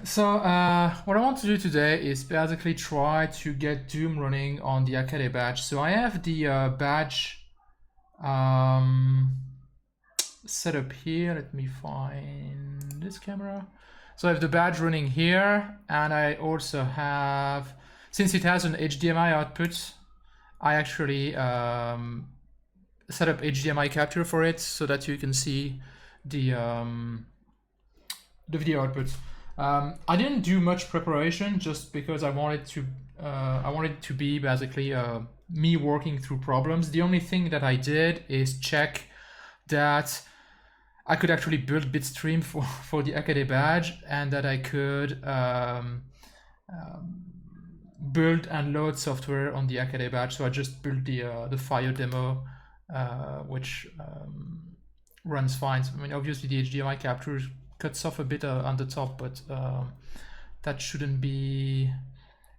So what I want to do today is basically try to get DooM running on the Hackaday Badge. So I have the badge set up here. Let me find this camera. So I have the badge running here, and I also have, since it has an HDMI output, I actually set up HDMI capture for it so that you can see the video output. I didn't do much preparation just because I wanted it to be basically me working through problems. The only thing that I did is check that I could actually build bitstream for the Hackaday Badge, and that I could build and load software on the Hackaday Badge. So I just built the Fire demo, which runs fine. So, I mean, obviously the HDMI capture cuts off a bit on the top, but that shouldn't be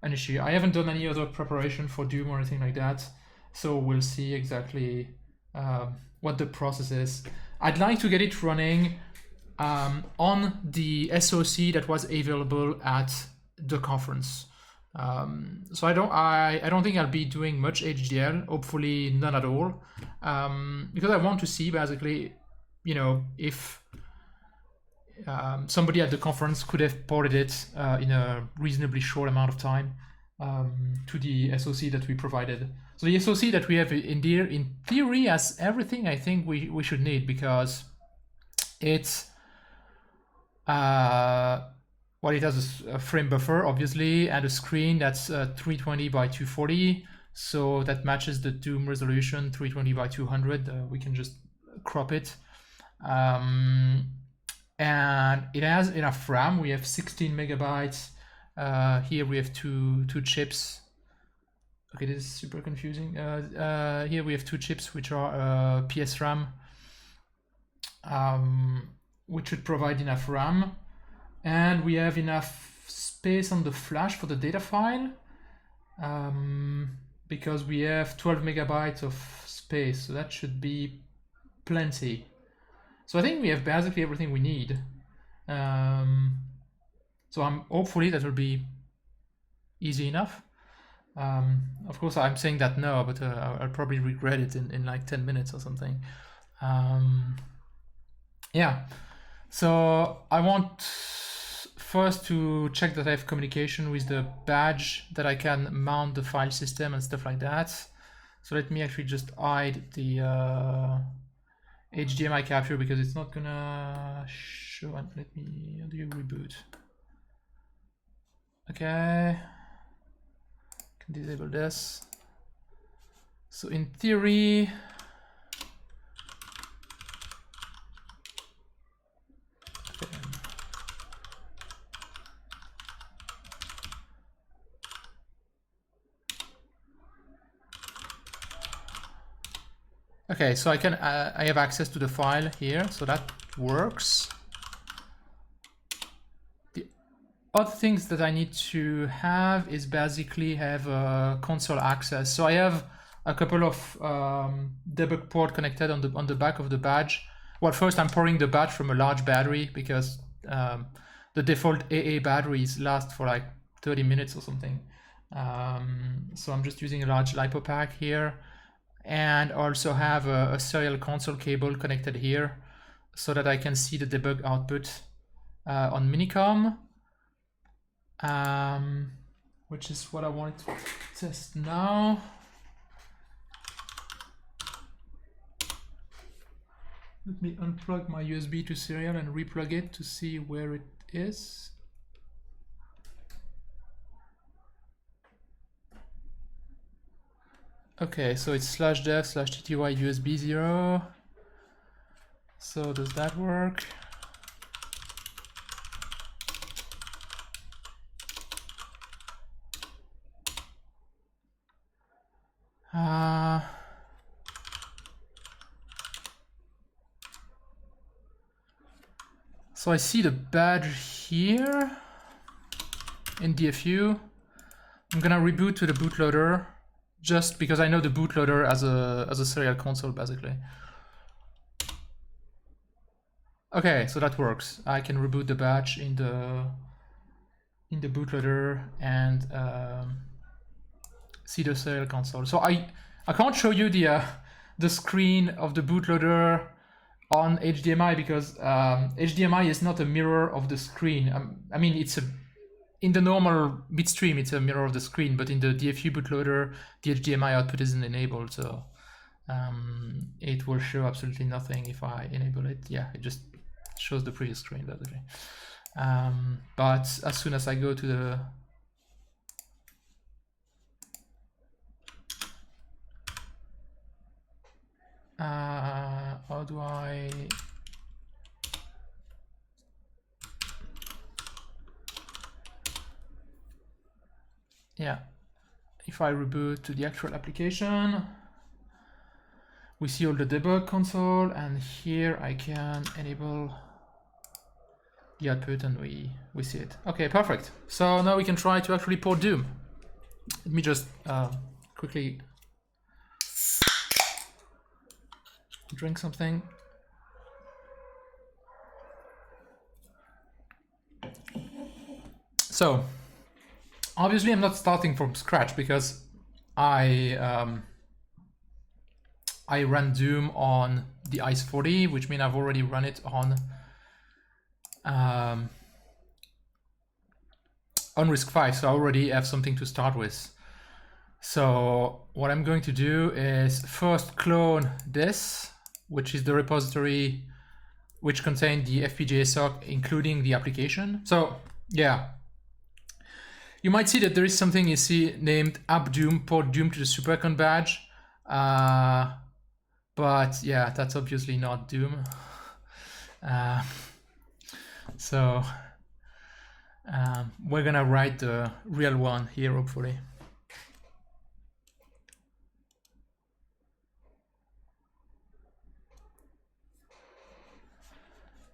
an issue. I haven't done any other preparation for DooM or anything like that, so we'll see exactly what the process is. I'd like to get it running on the SoC that was available at the conference. So I don't think I'll be doing much HDL, hopefully none at all, because I want to see basically, you know, if somebody at the conference could have ported it in a reasonably short amount of time to the SoC that we provided. So the SoC that we have in theory has everything I think we should need, because it's it has a frame buffer, obviously, and a screen that's 320 by 240, so that matches the DooM resolution, 320 by 200. We can just crop it. And it has enough RAM. We have 16 megabytes. Here we have two chips. Okay, this is super confusing. Here we have two chips which are PS RAM, which should provide enough RAM. And we have enough space on the flash for the data file, because we have 12 megabytes of space, so that should be plenty. So I think we have basically everything we need. So hopefully that will be easy enough. Of course, I'm saying that now, but I'll probably regret it in like 10 minutes or something. Yeah, so I want first to check that I have communication with the badge, that I can mount the file system and stuff like that. So let me actually just hide the HDMI capture, because it's not gonna show. Let me, how do you reboot? Okay, can disable this. So in theory, okay, so I have access to the file here, so that works. The other things that I need to have is basically have console access. So I have a couple of debug port connected on the back of the badge. Well, first I'm pouring the badge from a large battery, because the default AA batteries last for like 30 minutes or something. So I'm just using a large LiPo pack here. And also have a serial console cable connected here, so that I can see the debug output on Minicom, which is what I wanted to test now. Let me unplug my USB to serial and replug it to see where it is. Okay, so it's /dev/tty USB 0. So does that work? So I see the badge here in DFU. I'm gonna reboot to the bootloader, just because I know the bootloader as a serial console, basically. Okay, so that works. I can reboot the badge in the in the bootloader and see the serial console. So I can't show you the screen of the bootloader on HDMI because HDMI is not a mirror of the screen. I mean, in the normal bitstream, it's a mirror of the screen, but in the DFU bootloader, the HDMI output isn't enabled, so it will show absolutely nothing if I enable it. Yeah, it just shows the previous screen, basically. But as soon as I go to the how do I if I reboot to the actual application, we see all the debug console, and here I can enable the output and we see it. Okay, perfect. So now we can try to actually port DooM. Let me just quickly drink something. So obviously I'm not starting from scratch because I ran DooM on the ICE40, which means I've already run it on RISC-V, so I already have something to start with. So what I'm going to do is first clone this, which is the repository which contains the FPGA sock, including the application. So yeah, you might see that there is something you see named app DooM, port DooM to the Superconference badge. But yeah, that's obviously not DooM. So we're gonna write the real one here, hopefully.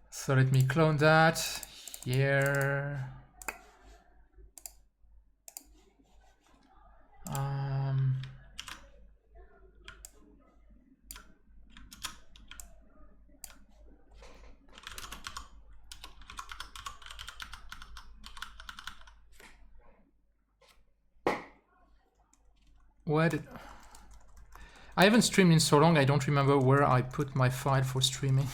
So let me clone that here. Where did I haven't streamed in so long, I don't remember where I put my file for streaming.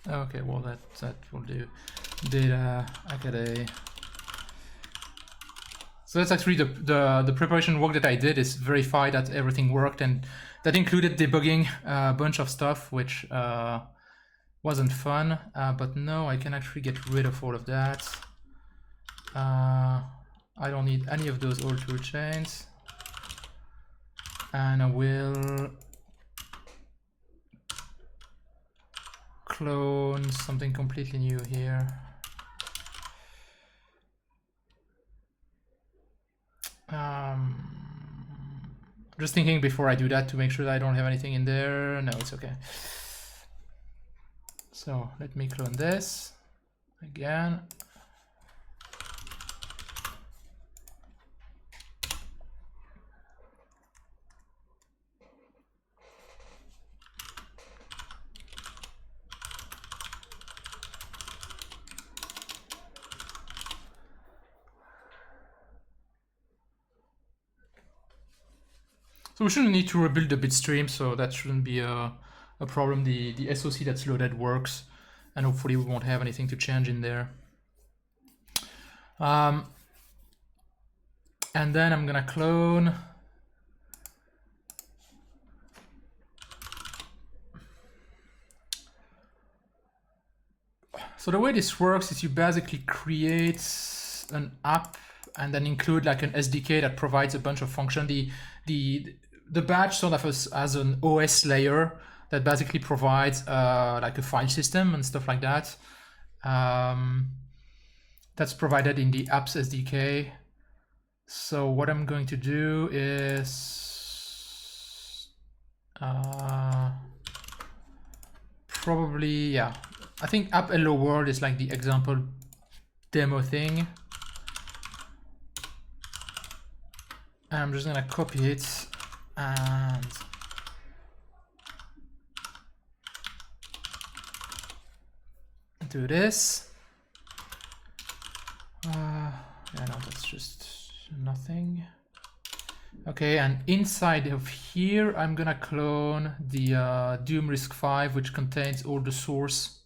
Okay, well that will do. Data Hackaday. So that's actually the preparation work that I did, is verify that everything worked, and that included debugging a bunch of stuff, which wasn't fun. But no, I can actually get rid of all of that. I don't need any of those old tool chains, and I will clone something completely new here. Just thinking before I do that to make sure that I don't have anything in there. No, it's okay. So let me clone this again. So we shouldn't need to rebuild the bitstream, so that shouldn't be a problem. The SoC that's loaded works, and hopefully we won't have anything to change in there. And then I'm gonna clone so the way this works is you basically create an app and then include like an SDK that provides a bunch of function. The badge sort of has an OS layer that basically provides like a file system and stuff like that. That's provided in the apps SDK. So what I'm going to do is probably, yeah, I think app hello world is like the example demo thing. And I'm just gonna copy it and do this. Yeah, no, that's just nothing. Okay, and inside of here, I'm gonna clone the DooM RISC-V, which contains all the source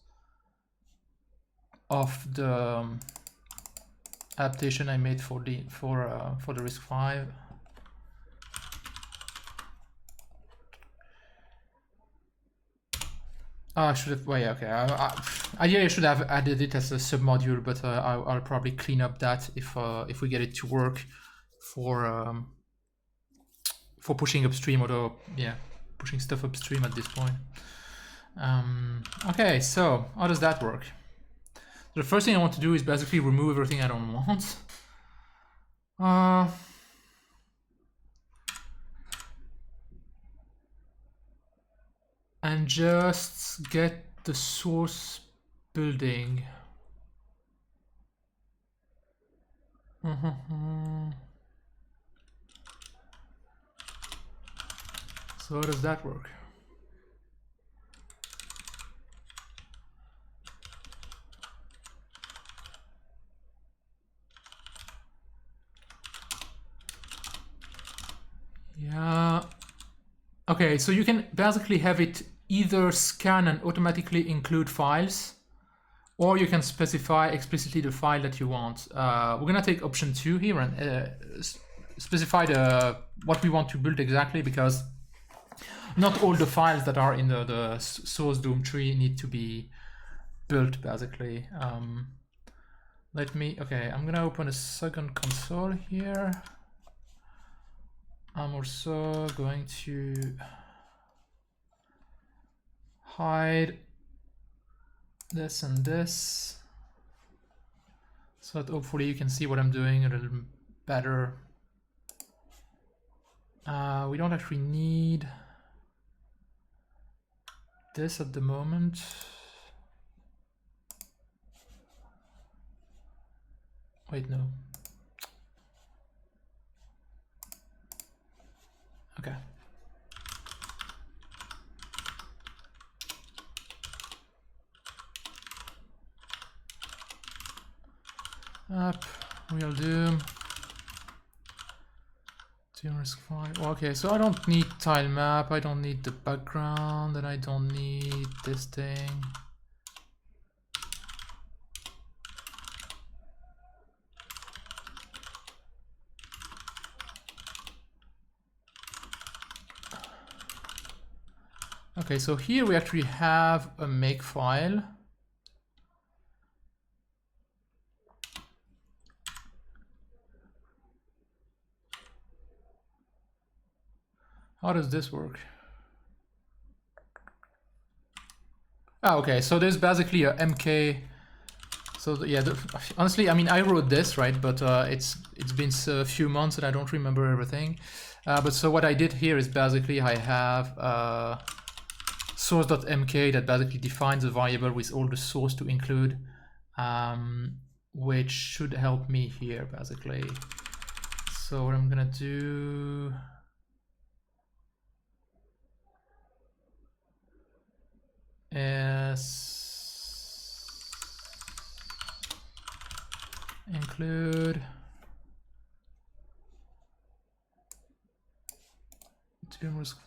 of the adaptation I made for the RISC-V. I should have. Well, yeah, okay. Ideally, I should have added it as a submodule, but I'll probably clean up that if we get it to work for pushing upstream, although yeah, pushing stuff upstream at this point. Okay, so how does that work? The first thing I want to do is basically remove everything I don't want. And just get the source building. So how does that work? Yeah. Okay, so you can basically have it either scan and automatically include files, or you can specify explicitly the file that you want. We're gonna take option 2 here and specify what we want to build exactly, because not all the files that are in the source DooM tree need to be built basically. Okay, I'm gonna open a second console here. I'm also going to hide this and this so that hopefully you can see what I'm doing a little better. We don't actually need this at the moment. Wait, no. Okay. Up, real DooM. RISC-V. Okay, so I don't need tile map, I don't need the background, and I don't need this thing. Okay, so here we actually have a make file. How does this work? Oh, okay, so there's basically a MK. So yeah, honestly, I mean, I wrote this, right? But it's been a few months and I don't remember everything. But so what I did here is basically I have source.mk that basically defines a variable with all the source to include, which should help me here basically. So what I'm gonna do is include DooM RISC-V.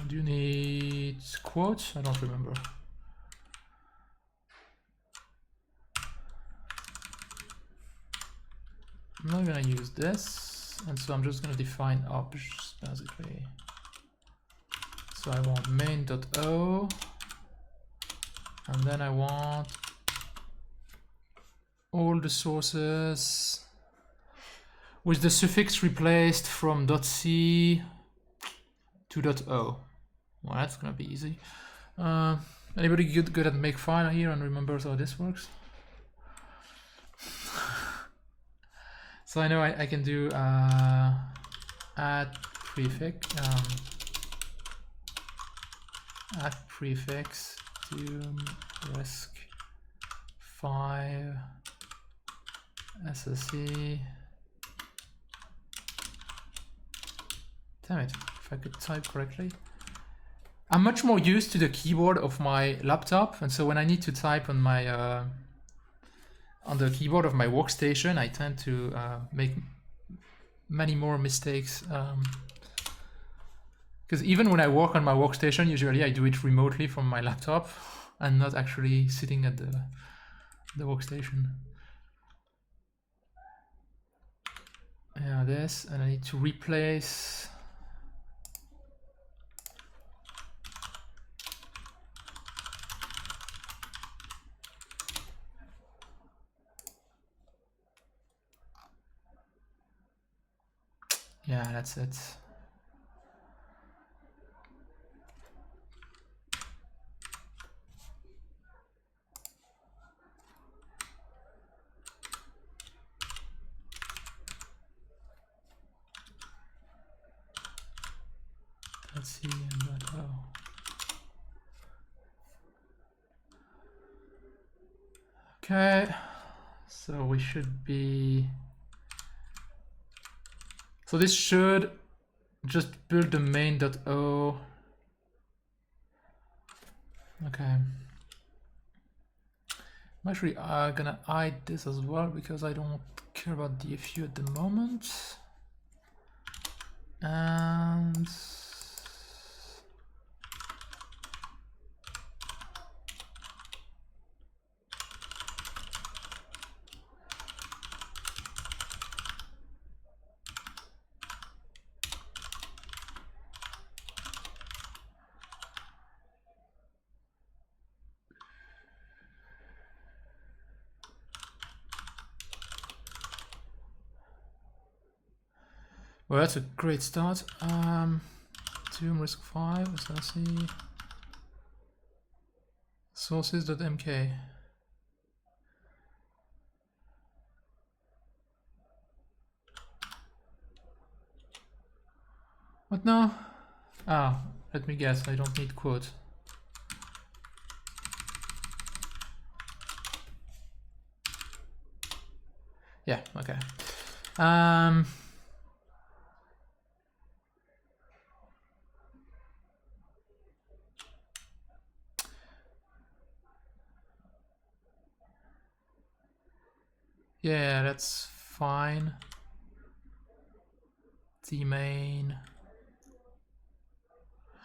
Do you need quotes? I don't remember. I'm not gonna use this, and so I'm just gonna define objects basically. So I want main.o, and then I want all the sources with the suffix replaced from .c to .o. Well, that's gonna be easy. Anybody good at make file here and remembers how this works? So I know I can do add prefix DooM RISC-V 5 SSE. Damn it, if I could type correctly. I'm much more used to the keyboard of my laptop, and so when I need to type on my on the keyboard of my workstation, I tend to make many more mistakes. Because even when I work on my workstation, usually I do it remotely from my laptop and not actually sitting at the workstation. Yeah, this, and I need to replace. Yeah, that's it. Let's see. Oh. Okay, so we should be. So this should just build the main.o. Okay. I'm actually gonna hide this as well because I don't care about DFU at the moment. And well, that's a great start. DooM RISC-V, SLC, sources.mk. What now? Ah, let me guess, I don't need quote. Yeah, okay. Yeah, that's fine. The main.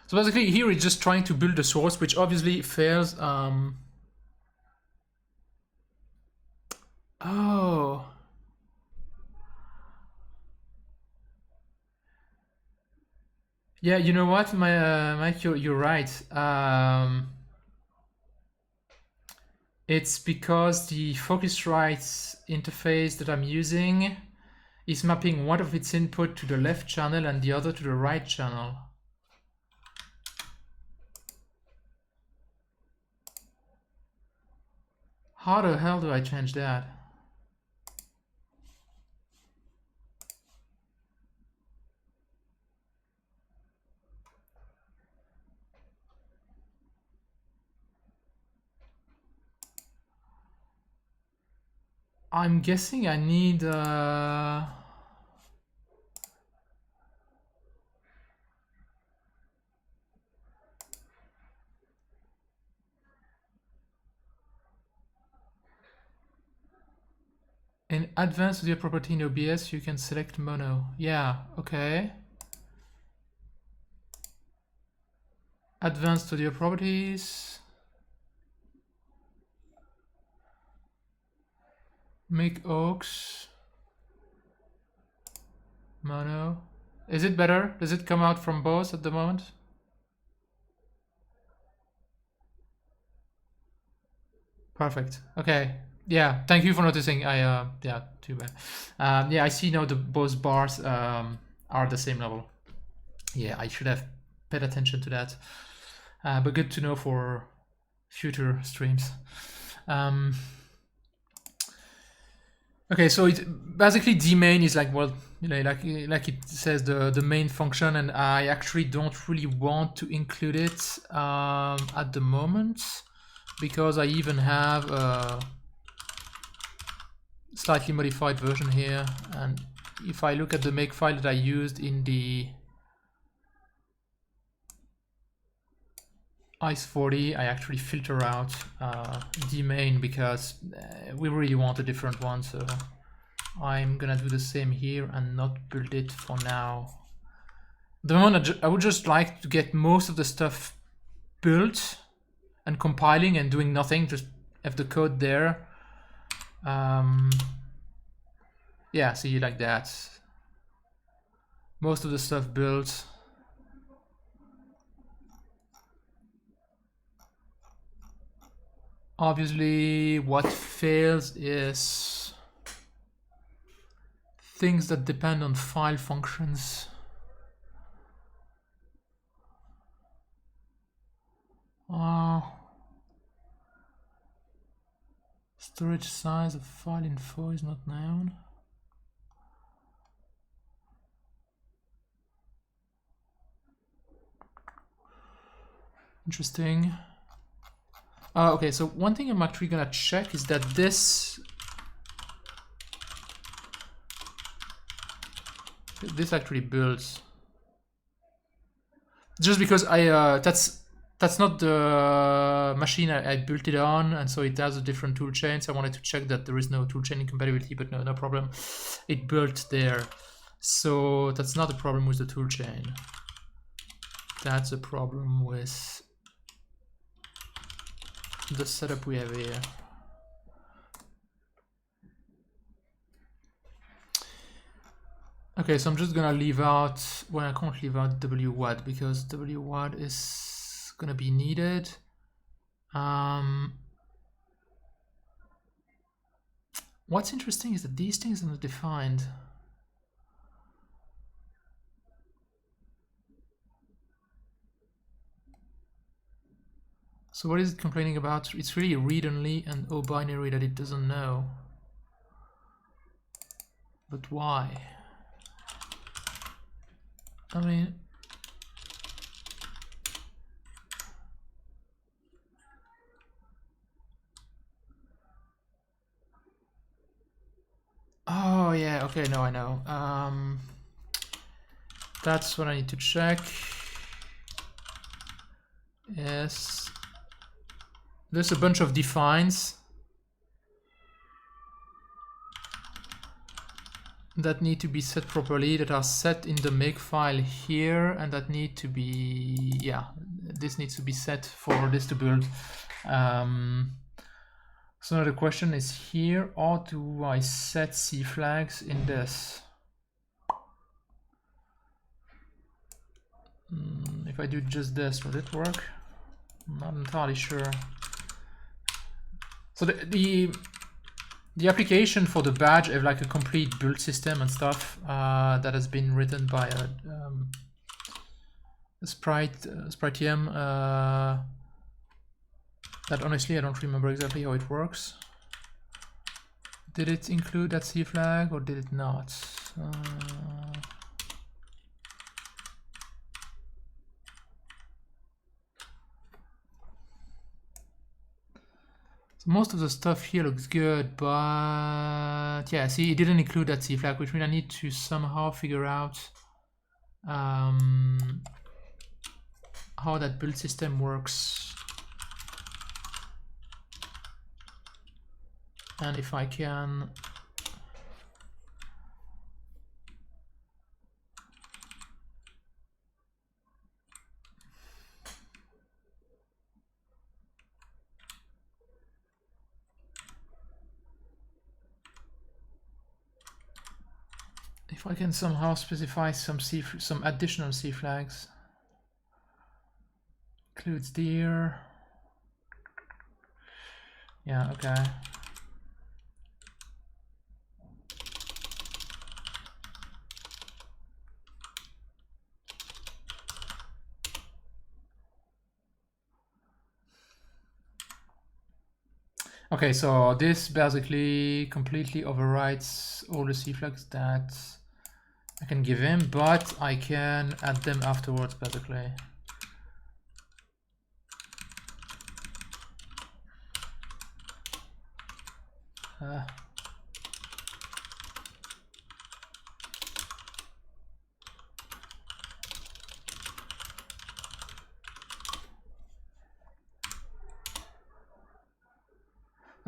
So basically here it's just trying to build a source, which obviously fails. Oh. Yeah, you know what, Mike, you're right. It's because the Focusrite interface that I'm using is mapping one of its input to the left channel and the other to the right channel. How the hell do I change that? I'm guessing I need in advanced audio property in OBS you can select mono. Yeah, okay. Advanced audio properties. Make aux. Mono. Is it better? Does it come out from both at the moment? Perfect. Okay. Yeah. Thank you for noticing. Yeah. Too bad. Yeah. I see now the both bars are the same level. Yeah. I should have paid attention to that. But good to know for future streams. Okay, so it basically dmain is like, well, you know, like it says the main function, and I actually don't really want to include it at the moment because I even have slightly modified version here. And if I look at the make file that I used in the ICE40, I actually filter out the main because we really want a different one. So I'm gonna do the same here and not build it for now. The moment I would just like to get most of the stuff built and compiling and doing nothing, just have the code there. Yeah, see, like that. Most of the stuff built. Obviously, what fails is things that depend on file functions. Storage size of file info is not known. Interesting. Okay, so one thing I'm actually gonna check is that this actually builds. Just because that's not the machine I built it on, and so it has a different toolchain. So I wanted to check that there is no toolchain incompatibility, but no problem. It built there, so that's not a problem with the toolchain. That's a problem with the setup we have here. Okay, so I'm just gonna leave out, well, I can't leave out WWAD because WWAD is gonna be needed. What's interesting is that these things are not defined. So what is it complaining about? It's really read-only and O binary that it doesn't know. But why? I mean, oh yeah, okay, no, I know. That's what I need to check. Yes, there's a bunch of defines that need to be set properly, that are set in the make file here, and that need to be, yeah, this needs to be set for this to build. So now the question is here, or do I set C flags in this? If I do just this, will it work? I'm not entirely sure. So the application for the badge have like a complete build system and stuff that has been written by a Spritium. That honestly I don't remember exactly how it works. Did it include that C flag or did it not? So most of the stuff here looks good, but yeah, see, it didn't include that C flag, which means I need to somehow figure out how that build system works. And if I can somehow specify some additional C flags. Includes deer. Yeah, okay. Okay, so this basically completely overrides all the C flags that I can give him, but I can add them afterwards, basically.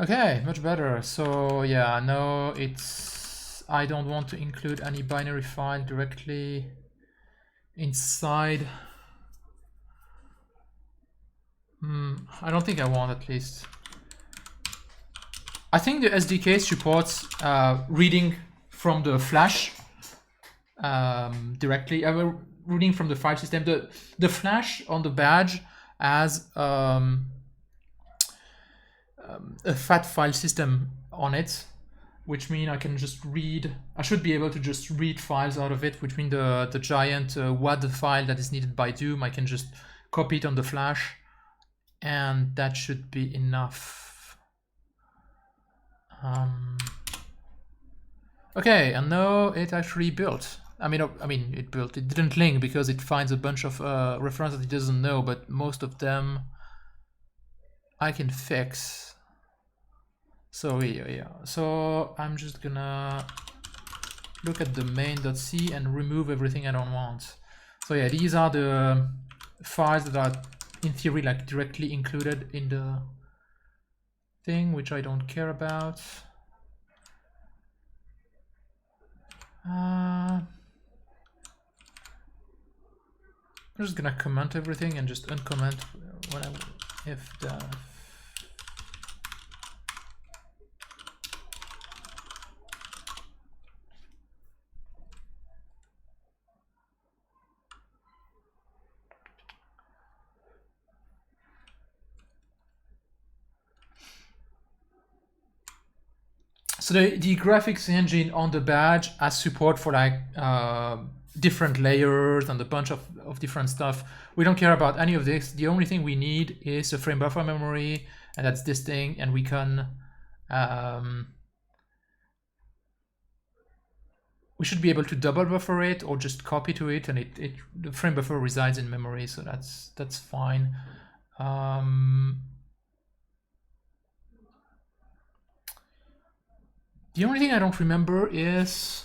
Okay, much better. So yeah, no, I don't want to include any binary file directly inside. I don't think I want, at least. I think the SDK supports reading from the flash directly. Reading from the file system. The flash on the badge has a fat file system on it, which means I can just read. I should be able to just read files out of it, which means the giant WAD file that is needed by DooM, I can just copy it on the flash, and that should be enough. Okay, and now it actually built. I mean, it built. It didn't link because it finds a bunch of references that it doesn't know, but most of them I can fix. So yeah. So I'm just gonna look at the main.c and remove everything I don't want. So yeah, these are the files that are in theory like directly included in the thing, which I don't care about. I'm just gonna comment everything and just uncomment if the So the graphics engine on the badge has support for like different layers and a bunch of different stuff. We don't care about any of this. The only thing we need is a frame buffer memory, and that's this thing, and we can we should be able to double buffer it or just copy to it, and the frame buffer resides in memory, so that's fine. The only thing I don't remember is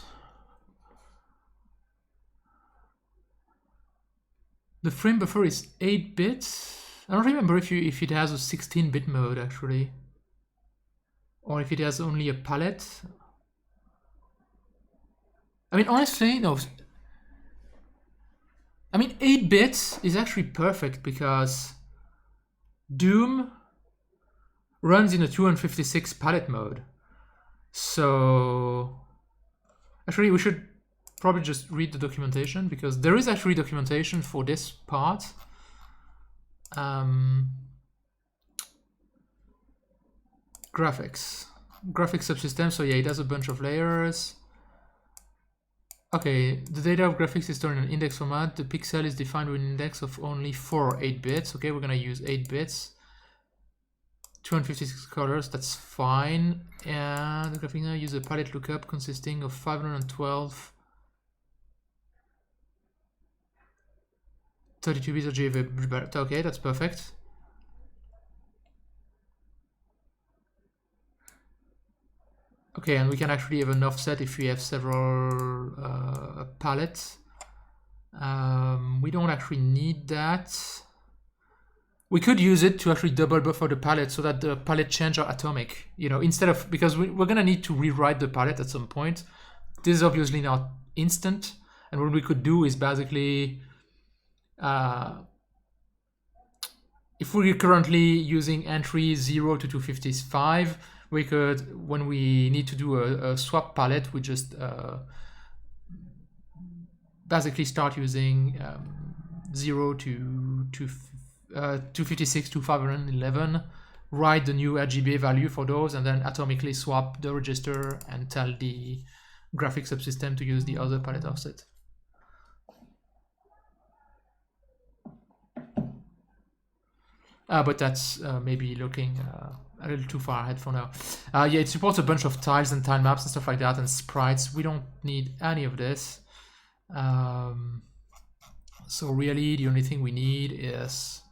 the frame buffer is 8 bits. I don't remember if it has a 16-bit mode actually, or if it has only a palette. I mean, honestly, no. I mean, 8 bits is actually perfect because DooM runs in a 256 palette mode. So actually we should probably just read the documentation, because there is actually documentation for this part. Graphics subsystem. So yeah, it has a bunch of layers. Okay, the data of graphics is stored in an index format. The pixel is defined with an index of only 4 8 bits. Okay, we're gonna use 8 bits. 256 colors, that's fine. And the graphic now use a palette lookup consisting of 512 32 bits of GFA. Okay, that's perfect. Okay, and we can actually have an offset if we have several palettes. We don't actually need that. We could use it to actually double buffer the palette so that the palette change are atomic, you know, instead of, because we're gonna need to rewrite the palette at some point. This is obviously not instant, and what we could do is basically, if we're currently using entry 0 to 255, we could, when we need to do a swap palette, we just basically start using 0 to 256 to 511, write the new RGBA value for those, and then atomically swap the register and tell the graphic subsystem to use the other palette offset. But that's maybe looking a little too far ahead for now. Yeah, it supports a bunch of tiles and tile maps and stuff like that, and sprites. We don't need any of this. So really, the only thing we need is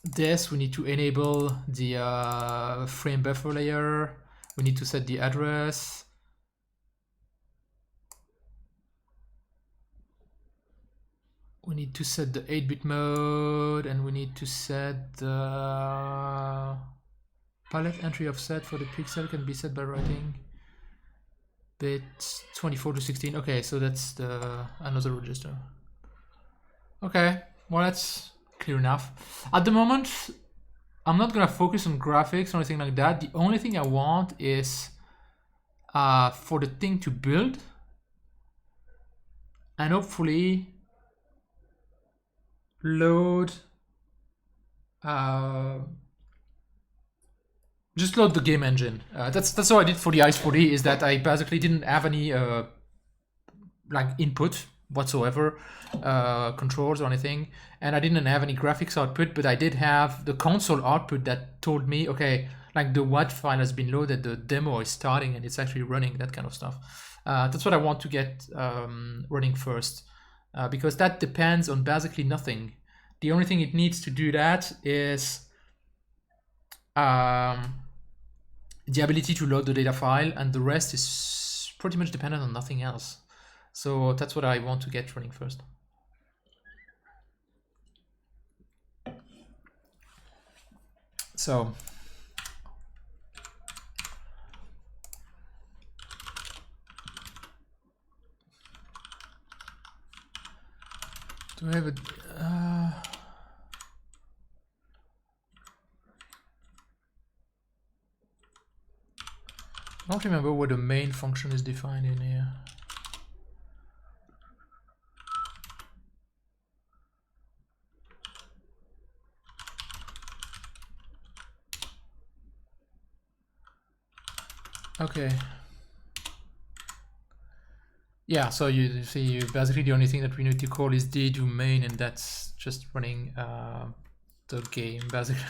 this. We need to enable the frame buffer layer. We need to set the address. we need to set the 8-bit mode, and we need to set the palette entry offset for the pixel can be set by writing bit 24 to 16. Okay, so that's the another register. Okay, well, that's clear enough. At the moment, I'm not gonna focus on graphics or anything like that. The only thing I want is for the thing to build, and hopefully load just load the game engine. That's how I did for the Ice4D, is that I basically didn't have any like input whatsoever, controls or anything, and I didn't have any graphics output, but I did have the console output that told me, okay, like the WAD file has been loaded, the demo is starting, and it's actually running, that kind of stuff. That's what I want to get running first, because that depends on basically nothing. The only thing it needs to do that is the ability to load the data file, and the rest is pretty much dependent on nothing else. So that's what I want to get running first. So do I have a I don't remember where the main function is defined in here. Okay. Yeah, so you see, basically the only thing that we need to call is DooM main, and that's just running the game basically.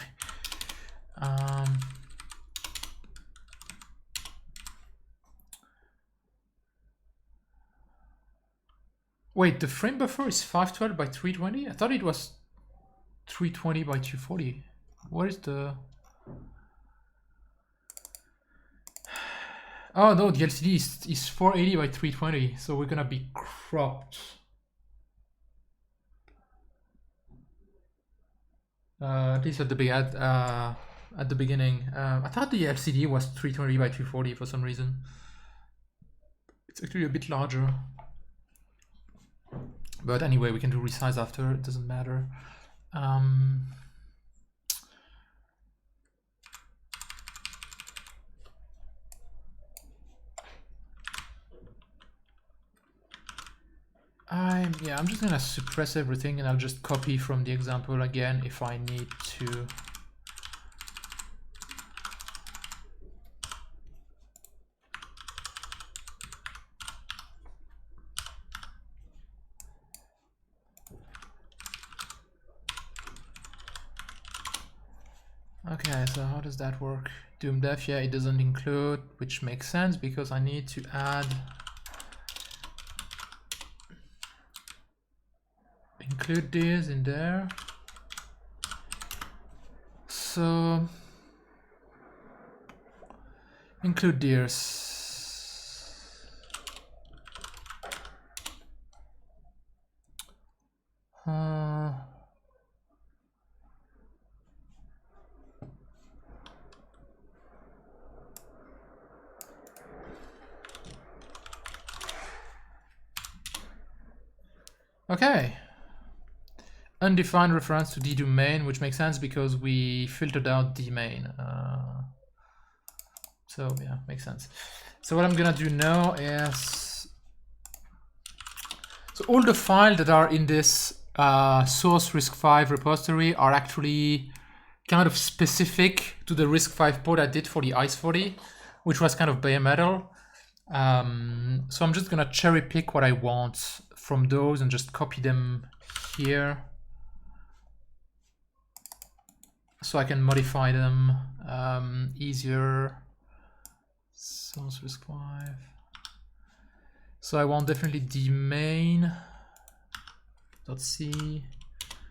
Wait, the frame buffer is 512 by 320? I thought it was 320 by 240. What is the... Oh no, the LCD is 480 by 320, so we're gonna be cropped. At least at the beginning. I thought the LCD was 320 by 240 for some reason. It's actually a bit larger. But anyway, we can do resize after, it doesn't matter. I'm just gonna suppress everything, and I'll just copy from the example again if I need to. Okay, so how does that work? DooM def, yeah, it doesn't include, which makes sense because I need to add include this in there. So include deers. Okay. Undefined reference to DooM main, which makes sense because we filtered out the main. So yeah, makes sense. So what I'm gonna do now is, so all the files that are in this source RISC-V repository are actually kind of specific to the RISC-V port I did for the Ice4D, which was kind of bare metal. So I'm just gonna cherry pick what I want from those and just copy them here, so I can modify them easier. Source RISC-V. So I want definitely the main.c,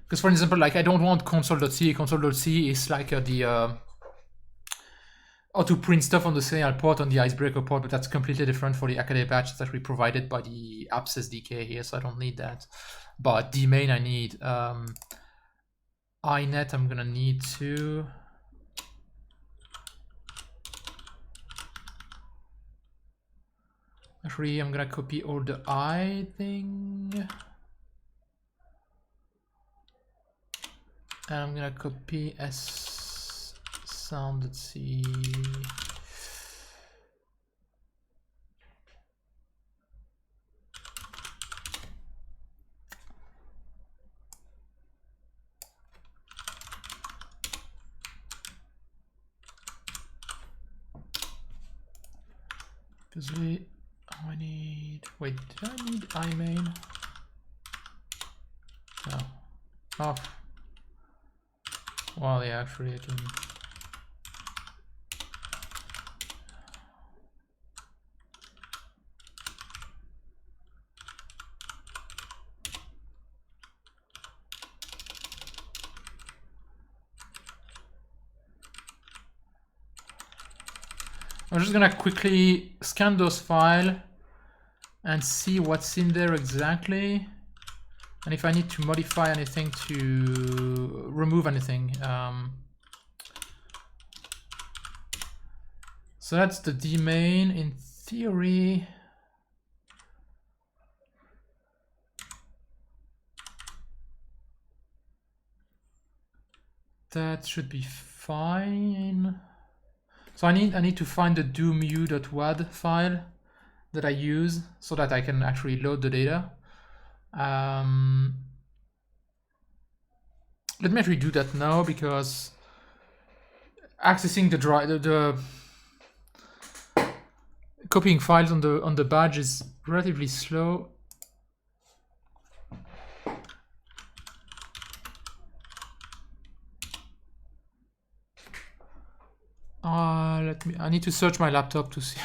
because for example, like I don't want console.c. Console.c is like or to print stuff on the serial port on the icebreaker port, but that's completely different for the Hackaday Badge. It's actually provided by the apps SDK here, so I don't need that. But dmain I need. inet I'm gonna need to. Actually, I'm gonna copy all the I thing. And I'm gonna copy S sound, let's see. Because I need, wait, did I need imain? No. Oh. Well, yeah, actually I can. I'm just gonna quickly scan those files and see what's in there exactly, and if I need to modify anything to remove anything. So that's the dmain. In theory, that should be fine. So I need to find the doomu.wad file that I use so that I can actually load the data. Let me actually do that now, because accessing the copying files on the badge is relatively slow. I need to search my laptop to see.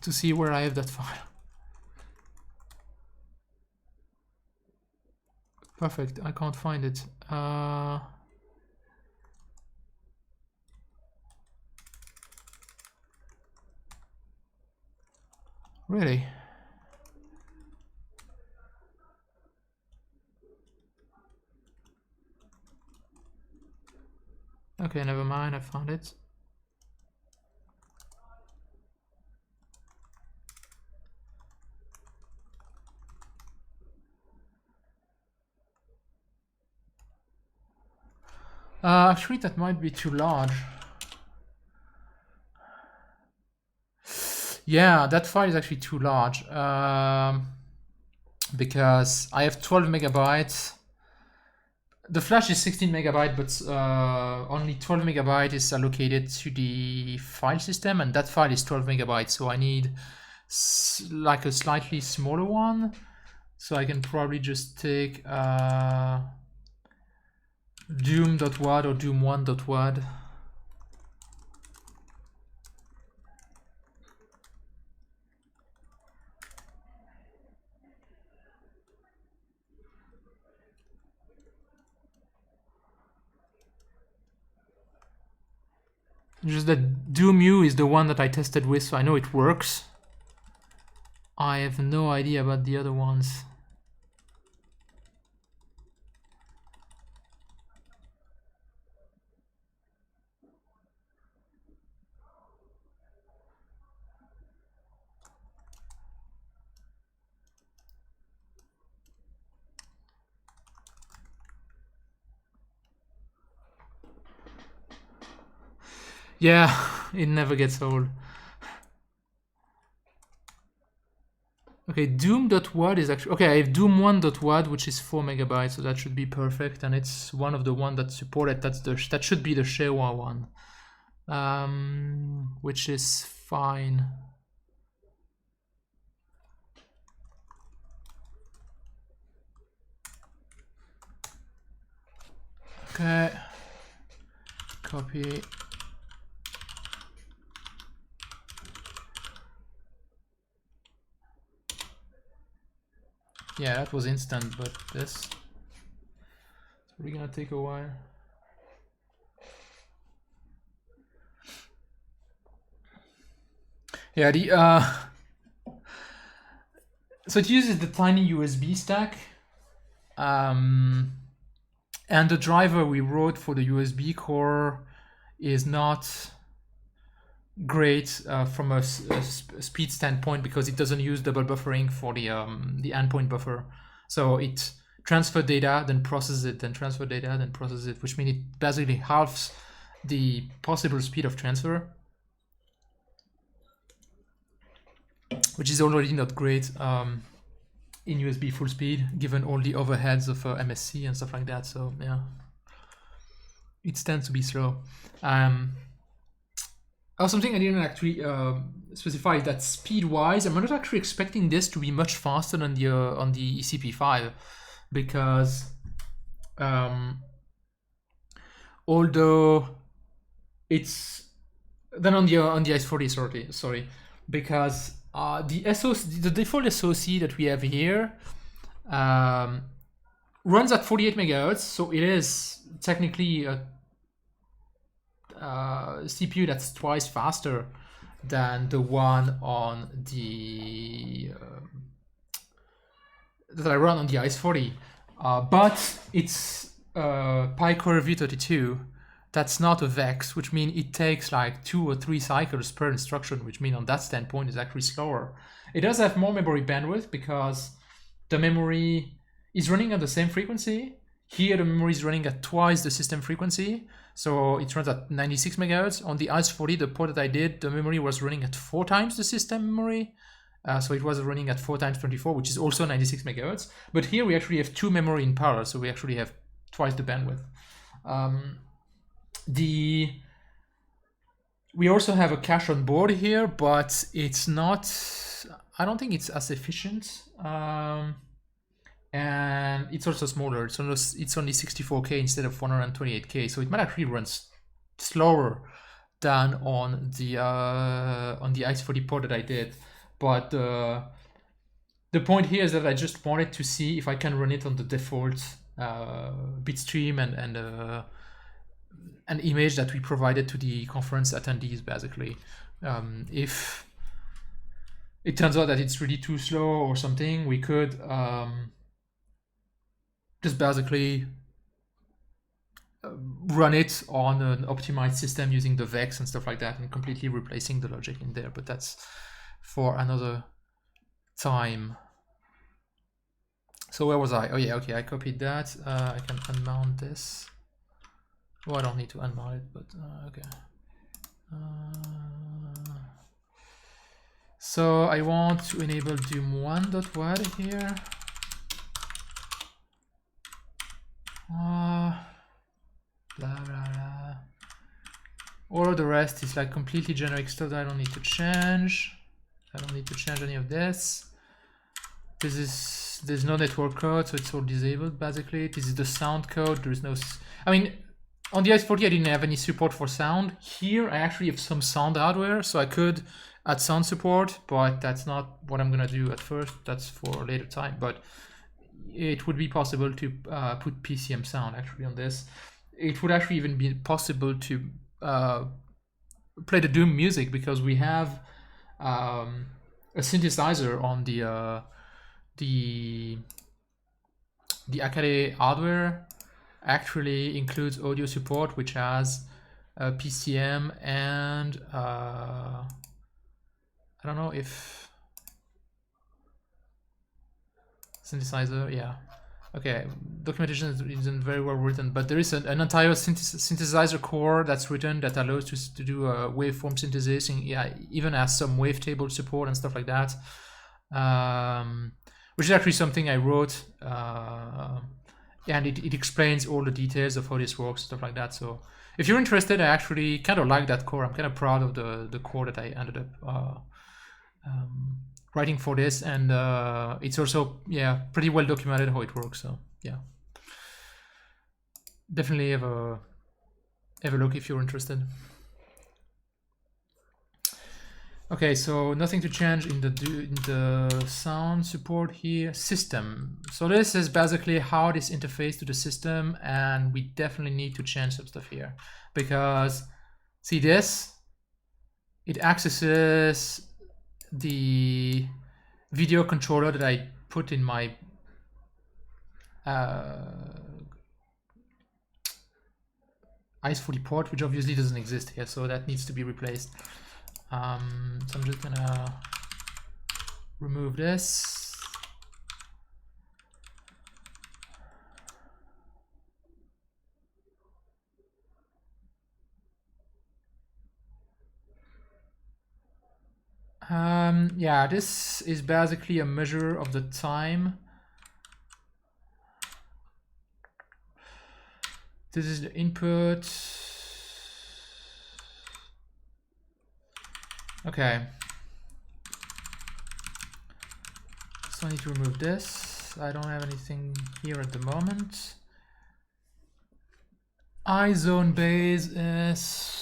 To see where I have that file. Perfect, I can't find it. Really? Okay, never mind, I found it. Actually, that might be too large. Yeah, that file is actually too large, because I have 12 megabytes. The flash is 16 megabytes, but only 12 megabytes is allocated to the file system, and that file is 12 megabytes. So I need like a slightly smaller one. So I can probably just take doom.wad or doom1.wad. Just that DooMu is the one that I tested with, so I know it works. I have no idea about the other ones. Yeah, it never gets old. Okay, doom.wad is actually, okay, I have doom1.wad, which is 4 megabytes, so that should be perfect, and it's one of the one that's supported. That should be the Shewa one, which is fine. Okay, copy. Yeah, that was instant, but this. We're gonna take a while. Yeah, so it uses the tiny USB stack, and the driver we wrote for the USB core is not great from a speed standpoint because it doesn't use double buffering for the endpoint buffer. So it transfer data, then process it, then transfer data, then process it, which means it basically halves the possible speed of transfer, which is already not great in USB full speed, given all the overheads of MSC and stuff like that. So yeah, it tends to be slow. Something I didn't actually specify is that speed-wise, I'm not actually expecting this to be much faster than the on the ECP5, because although it's then on the ICE40, sorry, because the default SoC that we have here runs at 48 megahertz, so it is technically a CPU that's twice faster than the one on the that I run on the ICE40, but it's PyCore V32. That's not a VEX, which means it takes like 2 or 3 cycles per instruction, which means on that standpoint it's actually slower. It does have more memory bandwidth because the memory is running at the same frequency. Here the memory is running at twice the system frequency, so it runs at 96 megahertz. On the ICE40, the port that I did, the memory was running at 4 times the system memory. So it was running at 4 times 24, which is also 96 megahertz. But here we actually have 2 memory in parallel, so we actually have twice the bandwidth. We also have a cache on board here, but it's not, I don't think it's as efficient. And it's also smaller. It's only 64K instead of 128K, so it might actually run slower than on the ICE40 port that I did. But the point here is that I just wanted to see if I can run it on the default bitstream and an image that we provided to the conference attendees, basically. If it turns out that it's really too slow or something, we could just basically run it on an optimized system using the VEX and stuff like that and completely replacing the logic in there, but that's for another time. So where was I? Oh yeah, okay, I copied that. I can unmount this. Well, I don't need to unmount it, but okay. So I want to enable DooM1.wad here. Blah blah blah. All of the rest is like completely generic stuff that I don't need to change. I don't need to change any of this. There's no network code, so it's all disabled basically. This is the sound code. There is no, I mean, on the ICE40 I didn't have any support for sound. Here I actually have some sound hardware, so I could add sound support, but that's not what I'm gonna do at first. That's for a later time, but it would be possible to put PCM sound actually on this. It would actually even be possible to play the DooM music, because we have a synthesizer on the Hackaday hardware. Actually includes audio support, which has PCM and I don't know if synthesizer, yeah, okay, documentation isn't very well written, but there is an entire synthesizer core that's written that allows to do a waveform synthesis, and yeah, even has some wavetable support and stuff like that, which is actually something I wrote, and it explains all the details of how this works, stuff like that. So if you're interested, I actually kind of like that core. I'm kind of proud of the core that I ended up writing for this, and it's also, yeah, pretty well documented how it works. So yeah, definitely have a look if you're interested. Okay, so nothing to change in the sound support here. System. So this is basically how this interface to the system, and we definitely need to change some stuff here because see this, it accesses the video controller that I put in my ICE40 port, which obviously doesn't exist here, so that needs to be replaced. So I'm just gonna remove this. Yeah, this is basically a measure of the time. This is the input. Okay. So I need to remove this. I don't have anything here at the moment. iZone base is...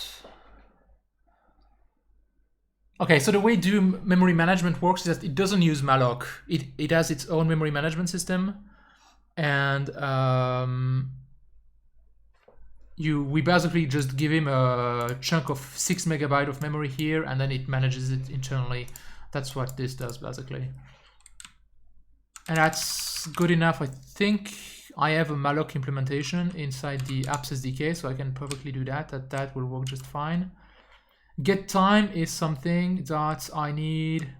Okay, so the way DooM memory management works is that it doesn't use malloc. It has its own memory management system, and we basically just give him a chunk of 6 megabytes of memory here, and then it manages it internally. That's what this does basically, and that's good enough. I think I have a malloc implementation inside the apps SDK, so I can perfectly do that. That will work just fine. Get time is something that I need.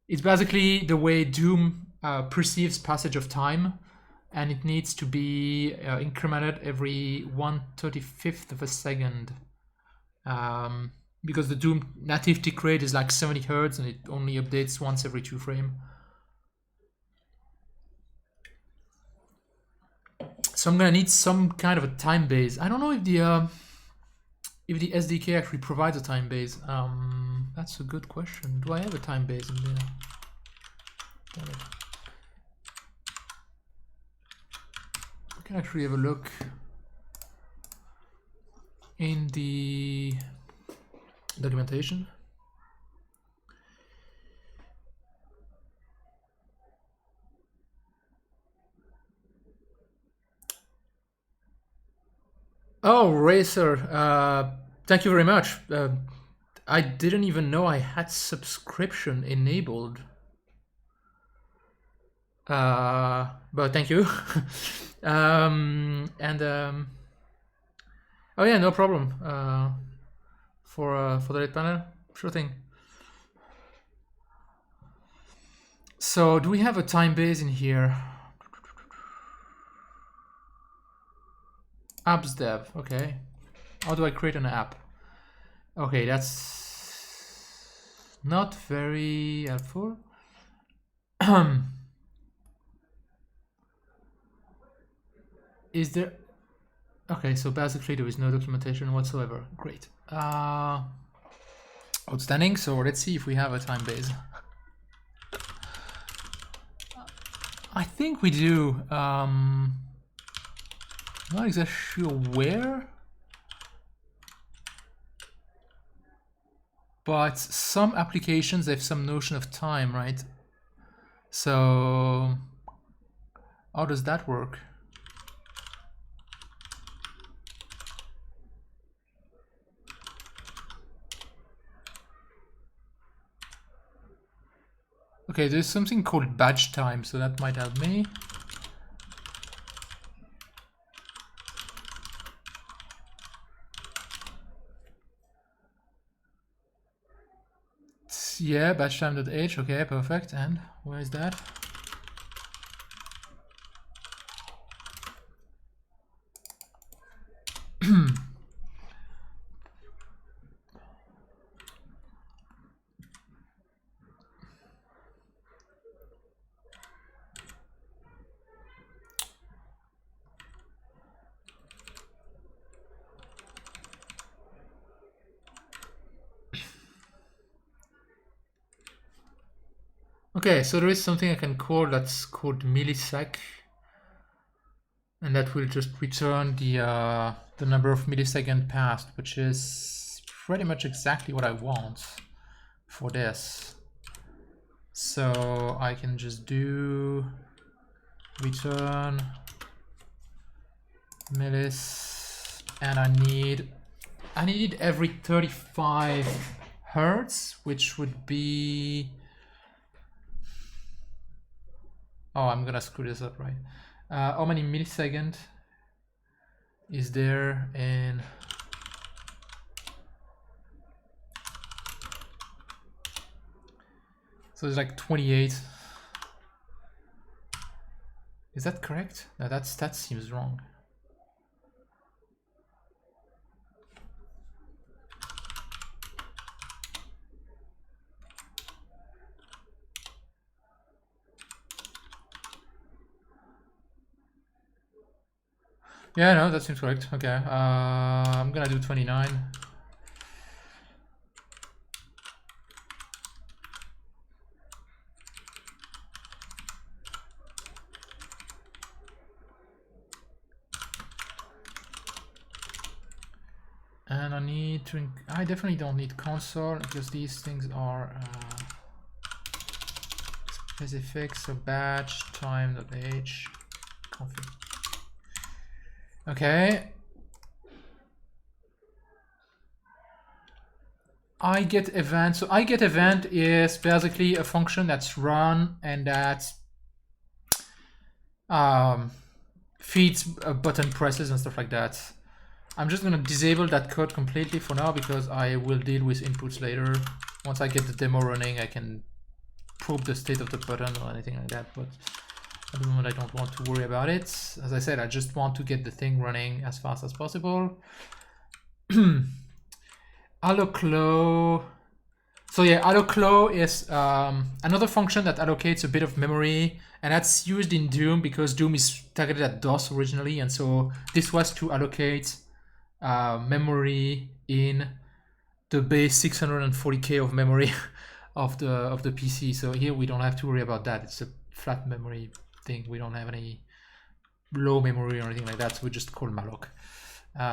It's basically the way DooM perceives passage of time, and it needs to be incremented every 1/35th of a second, because the DooM native tick rate is like 70 Hertz and it only updates once every 2 frames. So I'm gonna need some kind of a time base. I don't know if the SDK actually provides a time base. That's a good question. Do I have a time base in there? Damn it. I can actually have a look in the documentation. Oh, Racer, thank you very much. I didn't even know I had subscription enabled. But thank you. Oh yeah, no problem. For the red panel, sure thing. So do we have a time base in here? Apps dev, okay. How do I create an app? Okay, that's not very helpful. Is there... Okay, so basically there is no documentation whatsoever. Great. Outstanding. So let's see if we have a time base. I think we do. Not exactly sure where, but some applications have some notion of time, right? So how does that work? Okay, there's something called badge time, so that might help me. Yeah, batch time.h, okay, perfect. And where is that? Okay, so there is something I can call that's called millisec, and that will just return the number of milliseconds passed, which is pretty much exactly what I want for this. So I can just do return millis, and I need it every 35 hertz, which would be, oh, I'm gonna screw this up, right? How many milliseconds is there in? So it's like 28. Is that correct? No, that seems wrong. Yeah, no, that seems correct. Okay, I'm gonna do 29. And I need to, I definitely don't need console because these things are specific. So badge time.h config. Okay. I get event. So I get event is basically a function that's run and that feeds button presses and stuff like that. I'm just going to disable that code completely for now because I will deal with inputs later. Once I get the demo running, I can probe the state of the button or anything like that. But at the moment, I don't want to worry about it. As I said, I just want to get the thing running as fast as possible. Alloclo. So yeah, alloclo is another function that allocates a bit of memory, and that's used in DooM because DooM is targeted at DOS originally, and so this was to allocate memory in the base 640K of memory of the PC. So here we don't have to worry about that. It's a flat memory thing. We don't have any low memory or anything like that. So we just call malloc.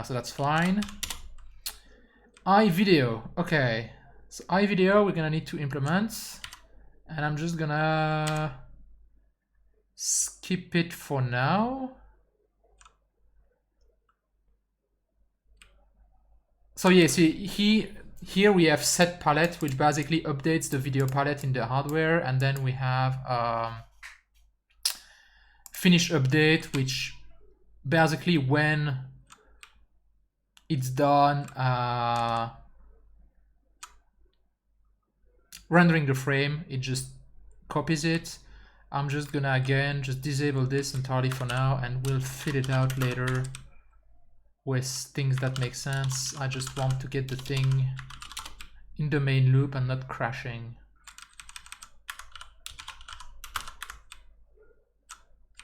So that's fine. iVideo. Okay. So iVideo we're gonna need to implement, and I'm just gonna skip it for now. So yeah, see here we have set palette, which basically updates the video palette in the hardware, and then we have finish update, which basically when it's done rendering the frame, it just copies it. I'm just gonna again just disable this entirely for now, and we'll fill it out later with things that make sense. I just want to get the thing in the main loop and not crashing.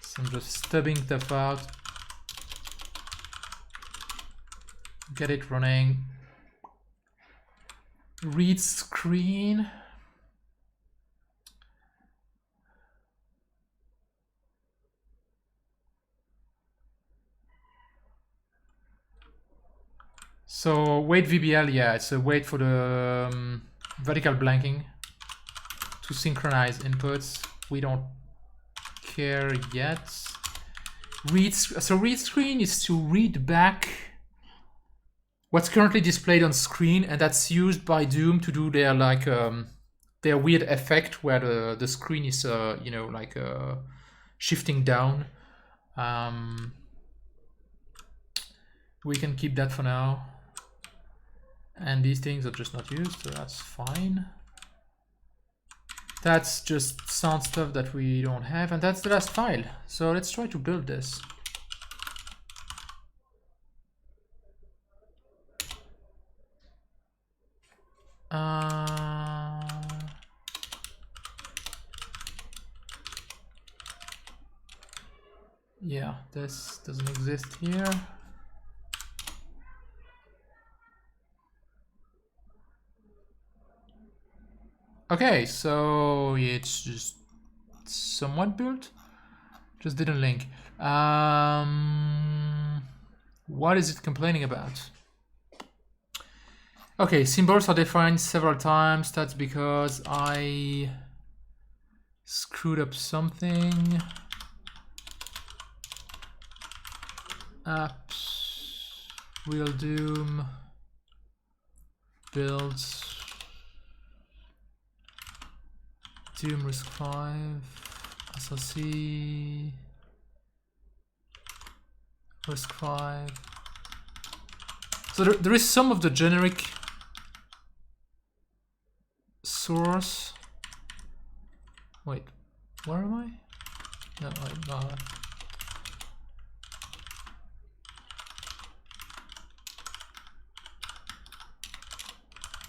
So I'm just stubbing stuff out, get it running. Read screen. So wait VBL, yeah, it's a wait for the vertical blanking to synchronize inputs. We don't care yet. So read screen is to read back what's currently displayed on screen, and that's used by DooM to do their like their weird effect where the screen is you know, like shifting down. We can keep that for now. And these things are just not used, so that's fine. That's just sound stuff that we don't have, and that's the last file. So let's try to build this. Yeah, this doesn't exist here. Okay, so it's just somewhat built. Just didn't link. What is it complaining about? Okay, symbols are defined several times. That's because I screwed up something. Apps, real DooM, builds, DooM RISC-V, SLC, RISC-V. So there is some of the generic source. Wait, where am I? No, wait, no.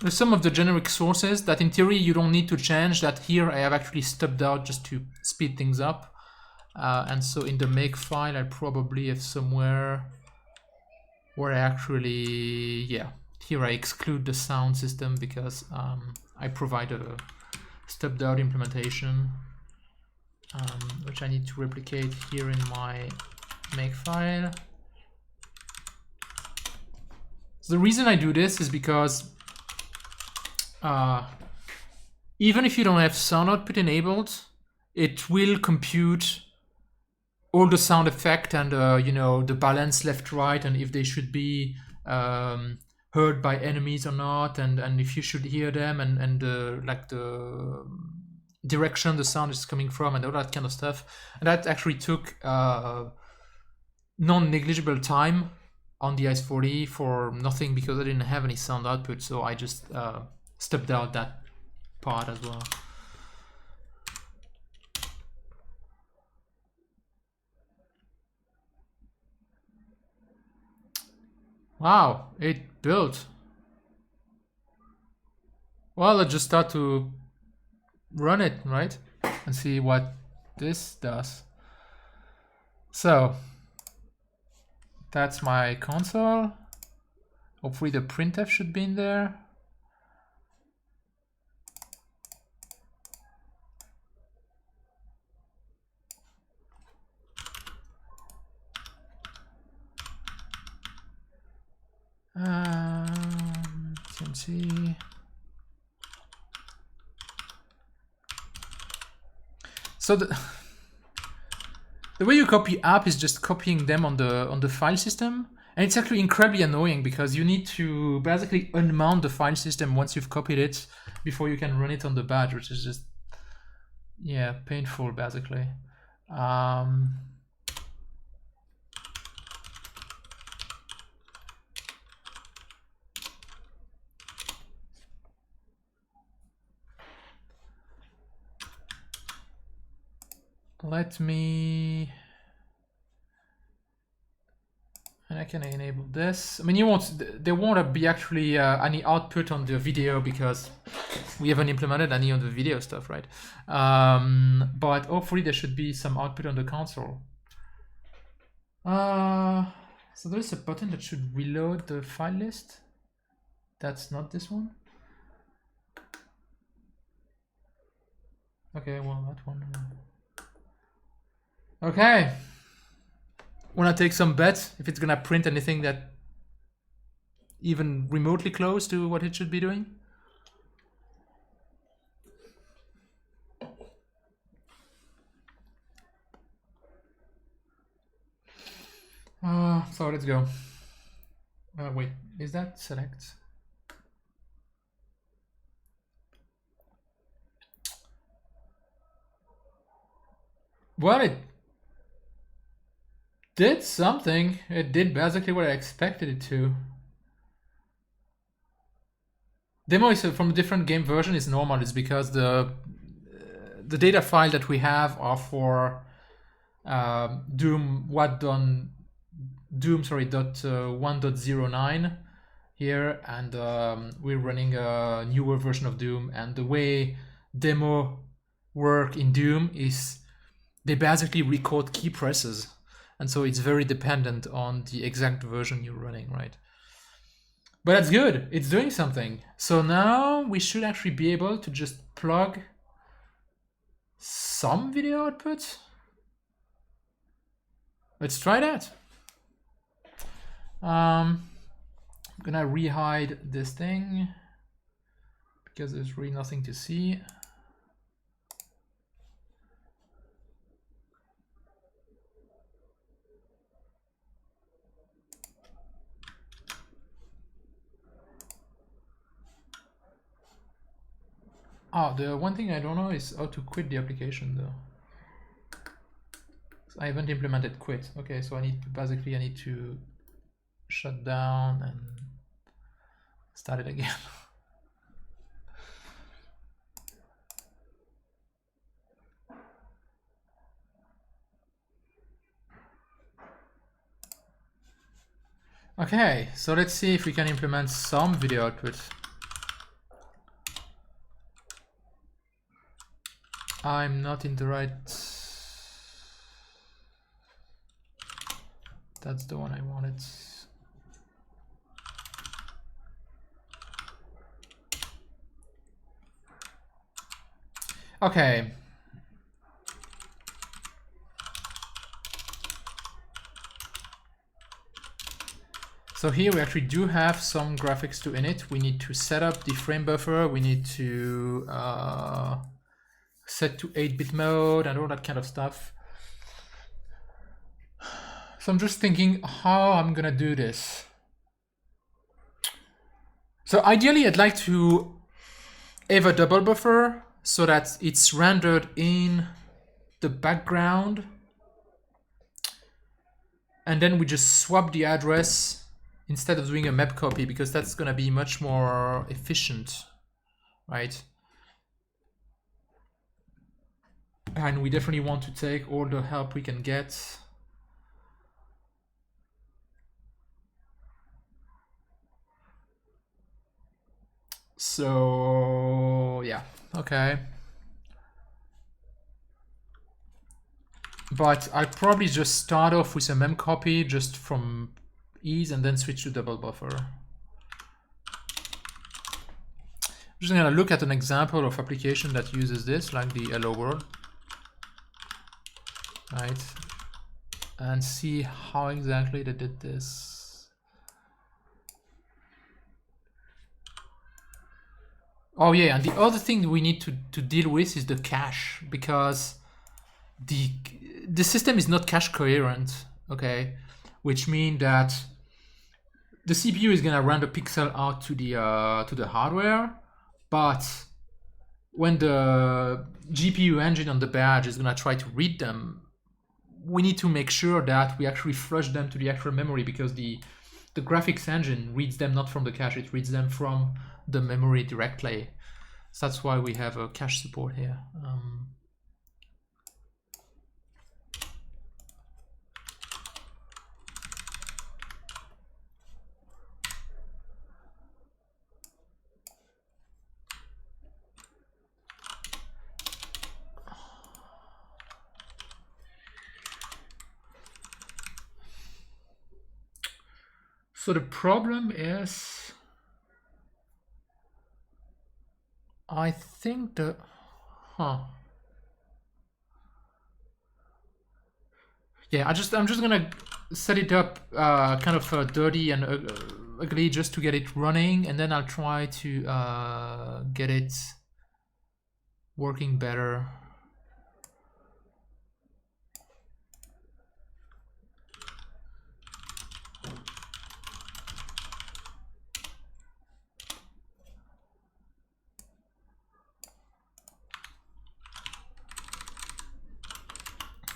There's some of the generic sources that in theory you don't need to change, that here I have actually stubbed out just to speed things up. And so in the make file I probably have somewhere where I actually, yeah, here I exclude the sound system because I provide a stubbed out implementation, which I need to replicate here in my make file. So the reason I do this is because even if you don't have sound output enabled, it will compute all the sound effect and you know, the balance left right, and if they should be heard by enemies or not, and if you should hear them, and like the direction the sound is coming from, and all that kind of stuff. And that actually took non-negligible time on the IS-40 for nothing, because I didn't have any sound output, so I just stubbed out that part as well. Wow, it built. Well, let's just start to run it, right? And see what this does. So that's my console. Hopefully the printf should be in there. CMC. So the way you copy app is just copying them on the file system, and it's actually incredibly annoying because you need to basically unmount the file system once you've copied it before you can run it on the badge, which is just, yeah, painful basically. Let me, and I can enable this. I mean, you won't, there won't be actually any output on the video because we haven't implemented any of the video stuff, right? But hopefully there should be some output on the console. So there's a button that should reload the file list. That's not this one. Okay, well, that one. Okay. Wanna take some bets if it's gonna print anything that even remotely close to what it should be doing? So let's go. Wait, is that select? Well, it did something. It did basically what I expected it to. Demo is from a different game version is normal. It's because the data file that we have are for DooM .1.09 here, and we're running a newer version of DooM. And the way demo work in DooM is they basically record key presses, and so it's very dependent on the exact version you're running, right? But that's good, it's doing something. So now we should actually be able to just plug some video output. Let's try that. gonna rehide this thing because there's really nothing to see. Oh, the one thing I don't know is how to quit the application though. So I haven't implemented quit. Okay, so I need to shut down and start it again. Okay, so let's see if we can implement some video output. I'm not in the right... That's the one I wanted. Okay. So here we actually do have some graphics to init. We need to set up the frame buffer. We need to set to 8-bit mode and all that kind of stuff. So I'm just thinking how I'm gonna do this. So ideally I'd like to have a double buffer so that it's rendered in the background. And then we just swap the address instead of doing a map copy, because that's gonna be much more efficient, right? And we definitely want to take all the help we can get. So yeah, okay. But I'll probably just start off with a mem copy just from ease and then switch to double buffer. I'm just gonna look at an example of application that uses this, like the Hello World, right? And see how exactly they did this. Oh yeah, and the other thing we need to deal with is the cache, because the system is not cache coherent, okay? Which means that the CPU is gonna run the pixel out to the hardware, but when the GPU engine on the badge is gonna try to read them, we need to make sure that we actually flush them to the actual memory, because the graphics engine reads them not from the cache, it reads them from the memory directly. So that's why we have a cache support here. So the problem is, I think the, yeah, I'm just gonna set it up kind of dirty and ugly just to get it running, and then I'll try to get it working better.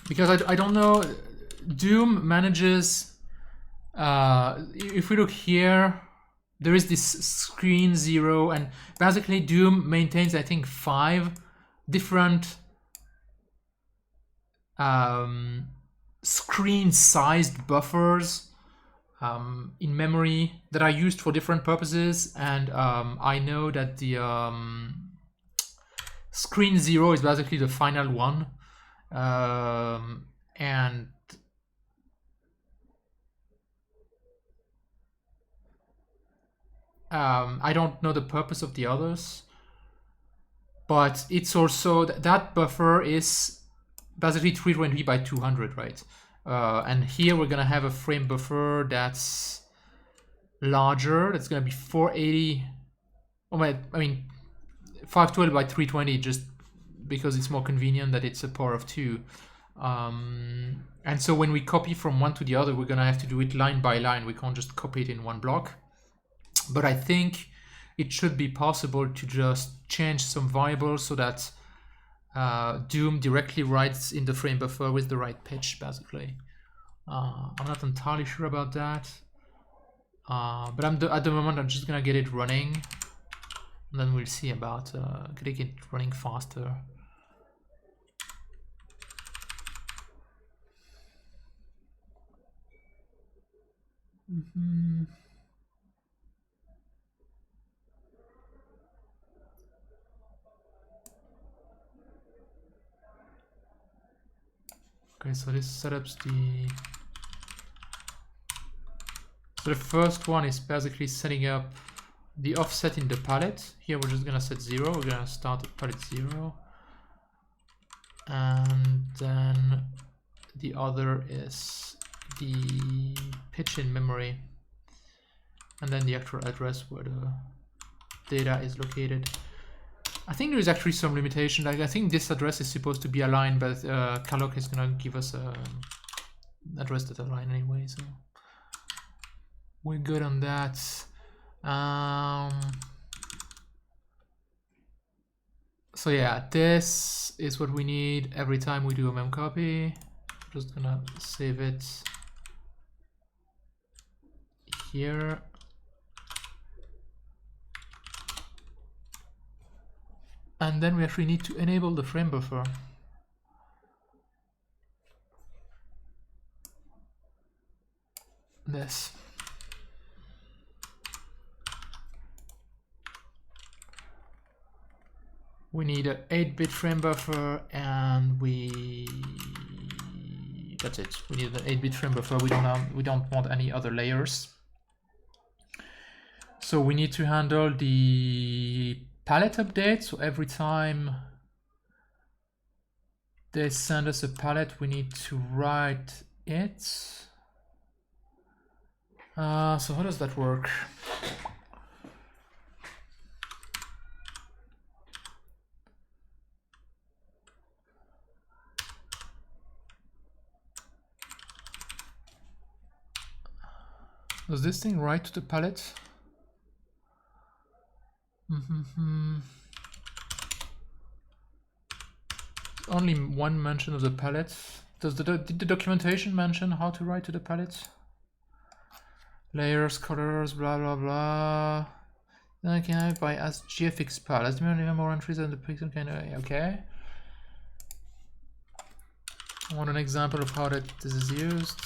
Because I don't know, DooM manages, if we look here, there is this screen 0, and basically DooM maintains, I think, 5 different screen-sized buffers in memory that are used for different purposes, and I know that the screen 0 is basically the final one. And I don't know the purpose of the others, but it's also that buffer is basically 320 by 200, right? And here we're gonna have a frame buffer that's larger. That's going to be 480. Oh my, I mean 512 by 320, just because it's more convenient that it's a power of 2. And so when we copy from one to the other, we're going to have to do it line by line. We can't just copy it in one block. But I think it should be possible to just change some variables so that DooM directly writes in the frame buffer with the right pitch, basically. I'm not entirely sure about that. But at the moment, I'm just going to get it running. And then we'll see about getting it running faster. Okay, so this setups the... So the first one is basically setting up the offset in the palette. Here we're just gonna set 0. We're gonna start at palette 0. And then the other is the pitch in memory. And then the actual address where the data is located. I think there is actually some limitation. Like I think this address is supposed to be aligned, but Calloc is gonna give us an address that align anyway, so we're good on that. So yeah, this is what we need every time we do a memcopy. Just gonna save it here. And then we actually need to enable the frame buffer. This. We need an 8-bit frame buffer, and that's it. We need an 8-bit frame buffer. We don't want any other layers. So we need to handle the palette update. So every time they send us a palette, we need to write it. So how does that work? Does this thing write to the palette? Only one mention of the palette. Did the documentation mention how to write to the palette? Layers, colors, blah blah blah. Then I can have it by as GFX pal. As even more entries than the pixel can. Okay. I want an example of how this is used.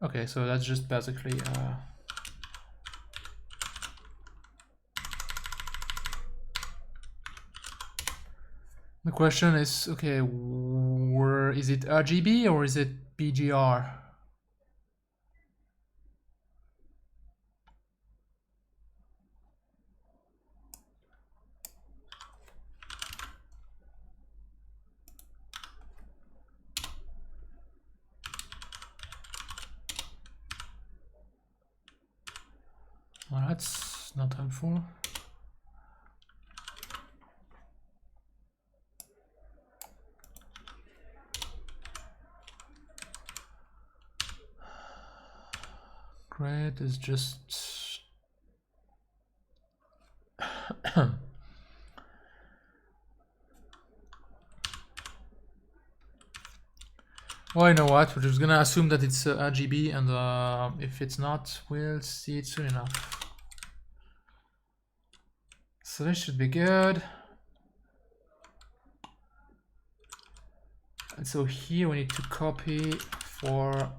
Okay, so that's just basically the question is, okay, where is it RGB or is it BGR? Well, that's not helpful. Great is just well, you know what? We're just gonna assume that it's RGB, and if it's not, we'll see it soon enough. So this should be good. And so here we need to copy for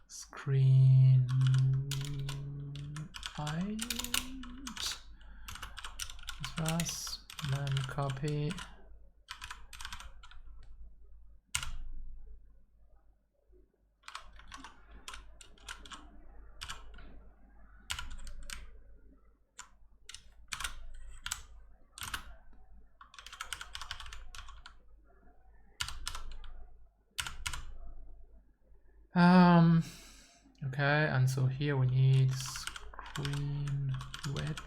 screen height plus memcopy. Okay, and so here we need screen width.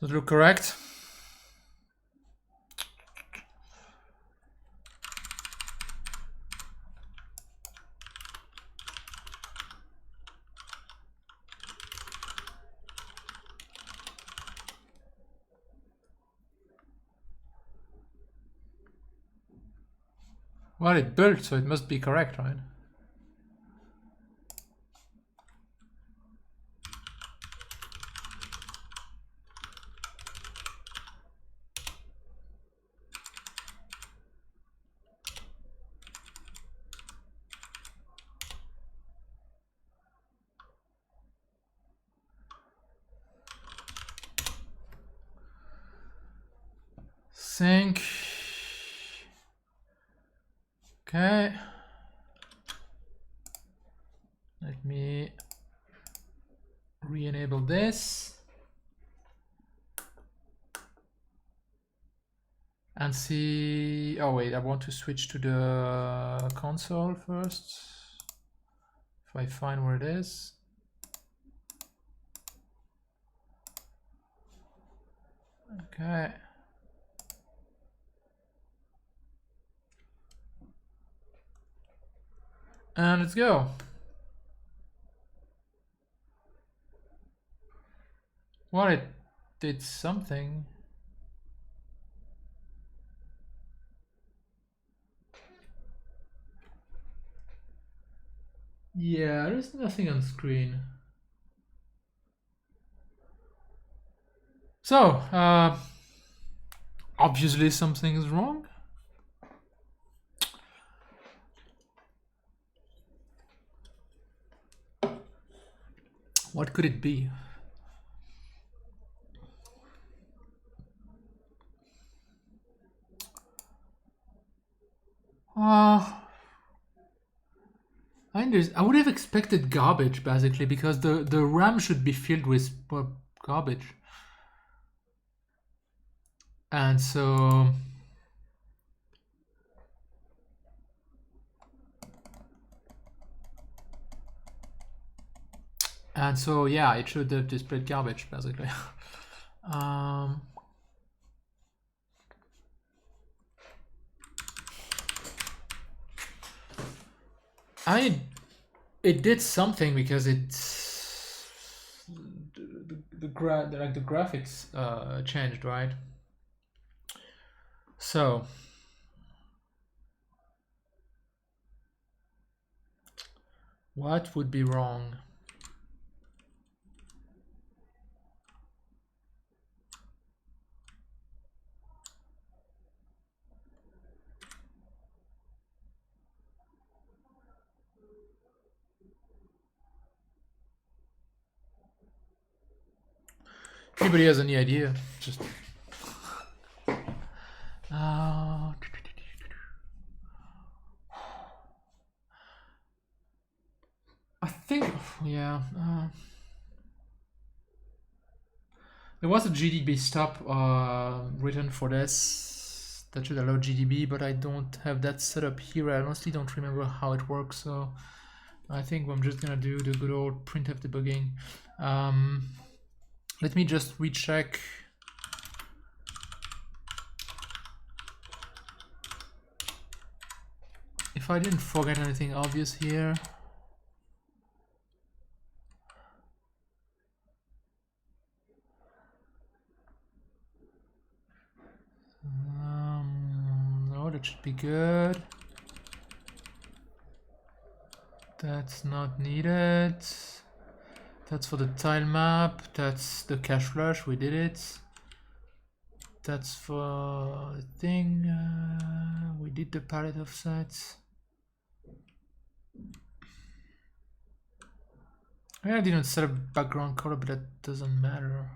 Does it look correct? Well, it built, so it must be correct, right? Sync. Okay. Let me re-enable this. And see, oh wait, I want to switch to the console first. If I find where it is. Okay. And let's go. Well, it did something. Yeah, there's nothing on screen. So, obviously something is wrong. What could it be? I would have expected garbage basically, because the RAM should be filled with garbage. And so yeah, it should have displayed garbage basically. I mean, it did something because the graphics changed, right? So what would be wrong? Anybody has any idea? Just I think, yeah. There was a GDB stop written for this that should allow GDB, but I don't have that set up here. I honestly don't remember how it works, so I think I'm just gonna do the good old printf debugging. Let me just recheck. If I didn't forget anything obvious here. No, that should be good. That's not needed. That's for the tile map. That's the cache flush. We did it. That's for the thing. We did the palette offsets. I didn't set a background color, but that doesn't matter.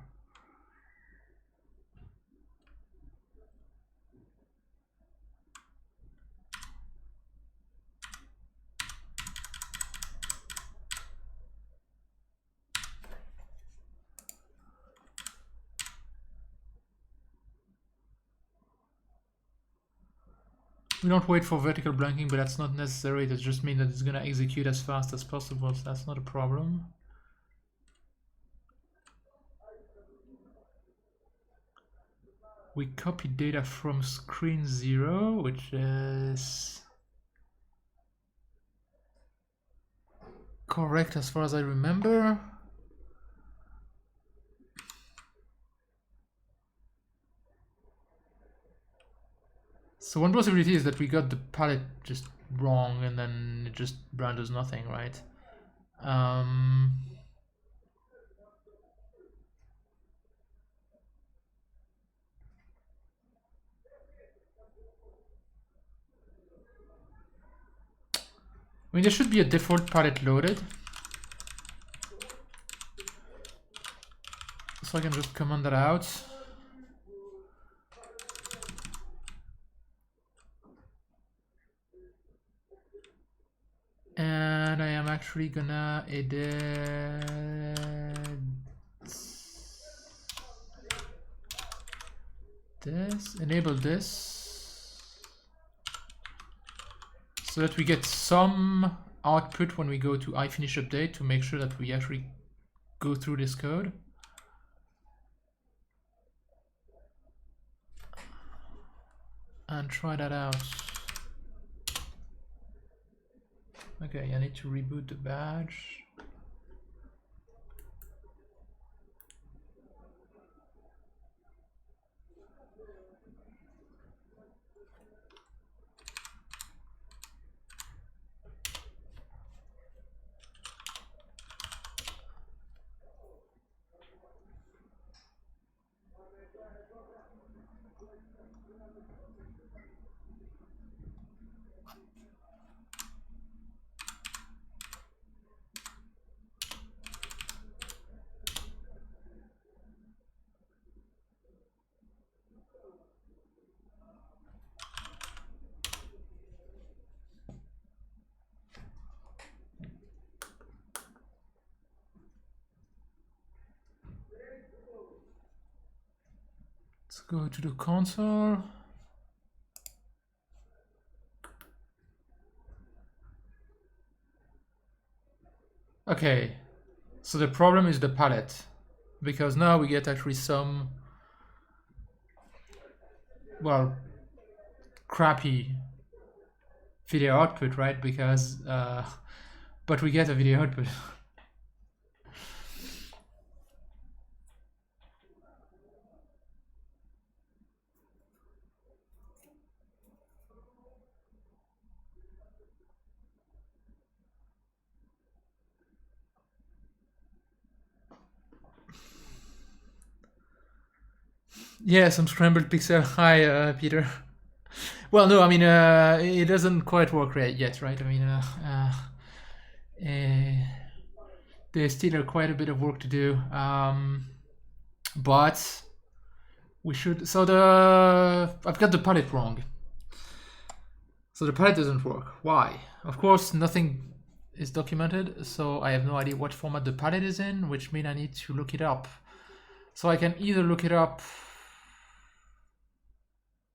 We don't wait for vertical blanking, but that's not necessary. That just means that it's gonna execute as fast as possible, so that's not a problem. We copy data from screen 0, which is correct as far as I remember. So one possibility is that we got the palette just wrong and then it just renders nothing, right? I mean, there should be a default palette loaded. So I can just command that out. And I am actually gonna edit this, enable this, so that we get some output when we go to iFinish update to make sure that we actually go through this code. And try that out. Okay, I need to reboot the badge. Let's go to the console. Okay, so the problem is the palette, because now we get actually some, well, crappy video output, right? Because, but we get a video output. Yeah, some scrambled pixel. Hi, Peter. Well, no, I mean, it doesn't quite work yet, right? I mean, there's still quite a bit of work to do, but we should. So I've got the palette wrong. So the palette doesn't work. Why? Of course, nothing is documented, so I have no idea what format the palette is in, which means I need to look it up. So I can either look it up,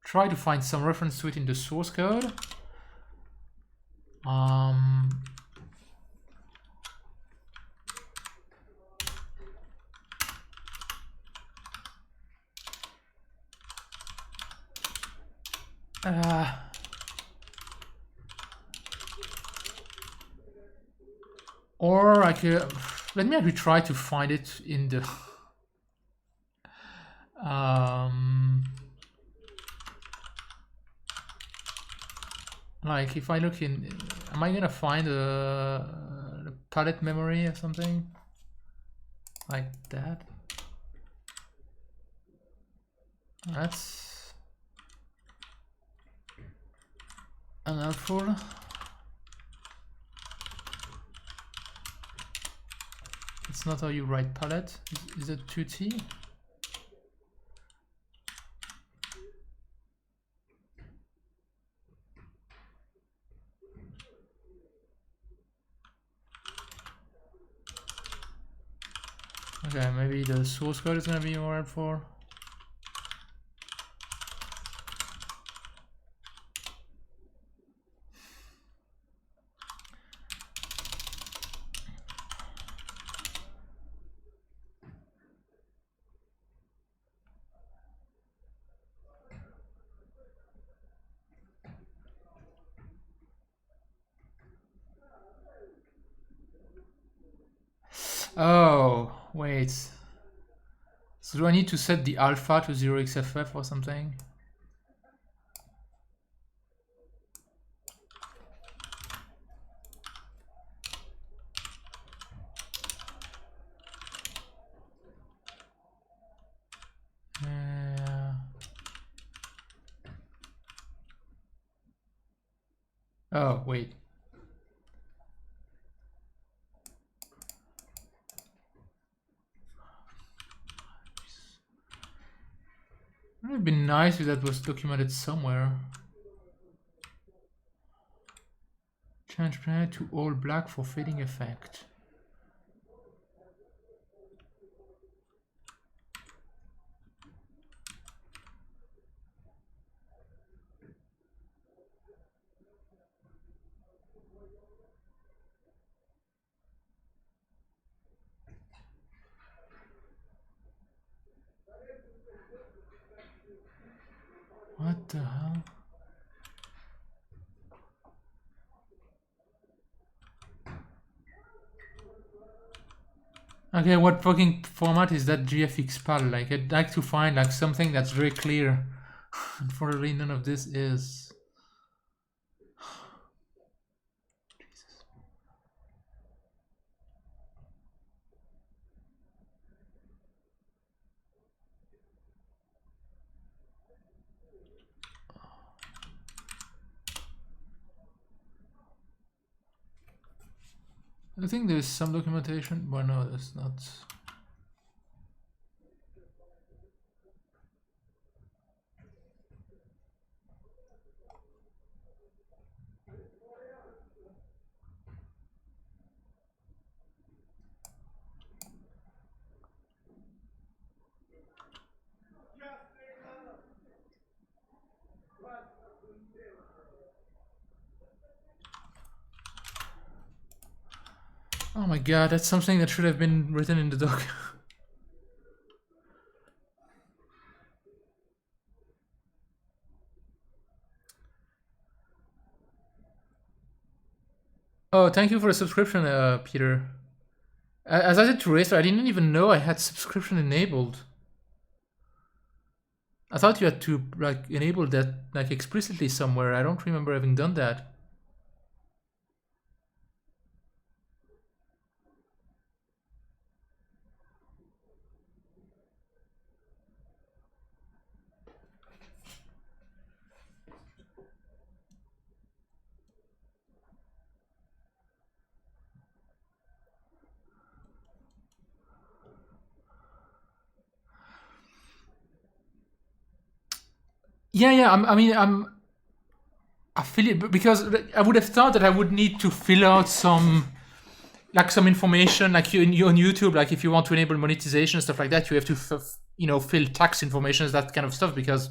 try to find some reference to it in the source code. Or I could, let me actually try to find it in the like if I look in, am I gonna find the palette memory or something like that? That's unhelpful. It's not how you write palette. Is it 2T? Okay, maybe the source code is gonna be more helpful. Oh, wait. So do I need to set the alpha to 0xFF or something? Oh, wait. It would be nice if that was documented somewhere. Change planet to all black for fading effect. What the hell? Okay, what fucking format is that GFX PAL? Like, I'd like to find like something that's very clear. Unfortunately, none of this is. Jesus. I think there's some documentation, but no, there's not. Oh my god, that's something that should have been written in the doc. Oh, thank you for the subscription, Peter. As I said to Racer, I didn't even know I had subscription enabled. I thought you had to like enable that like explicitly somewhere. I don't remember having done that. Yeah, I'm affiliate because I would have thought that I would need to fill out some information like you on YouTube, like if you want to enable monetization stuff like that, you have to fill tax information, that kind of stuff, because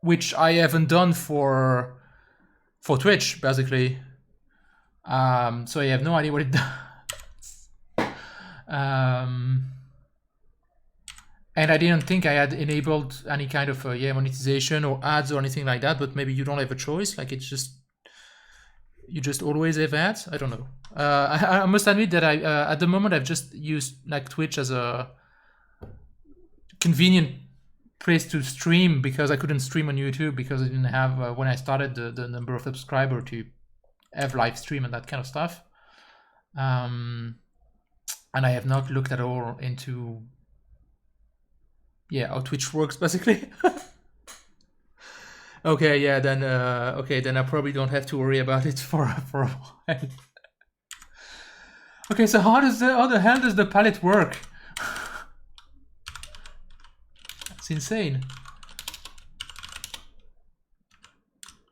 which I haven't done for Twitch basically. So I have no idea what it does. And I didn't think I had enabled any kind of monetization or ads or anything like that, but maybe you don't have a choice, like it's just you just always have ads. I don't know. I must admit that I at the moment I've just used like Twitch as a convenient place to stream, because I couldn't stream on YouTube because I didn't have when I started the number of subscribers to have live stream and that kind of stuff. And I have not looked at all into how Twitch works basically. Okay, yeah, then then I probably don't have to worry about it for a while. Okay, so how the hell does the palette work? It's insane.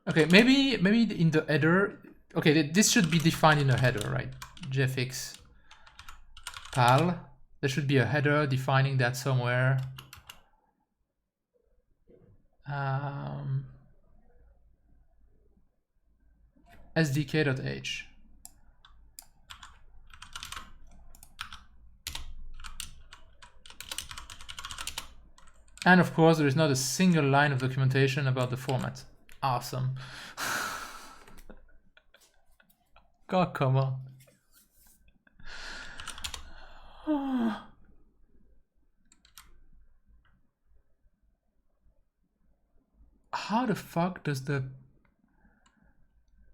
Okay, maybe in the header. Okay, this should be defined in a header, right? GFX PAL. There should be a header defining that somewhere. SDK.h. And of course, there is not a single line of documentation about the format. Awesome. God, come on. How the fuck does the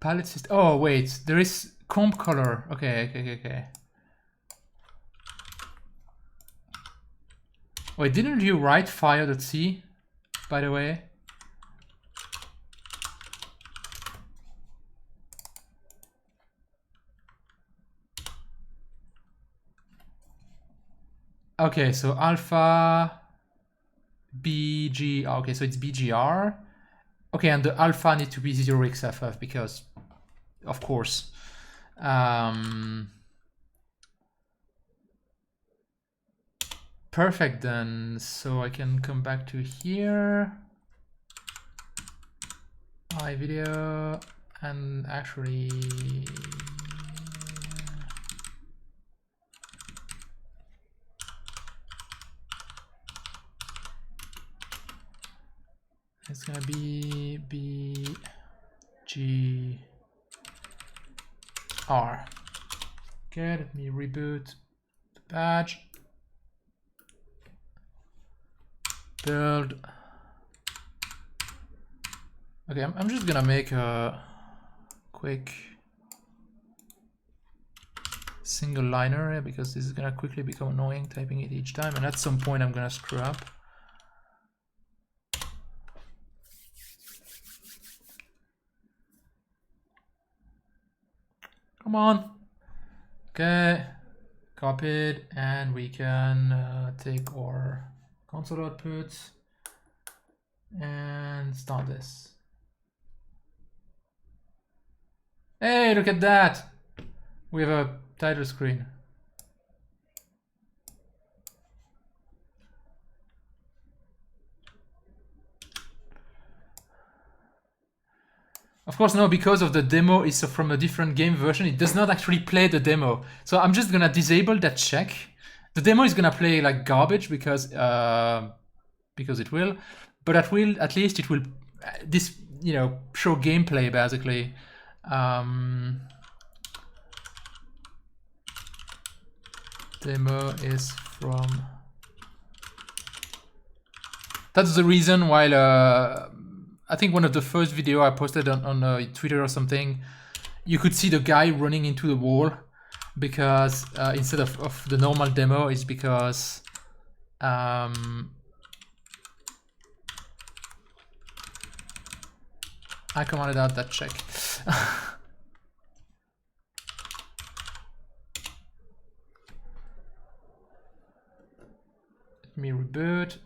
palette system... Oh, wait. There is comp color. Okay. Wait, didn't you write fire.c, by the way? Okay, so alpha BG. Okay, so it's BGR. Okay, and the alpha need to be 0xFF because, of course. Perfect then. So I can come back to here. My video and actually. It's gonna be BGR. Okay, let me reboot the badge. Build. Okay, I'm just gonna make a quick single liner because this is gonna quickly become annoying typing it each time, and at some point I'm gonna screw up. Come on. Okay, copied, and we can take our console output and start this. Hey, look at that! We have a title screen. Of course, no, because of the demo is from a different game version, it does not actually play the demo. So I'm just gonna disable that check. The demo is gonna play like garbage because it will, but at least it will this show gameplay basically. Demo is from. That's the reason why I think one of the first video I posted on Twitter or something, you could see the guy running into the wall because instead of the normal demo is because I commanded out that check. Let me reboot.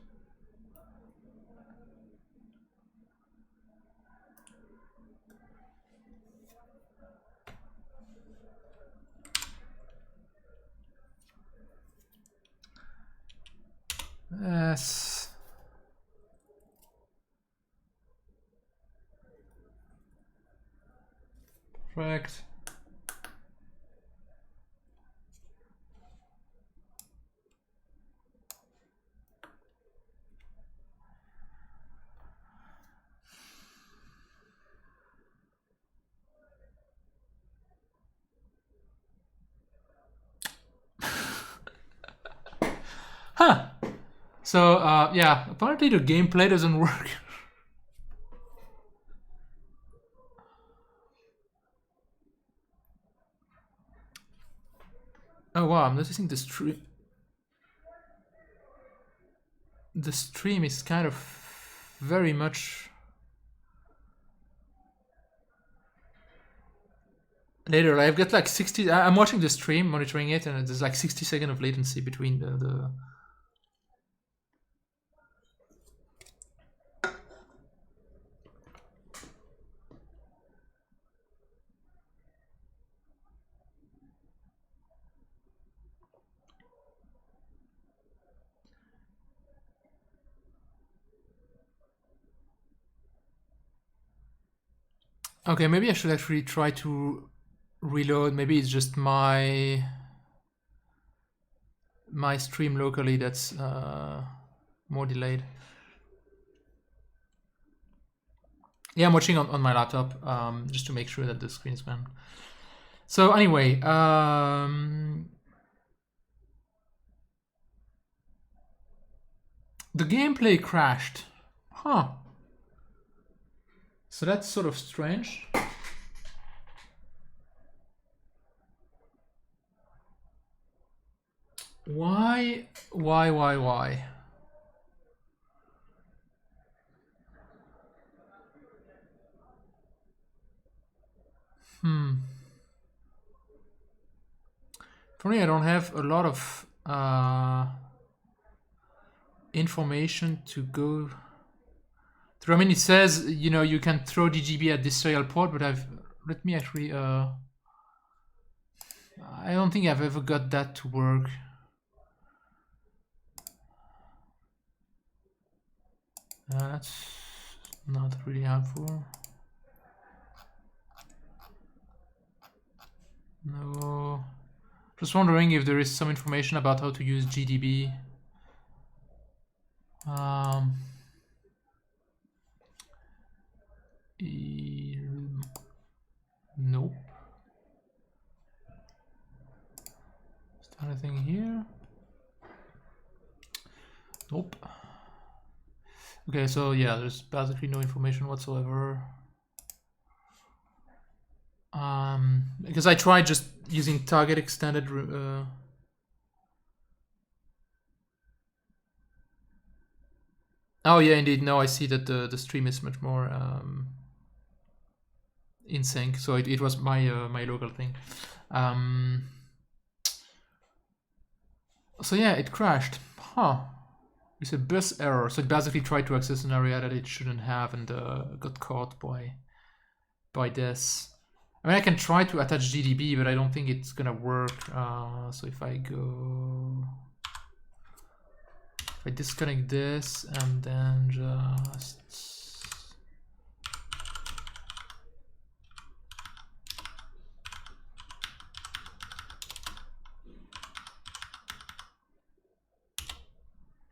Yes. Perfect. Huh. So yeah, apparently the gameplay doesn't work. Oh wow, I'm noticing the stream. The stream is kind of very much later. I've got like 60. I'm watching the stream, monitoring it, and there's like 60 seconds of latency between the Okay, maybe I should actually try to reload. Maybe it's just my stream locally that's more delayed. Yeah, I'm watching on my laptop just to make sure that the screen is gone. So anyway, the gameplay crashed. Huh. So that's sort of strange. Why? For me, I don't have a lot of information to go through. I mean, it says, you know, you can throw DGB at this serial port, but let me actually, I don't think I've ever got that to work. That's not really helpful. No. Just wondering if there is some information about how to use GDB. Nope. Is there anything here? Nope. Okay, so yeah, there's basically no information whatsoever. Because I tried just using target extended. Oh yeah, indeed. No, I see that the stream is much more in sync. So it was my my local thing. So yeah, it crashed. Huh. It's a bus error. So it basically tried to access an area that it shouldn't have and got caught by this. I mean, I can try to attach GDB, but I don't think it's gonna work. So if I disconnect this and then just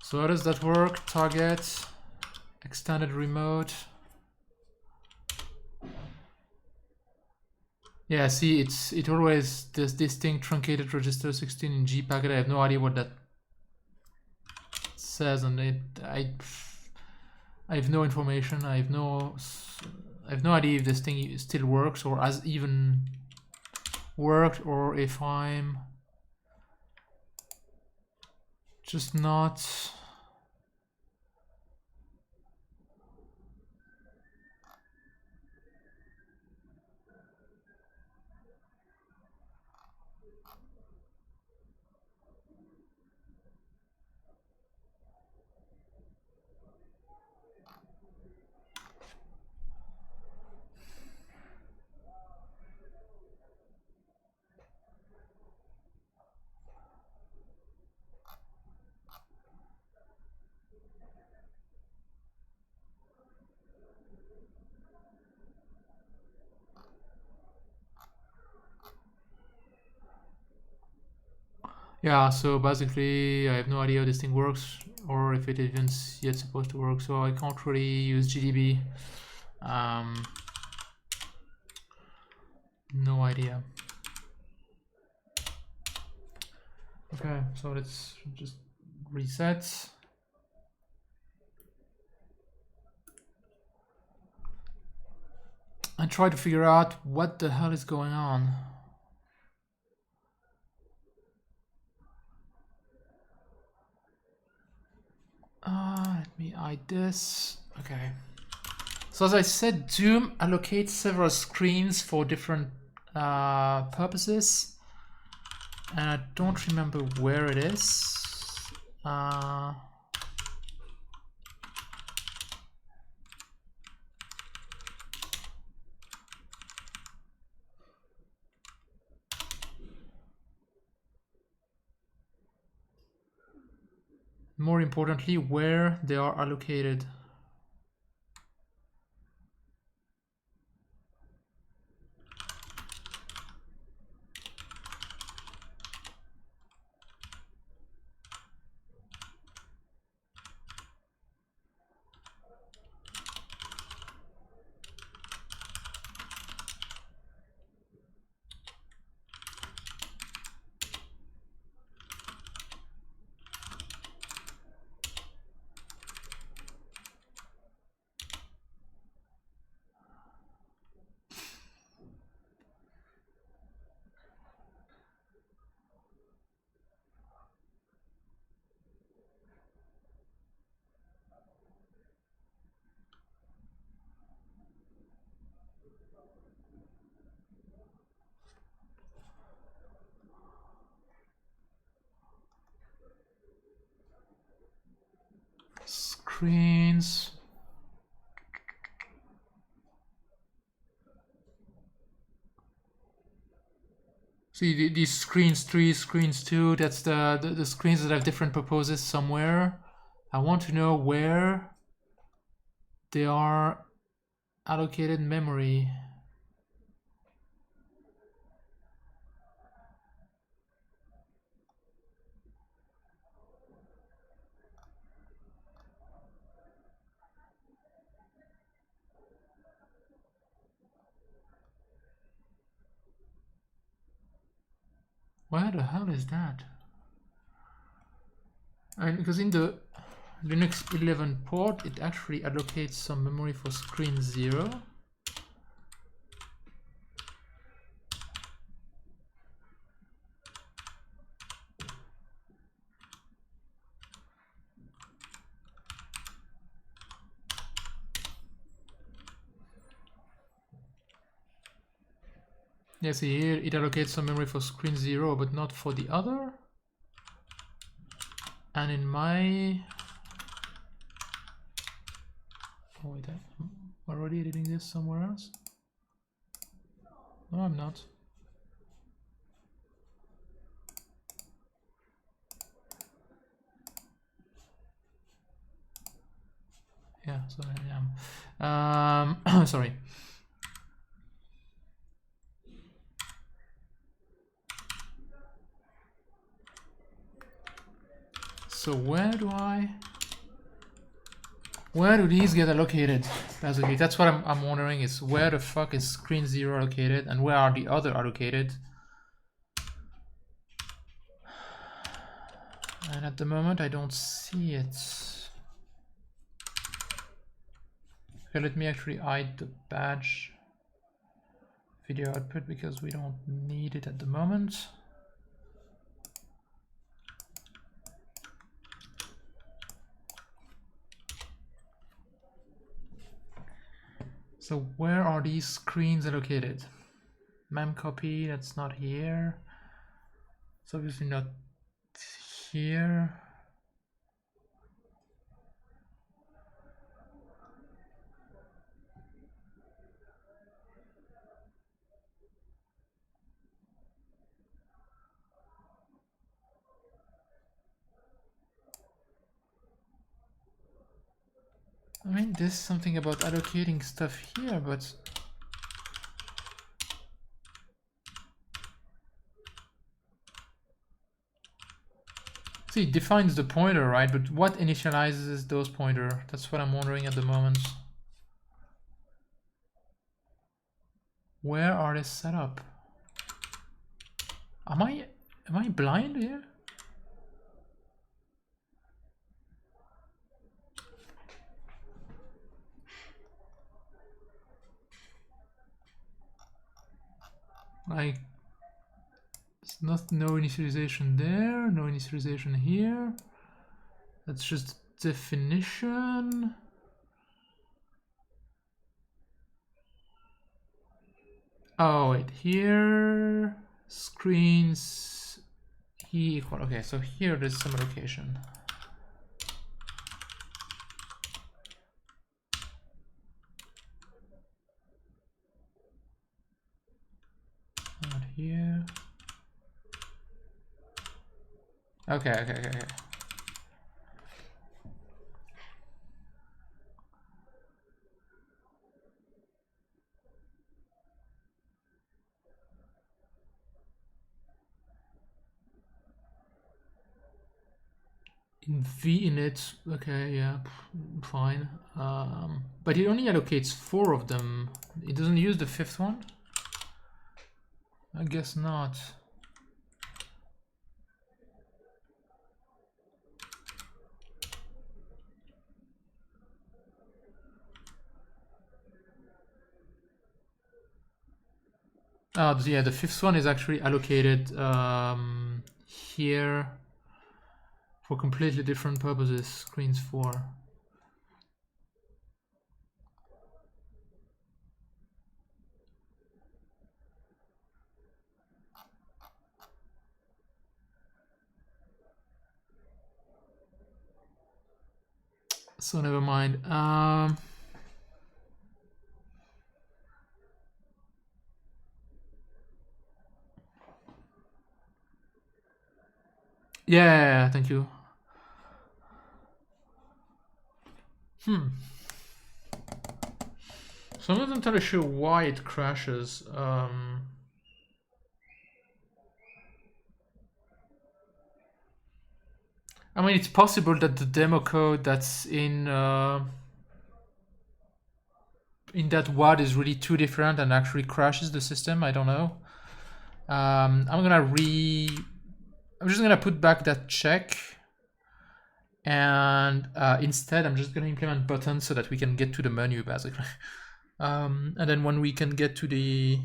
so how does that work? Target, extended remote. Yeah, see, it always this thing truncated register 16 in G packet. I have no idea what that says, and I have no information. I have no idea if this thing still works or has even worked, or if I'm just not. Yeah, so basically I have no idea how this thing works or if it even yet supposed to work, so I can't really use GDB. No idea. Okay, so let's just reset. And try to figure out what the hell is going on. Let me hide this. Okay. So as I said, DooM allocates several screens for different purposes. And I don't remember where it is. More importantly, where they are allocated. Screens. See these screens 3, screens 2, that's the screens that have different purposes somewhere. I want to know where they are allocated memory. Where the hell is that? And because in the Linux 11 port, it actually allocates some memory for screen 0. Yeah, see here, it allocates some memory for screen 0, but not for the other. And in my... Oh wait, I'm already editing this somewhere else? No, I'm not. Yeah, so I am. Sorry. So where do these get allocated? Basically, that's what I'm wondering, is where the fuck is screen 0 allocated and where are the other allocated? And at the moment I don't see it. Okay, let me actually hide the badge video output because we don't need it at the moment. So where are these screens allocated? Mem copy, that's not here. It's obviously not here. I mean, there's something about allocating stuff here, but see, it defines the pointer, right? But what initializes those pointer? That's what I'm wondering at the moment. Where are they set up? Am I blind here? Like, it's not no initialization there, no initialization here. That's just definition. Oh wait, here screens equal. Okay, so here there's some allocation. Not here. Okay. In VINIT, okay, yeah, fine. But it only allocates 4 of them. It doesn't use the 5th one? I guess not. Oh, yeah, the 5th one is actually allocated here for completely different purposes, screens 4. So never mind. Yeah, thank you. So I'm not entirely sure why it crashes. I mean, it's possible that the demo code that's in that WAD is really too different and actually crashes the system. I don't know. I'm just gonna put back that check, and instead I'm just gonna implement buttons so that we can get to the menu basically. And then when we can get to the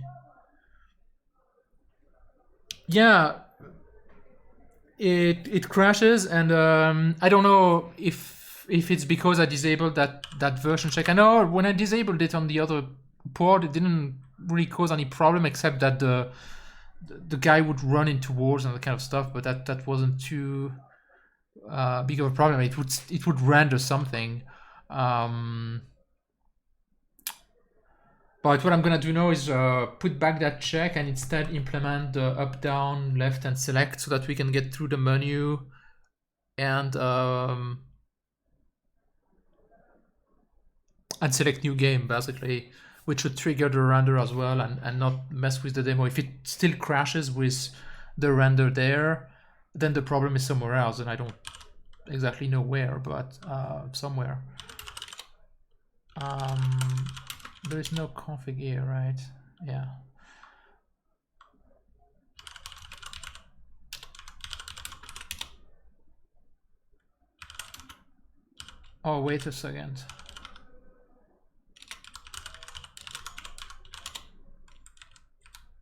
it crashes, and I don't know if it's because I disabled that version check. I know when I disabled it on the other port, it didn't really cause any problem except that the guy would run into walls and that kind of stuff. But that wasn't too big of a problem. It would render something. But what I'm gonna do now is put back that check and instead implement the up, down, left, and select so that we can get through the menu and select new game basically, which should trigger the render as well and not mess with the demo. If it still crashes with the render there, then the problem is somewhere else, and I don't exactly know where, but somewhere. There is no config here, right? Yeah. Oh, wait a second.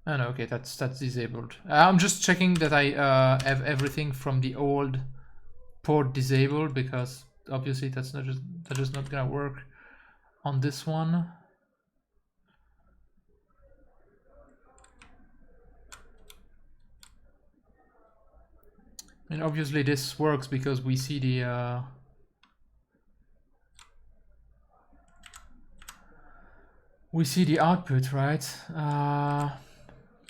Oh no, okay, that's disabled. I'm just checking that I have everything from the old port disabled, because obviously that's just not gonna work on this one. And obviously this works because we see the output, right?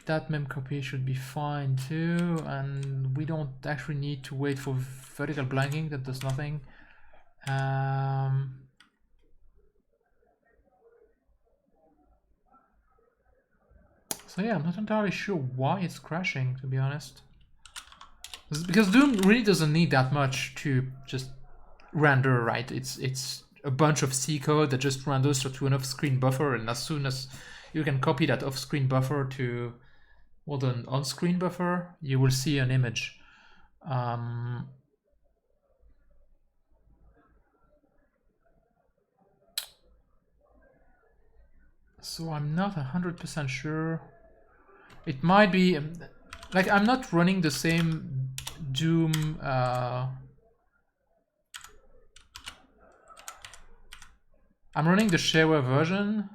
That mem copy should be fine too, and we don't actually need to wait for vertical blanking. That does nothing. So yeah, I'm not entirely sure why it's crashing, to be honest. Because DooM really doesn't need that much to just render, right? It's a bunch of C code that just renders to an off-screen buffer, and as soon as you can copy that off-screen buffer to an on-screen buffer, you will see an image. So I'm not 100% sure. It might be like I'm not running the same DooM. I'm running the shareware version.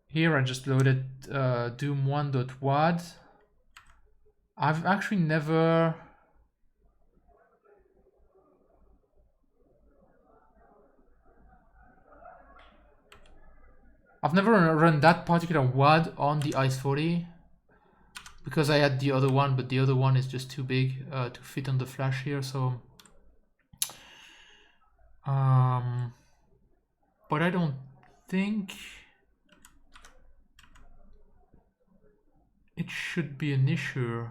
Here I just loaded doom1.wad. I've actually never... run that particular WAD on the ICE40 because I had the other one, but the other one is just too big to fit on the flash here, so... but I don't think it should be an issue.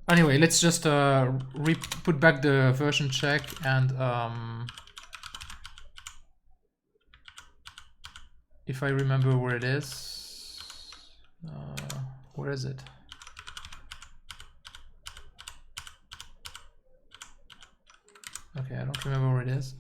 Anyway, let's just put back the version check and if I remember where it is, where is it? Okay, I don't remember where it is.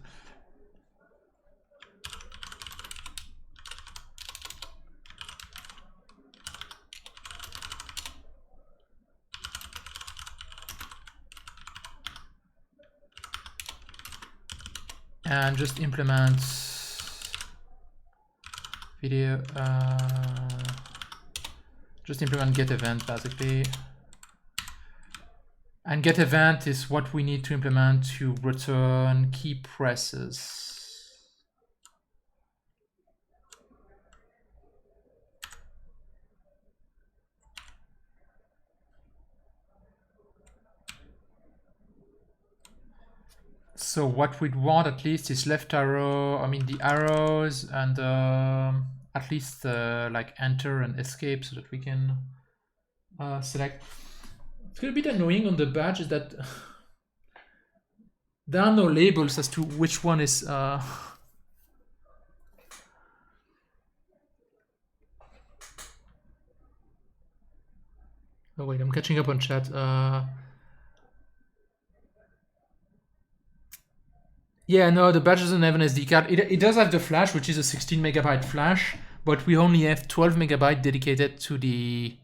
and just implement video, just implement get event basically. And get event is what we need to implement to return key presses. So what we'd want at least is left arrow, I mean the arrows, and at least like enter and escape so that we can select. It's a bit annoying on the badge is that there are no labels as to which one is oh wait, I'm catching up on chat. Yeah, no, the badge doesn't have an SD card. It does have the flash, which is a 16 megabyte flash, but we only have 12 megabyte dedicated to the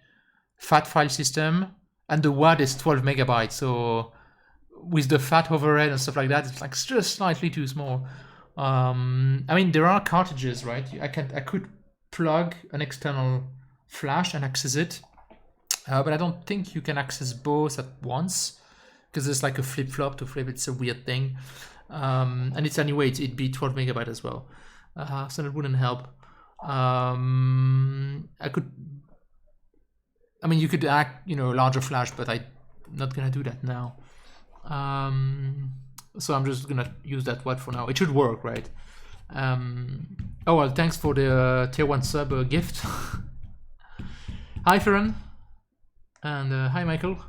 FAT file system, and the WAD is 12 megabytes. So with the FAT overhead and stuff like that, it's like just slightly too small. I mean, there are cartridges, right? I could plug an external flash and access it, but I don't think you can access both at once because there's like a flip-flop to flip. It's a weird thing. And it's anyway, it'd be 12 megabyte as well. So that wouldn't help. I mean, you could act, larger flash, but I'm not gonna do that now. So I'm just gonna use that WAD for now. It should work, right? Oh, well, thanks for the tier 1 sub gift. Hi, Farron. And hi, Michael.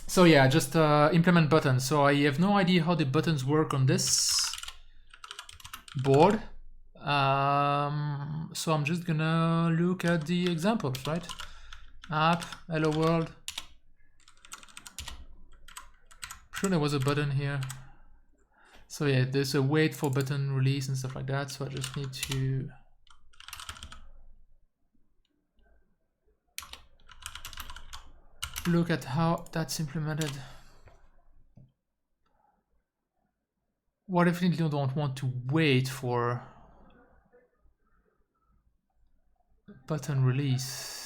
So yeah, just implement buttons. So I have no idea how the buttons work on this board. So I'm just gonna look at the examples, right? App, hello world. I'm sure there was a button here. So yeah, there's a wait for button release and stuff like that. So I just need to look at how that's implemented. What if you don't want to wait for button release?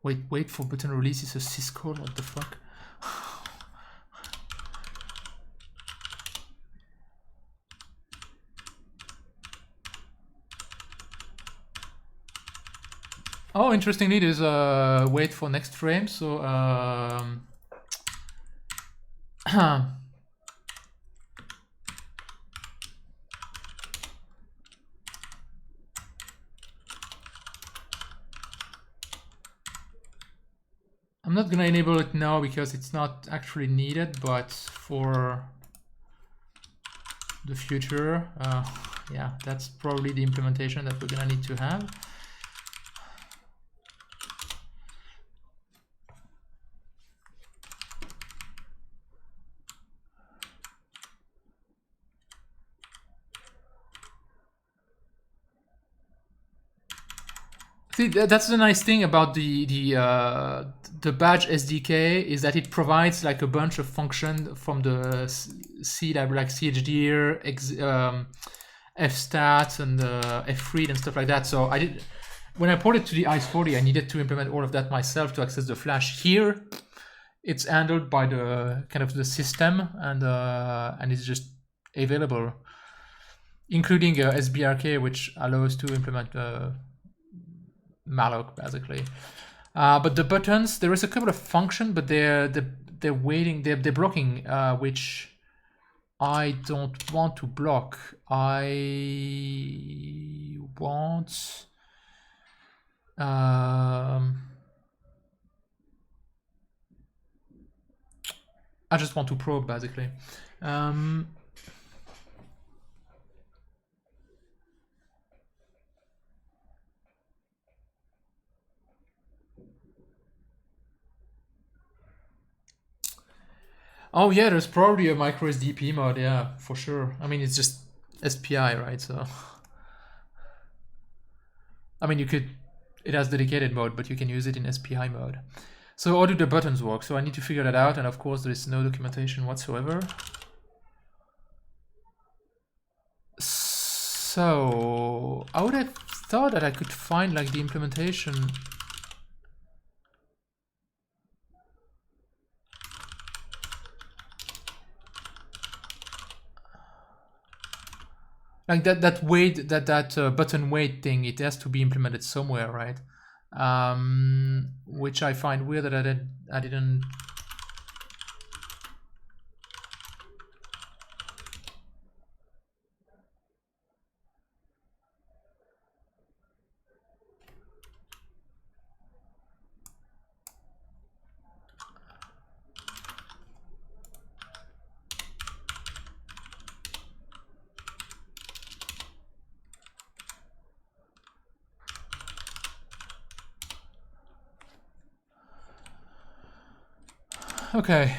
Wait for button release is a syscall, what the fuck? Oh, interestingly, there's a wait for next frame. So I'm not gonna enable it now because it's not actually needed, but for the future, yeah, that's probably the implementation that we're gonna need to have. See, that's the nice thing about the Badge SDK is that it provides like a bunch of function from the C library, like chdir, fstat, and fread and stuff like that. So when I ported to the ICE40, I needed to implement all of that myself to access the flash. Here, it's handled by the kind of the system, and it's just available, including SBRK, which allows to implement malloc basically. But the buttons, there is a couple of functions, but they're blocking, which I don't want to block. I want I just want to probe basically. Oh yeah, there's probably a micro SDP mod, yeah, for sure. I mean, it's just SPI, right? So, I mean, you could, it has dedicated mode, but you can use it in SPI mode. So how do the buttons work? So I need to figure that out, and of course there is no documentation whatsoever. So I would have thought that I could find like the implementation. Like that weight, that button weight thing, it has to be implemented somewhere, right? Which I find weird that I didn't. Okay.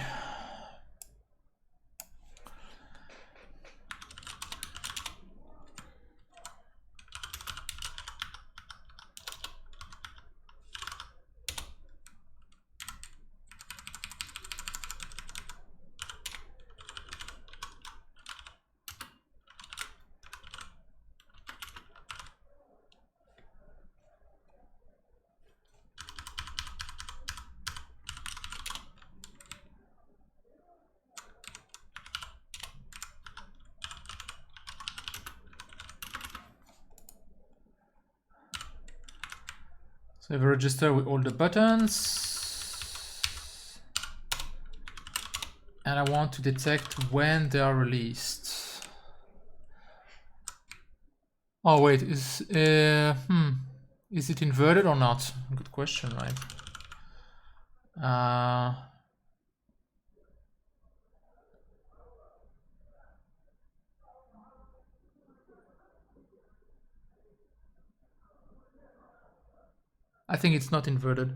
So I have a register with all the buttons, and I want to detect when they are released. Oh wait, is it inverted or not? Good question, right? I think it's not inverted.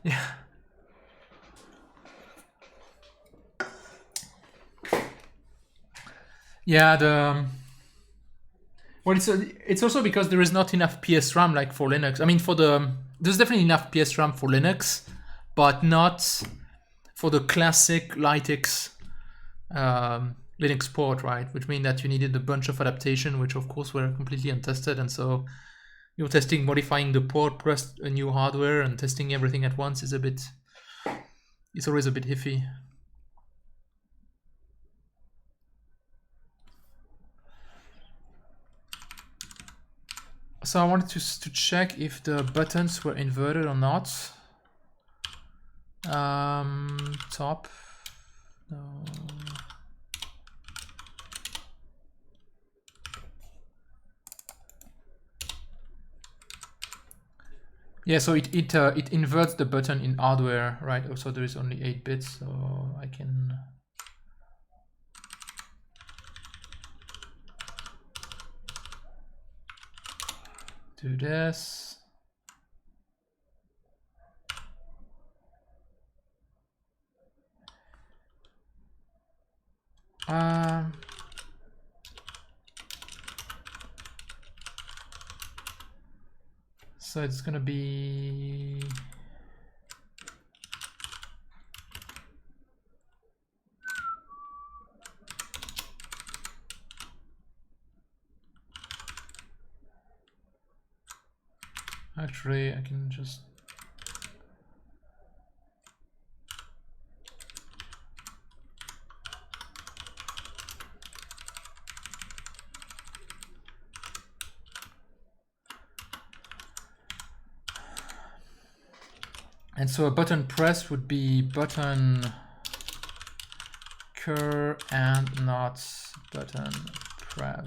Yeah. Yeah, well, it's also because there is not enough PS RAM like for Linux. I mean, there's definitely enough PS RAM for Linux, but not for the classic Lytx Linux port, right? Which means that you needed a bunch of adaptation, which of course were completely untested, and so you're testing, modifying the port plus a new hardware, and testing everything at once is it's always a bit iffy. So I wanted to check if the buttons were inverted or not. Top. No. Yeah, so it inverts the button in hardware, right? Also, there is only 8 bits, so I can. Do this. So it's gonna be. Actually, I can just. And so a button press would be button cur and not button press.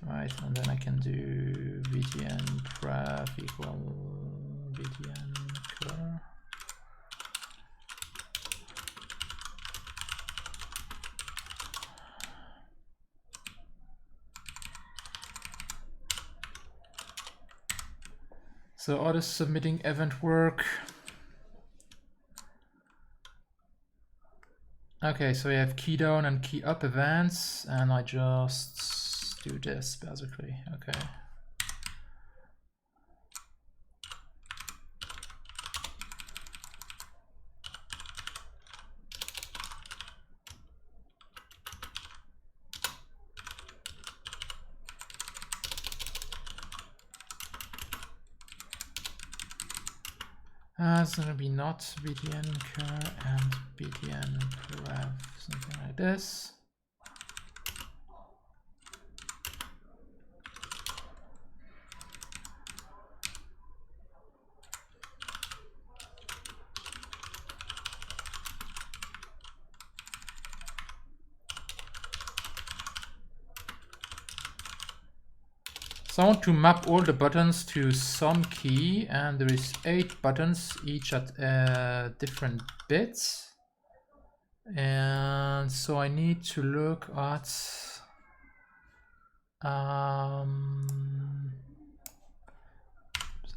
Right, and then I can do btn pref equal btn cur. So auto submitting event work. Okay, so we have key down and key up events, and I just do this basically. Okay. It's gonna be not bdn cur and bdn prev, something like this. So I want to map all the buttons to some key, and there is 8 buttons, each at different bits. And so I need to look at so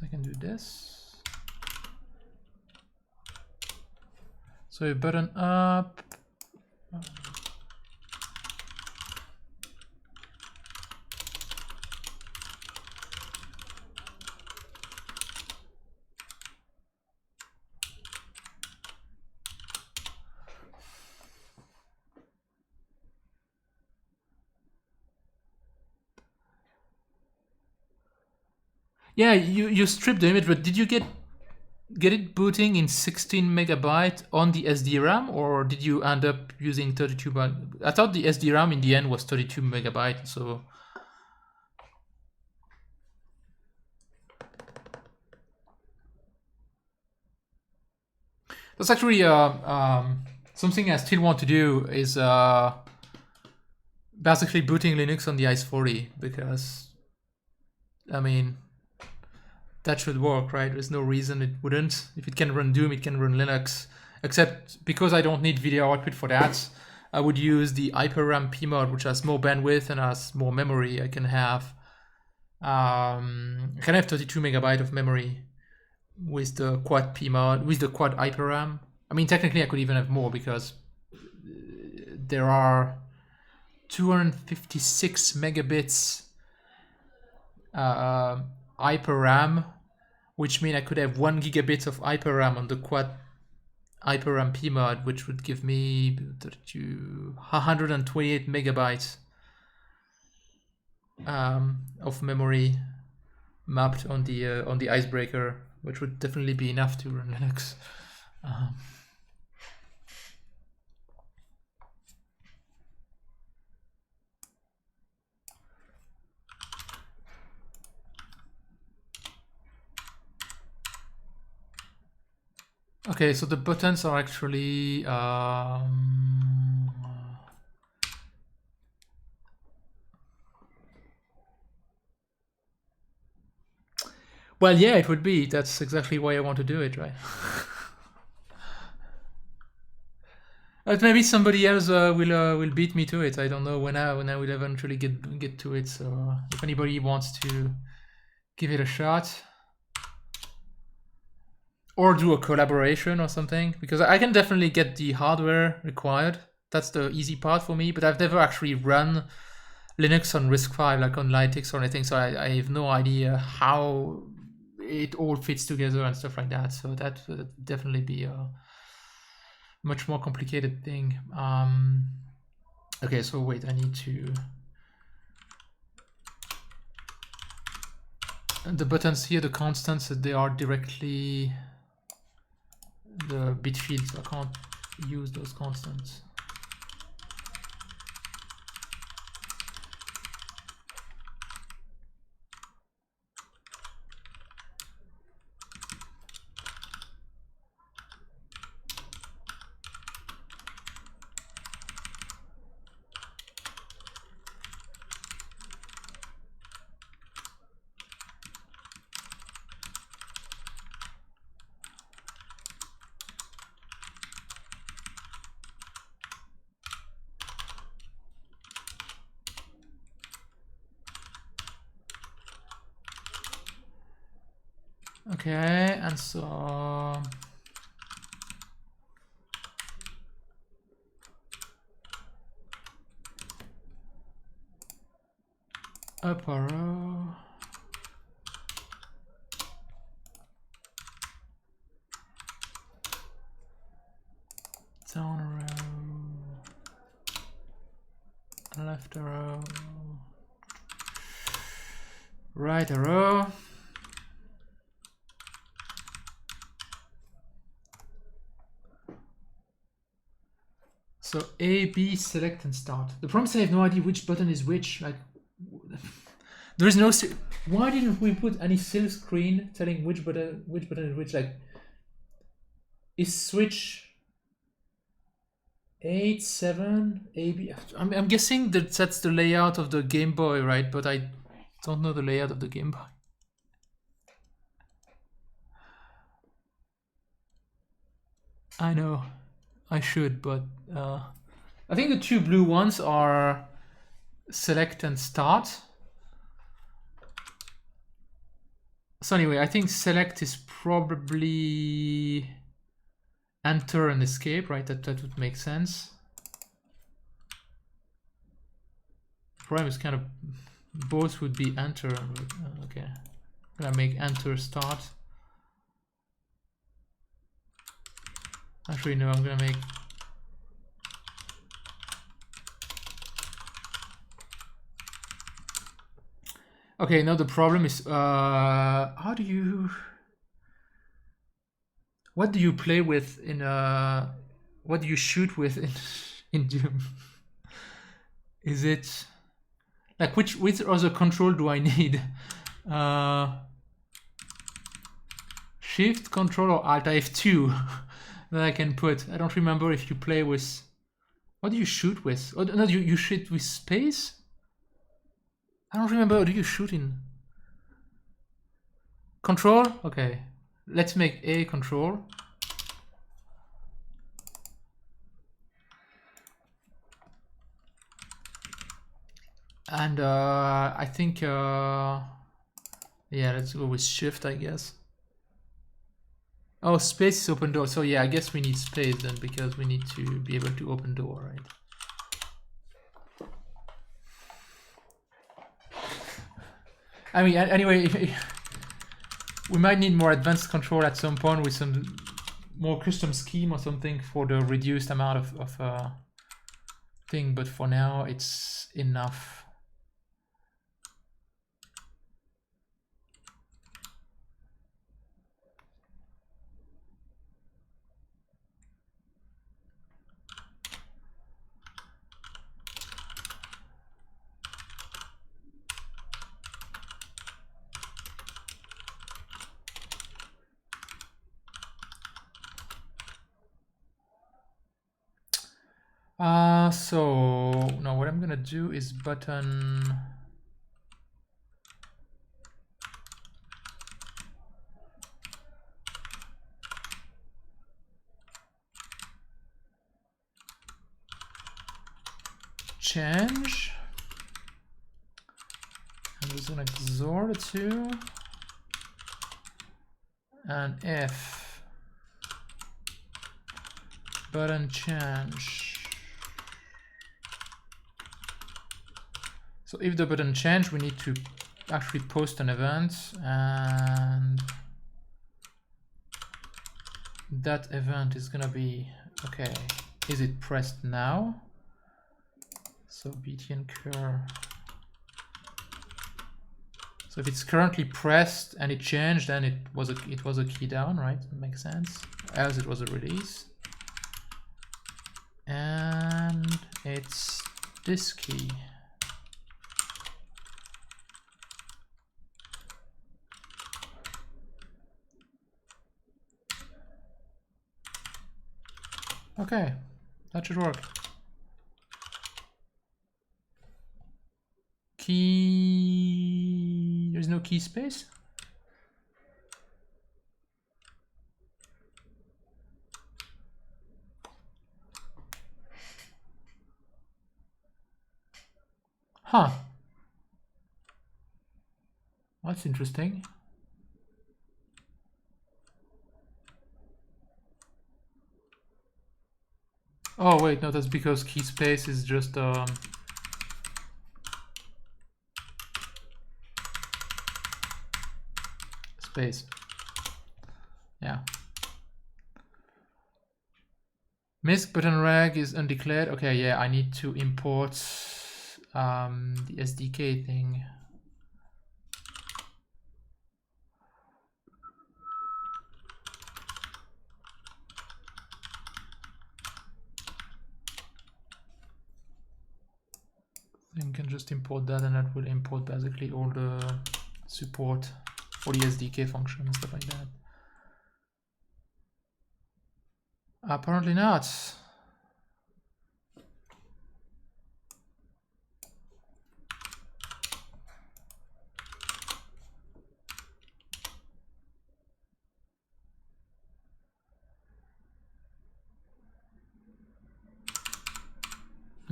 I can do this. So a button up. Yeah, you stripped the image, but did you get it booting in 16 megabyte on the SDRAM, or did you end up using 32 byte? I thought the SDRAM in the end was 32 megabyte, so that's actually something I still want to do is basically booting Linux on the ICE40, because I mean that should work, right? There's no reason it wouldn't. If it can run DooM, it can run Linux. Except because I don't need video output for that, I would use the HyperRAM PMOD, which has more bandwidth and has more memory. I can have 32 megabyte of memory with the quad PMOD, with the quad HyperRAM. I mean, technically, I could even have more because there are 256 megabits HyperRAM, which means I could have 1 gigabit of HyperRAM on the quad HyperRAM PMOD, which would give me 128 megabytes of memory mapped on the icebreaker, which would definitely be enough to run Linux. Okay, so the buttons are actually well, yeah, it would be. That's exactly why I want to do it, right? But maybe somebody else will beat me to it. I don't know when I will eventually get to it. So if anybody wants to give it a shot, or do a collaboration or something, because I can definitely get the hardware required. That's the easy part for me. But I've never actually run Linux on RISC-V, like on Lytix or anything. So I have no idea how it all fits together and stuff like that. So that would definitely be a much more complicated thing. Okay, so wait, I need to... And the buttons here, the constants, they are directly the bit fields. I can't use those constants. Okay, and so up arrow, down arrow, left arrow, right arrow. So A, B, select and start. The problem is I have no idea which button is which. Like, there is no. Why didn't we put any silk screen telling which button is which? Like, is switch 8, 7, A, B? I'm guessing that that's the layout of the Game Boy, right? But I don't know the layout of the Game Boy. I know, I should, but I think the two blue ones are select and start. So anyway, I think select is probably enter and escape, right? That would make sense. The problem is kind of both would be enter. Okay, I'm gonna make enter start. Actually, no, I'm gonna make okay. Now the problem is how do you, what do you play with in what do you shoot with in Doom? Is it like which other control do I need? Shift, Control, or Alt? I have two that I can put. I don't remember if you play with. What do you shoot with? Oh no, you shoot with space. I don't remember. Do you shoot in Control? Okay, let's make A Control. And I think yeah, let's go with Shift, I guess. Oh, space is open door. So yeah, I guess we need space then, because we need to be able to open door, right? I mean, anyway, we might need more advanced control at some point with some more custom scheme or something for the reduced amount of thing, but for now it's enough. So now what I'm gonna do is button change. I'm just gonna XOR the two and F button change. So if the button change, we need to actually post an event, and that event is gonna be, okay, is it pressed now? So btn cur. So if it's currently pressed and it changed, then it was a key down, right? That makes sense. Else it was a release. And it's this key. Okay, that should work. Key, there's no key space. Huh. That's interesting. Oh wait, no, that's because key space is just space. Yeah. Misc button reg is undeclared. Okay, yeah, I need to import the SDK thing. You can just import that, and that will import basically all the support for the SDK function and stuff like that. Apparently not.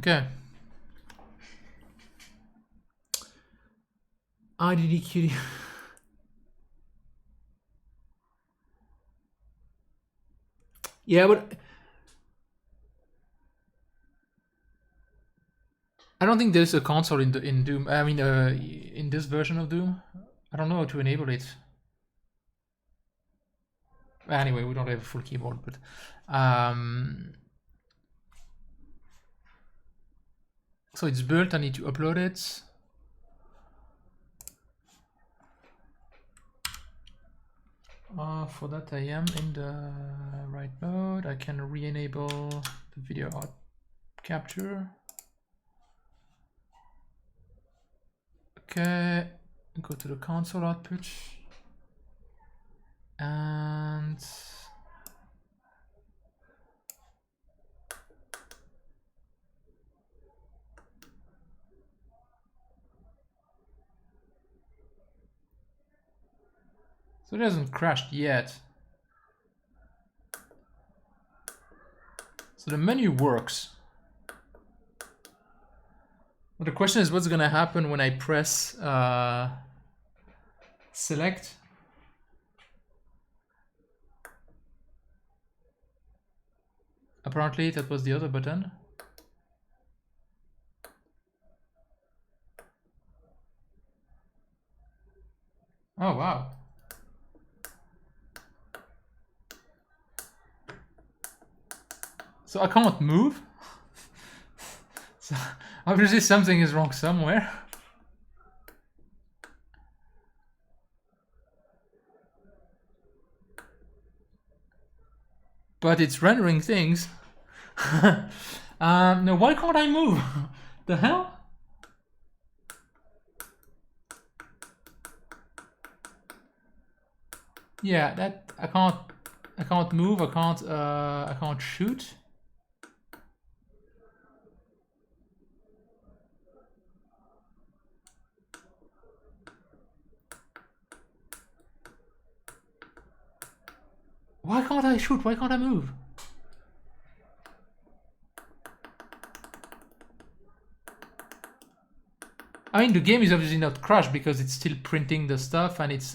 Okay. IDDQ. Yeah, but I don't think there's a console in DooM. I mean, in this version of DooM, I don't know how to enable it. Anyway, we don't have a full keyboard, but so it's built. I need to upload it. For that, I am in the right mode. I can re-enable the video out capture. Okay, go to the console output, and so it hasn't crashed yet. So the menu works. Well, the question is what's gonna happen when I press select. Apparently that was the other button. Oh wow. So I can't move. So obviously something is wrong somewhere. But it's rendering things. No, why can't I move? The hell? Yeah, that I can't move. I can't shoot. Why can't I shoot? Why can't I move? I mean, the game is obviously not crashed because it's still printing the stuff and it's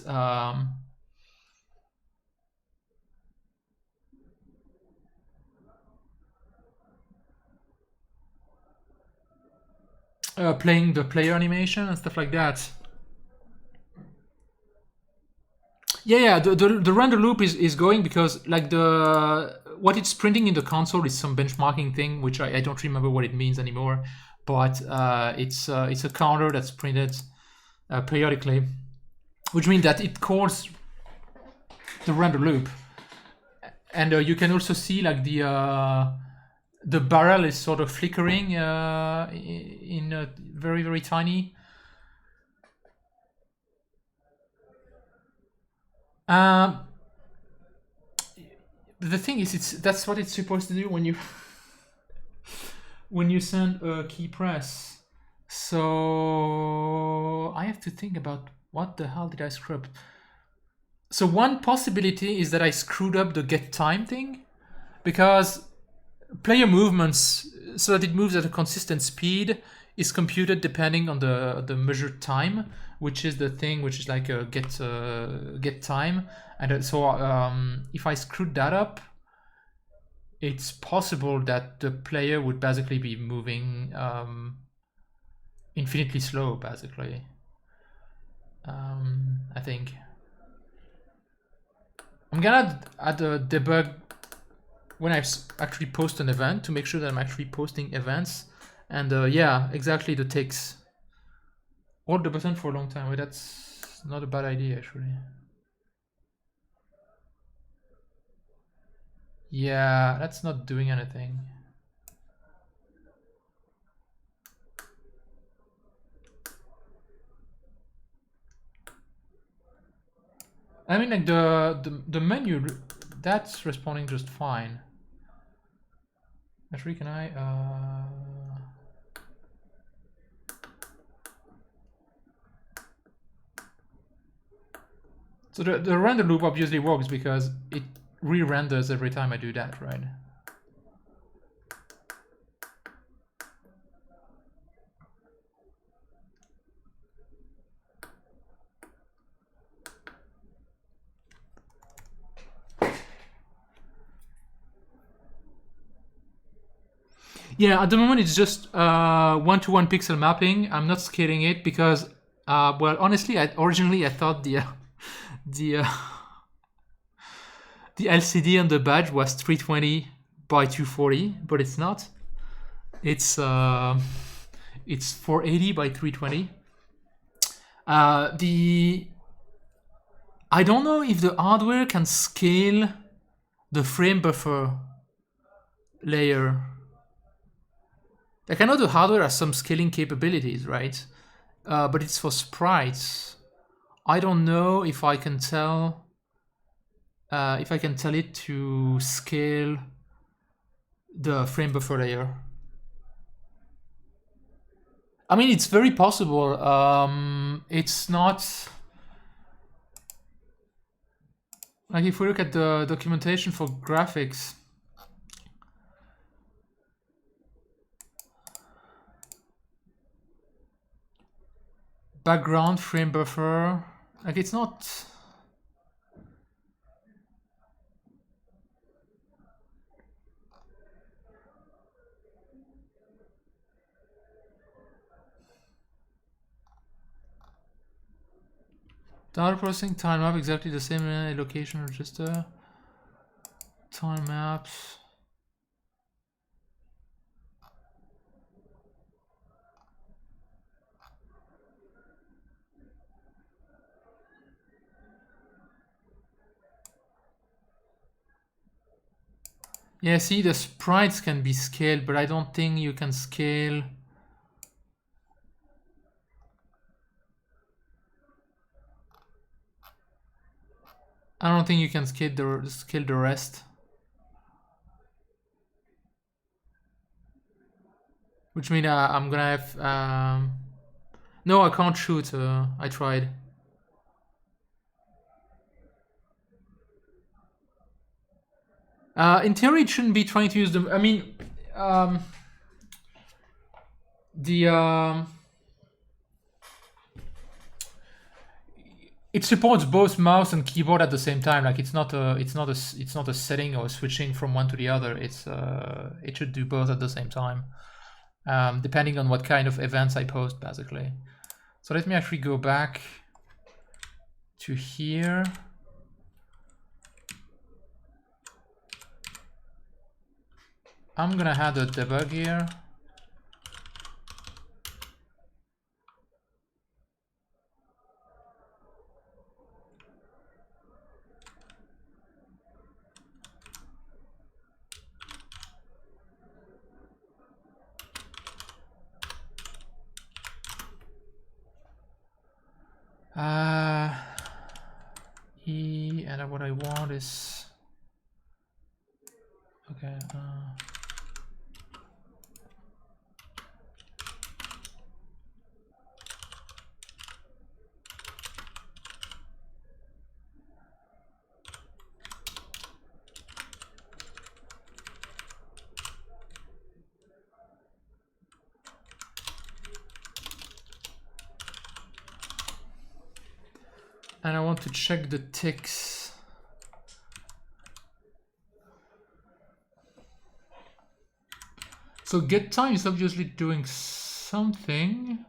playing the player animation and stuff like that. Yeah, the render loop is going because like what it's printing in the console is some benchmarking thing, which I don't remember what it means anymore, but it's a counter that's printed periodically, which means that it calls the render loop, and you can also see like the barrel is sort of flickering in a very, very tiny. The thing is, that's what it's supposed to do when you send a key press. So I have to think about what the hell did I screw up. So one possibility is that I screwed up the get time thing, because player movements, so that it moves at a consistent speed, is computed depending on the measured time, which is the thing which is like a get time. And so if I screwed that up, it's possible that the player would basically be moving infinitely slow, basically. I think. I'm gonna add a debug when I actually post an event to make sure that I'm actually posting events. And yeah, exactly the ticks. Hold the button for a long time. Wait, that's not a bad idea, actually. Yeah, that's not doing anything. I mean, like the menu, that's responding just fine. Actually, can I? So the render loop obviously works because it re-renders every time I do that, right? Yeah, at the moment it's just one-to-one pixel mapping. I'm not scaling it because, well, honestly, originally I thought the the LCD on the badge was 320 by 240, but it's not. It's 480 by 320. I don't know if the hardware can scale the frame buffer layer. Like, I know the hardware has some scaling capabilities, right? But it's for sprites. I don't know if I can tell it to scale the frame buffer layer. I mean, it's very possible. It's not like, if we look at the documentation for graphics, background frame buffer, like, it's not. Data processing time map exactly the same location register. Time maps. Yeah, see, the sprites can be scaled, but I don't think you can scale. I don't think you can scale the rest. Which means I'm gonna have. No, I can't shoot. I tried. In theory, it shouldn't be trying to use them. I mean, it supports both mouse and keyboard at the same time. Like, it's not a setting or switching from one to the other. It should do both at the same time, depending on what kind of events I post, basically. So let me actually go back to here. I'm gonna add a debug here. And what I want is, okay. And I want to check the ticks. So get time is obviously doing something.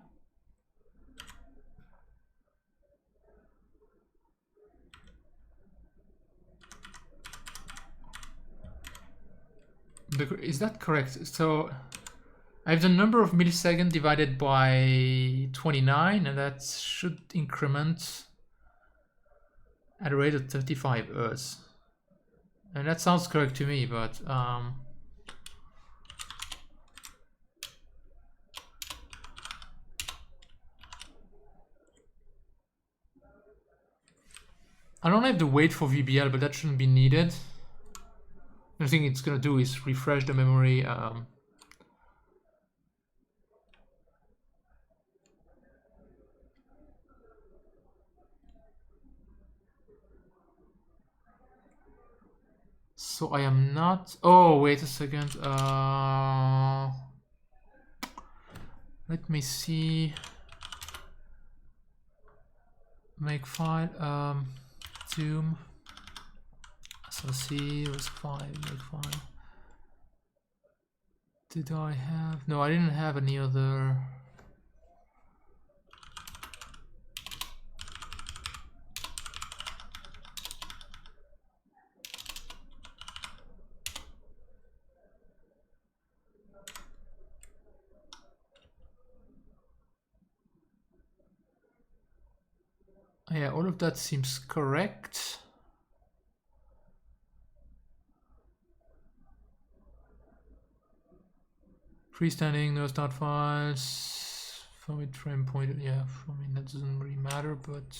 Is that correct? So I have the number of milliseconds divided by 29, and that should increment at a rate of 35 Hz. And that sounds correct to me, but I don't have to wait for VBL, but that shouldn't be needed. The thing it's gonna do is refresh the memory. So I am not. Oh, wait a second. Let me see. Make file. DooM. So see, was file. Make file. Did I have? No, I didn't have any other. Yeah, all of that seems correct. Freestanding, no start files. Format frame pointed. Yeah, I mean that doesn't really matter, but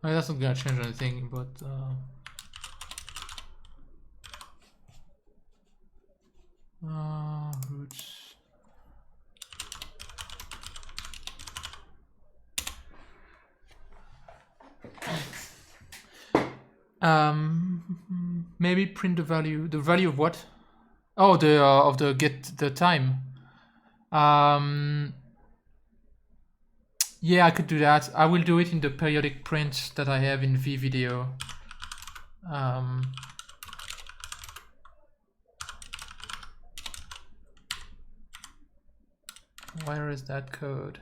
I mean, that's not gonna change anything. But roots. Maybe print the value. The value of what? Oh, the of the get the time. Yeah, I could do that. I will do it in the periodic print that I have in vvideo. Where is that code?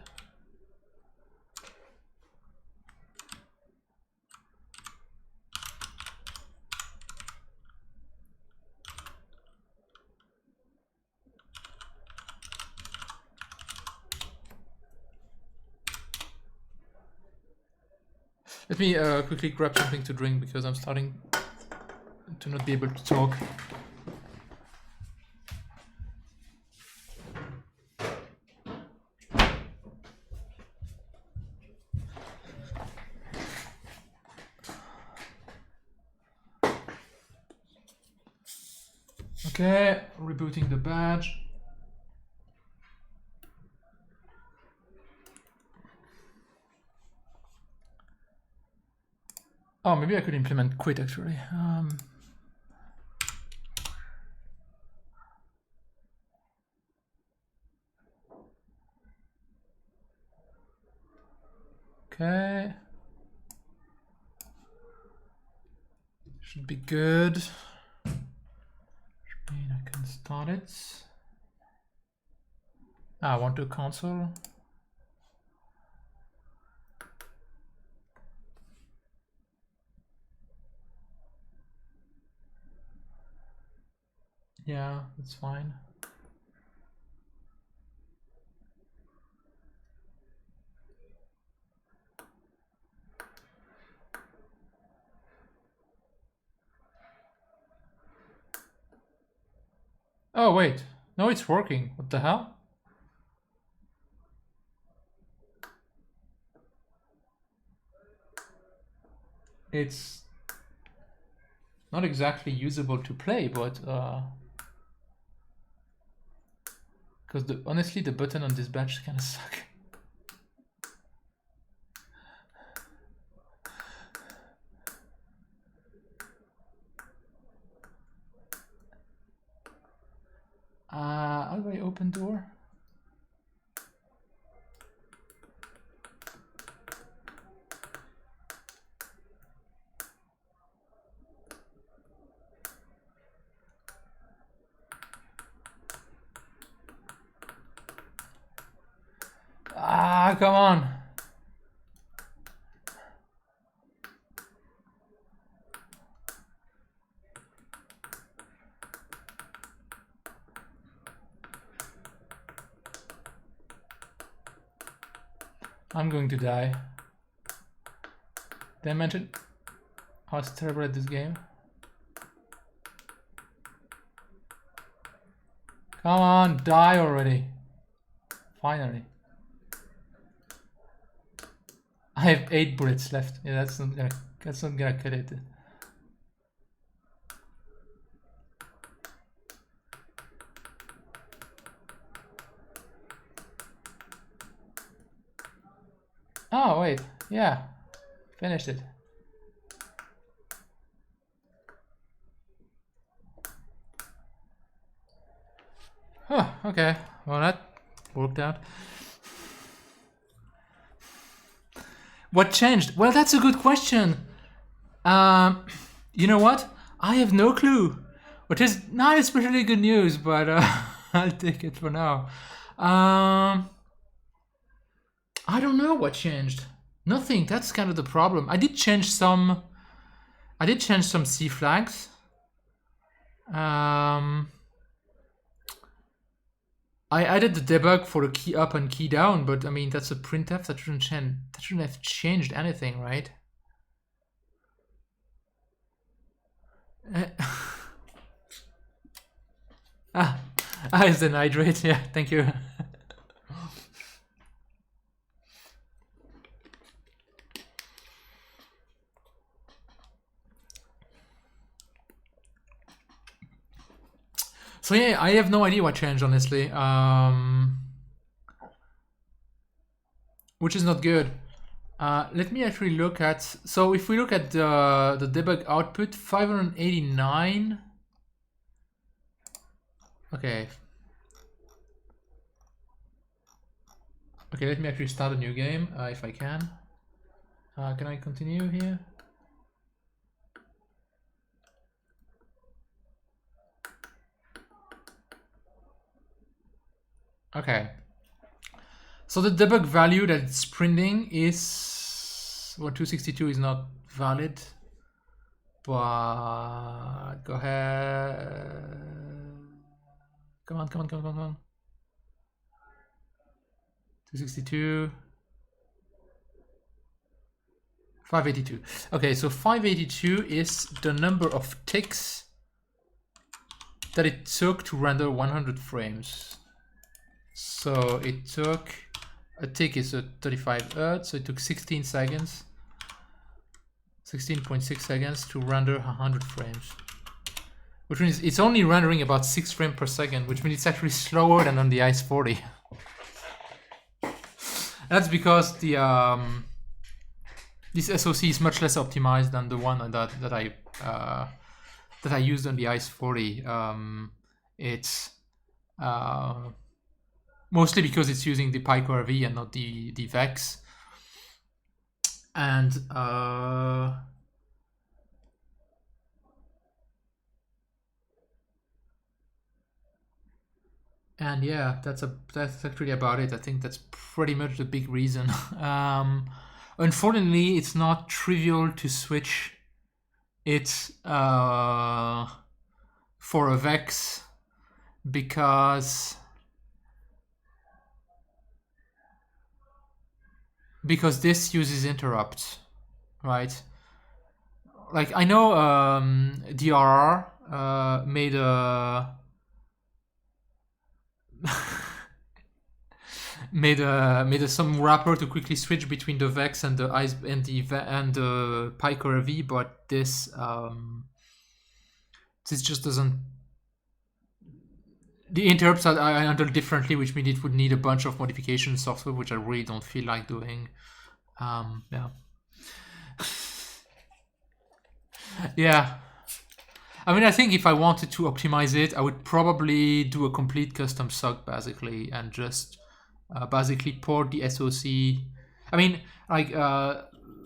Let me quickly grab something to drink because I'm starting to not be able to talk. Okay, rebooting the badge. Oh, maybe I could implement quit actually. Okay. Should be good. Should mean I can start it. I want to console. Yeah, that's fine. Oh, wait. No, it's working. What the hell? It's not exactly usable to play, but because honestly, the button on this badge kind of suck. how do I open door? Ah, come on. I'm going to die. Did I mention I was terrible at this game? Come on, die already. Finally. I have 8 bullets left. Yeah, that's not gonna cut it. Oh wait, yeah, finished it. Oh, okay. Well, that worked out. What changed? Well, that's a good question. You know what? I have no clue. Which is not especially good news, but I'll take it for now. I don't know what changed. Nothing. That's kind of the problem. I did change some C flags. I added the debug for the key up and key down, but I mean that's a printf. That shouldn't have changed anything, right? It's the nitrate. Yeah, thank you. So yeah, I have no idea what changed, honestly, which is not good. Let me actually look at. So if we look at the debug output, 589. Okay. Okay, let me actually start a new game if I can. Can I continue here? Okay. So the debug value that it's printing is, well, 262 is not valid, but go ahead. Come on. 262. 582. Okay, so 582 is the number of ticks that it took to render 100 frames. So it took, a tick is a 35 Hz, so it took 16 seconds, 16.6 seconds to render 100 frames. Which means it's only rendering about 6 frames per second, which means it's actually slower than on the ICE 40. That's because the this SoC is much less optimized than the one that I used on the ICE 40. It's mostly because it's using the PyCore-V and not the VEX. And yeah, that's actually about it. I think that's pretty much the big reason. Unfortunately, it's not trivial to switch it for a VEX because this uses interrupts, right? Like I know DRR made a made some wrapper to quickly switch between the VEX and the PyCore-V, but this just doesn't. The interrupts are handled differently, which means it would need a bunch of modification software, which I really don't feel like doing. Yeah. Yeah. I mean, I think if I wanted to optimize it, I would probably do a complete custom SOC basically, and just basically port the SoC. I mean, like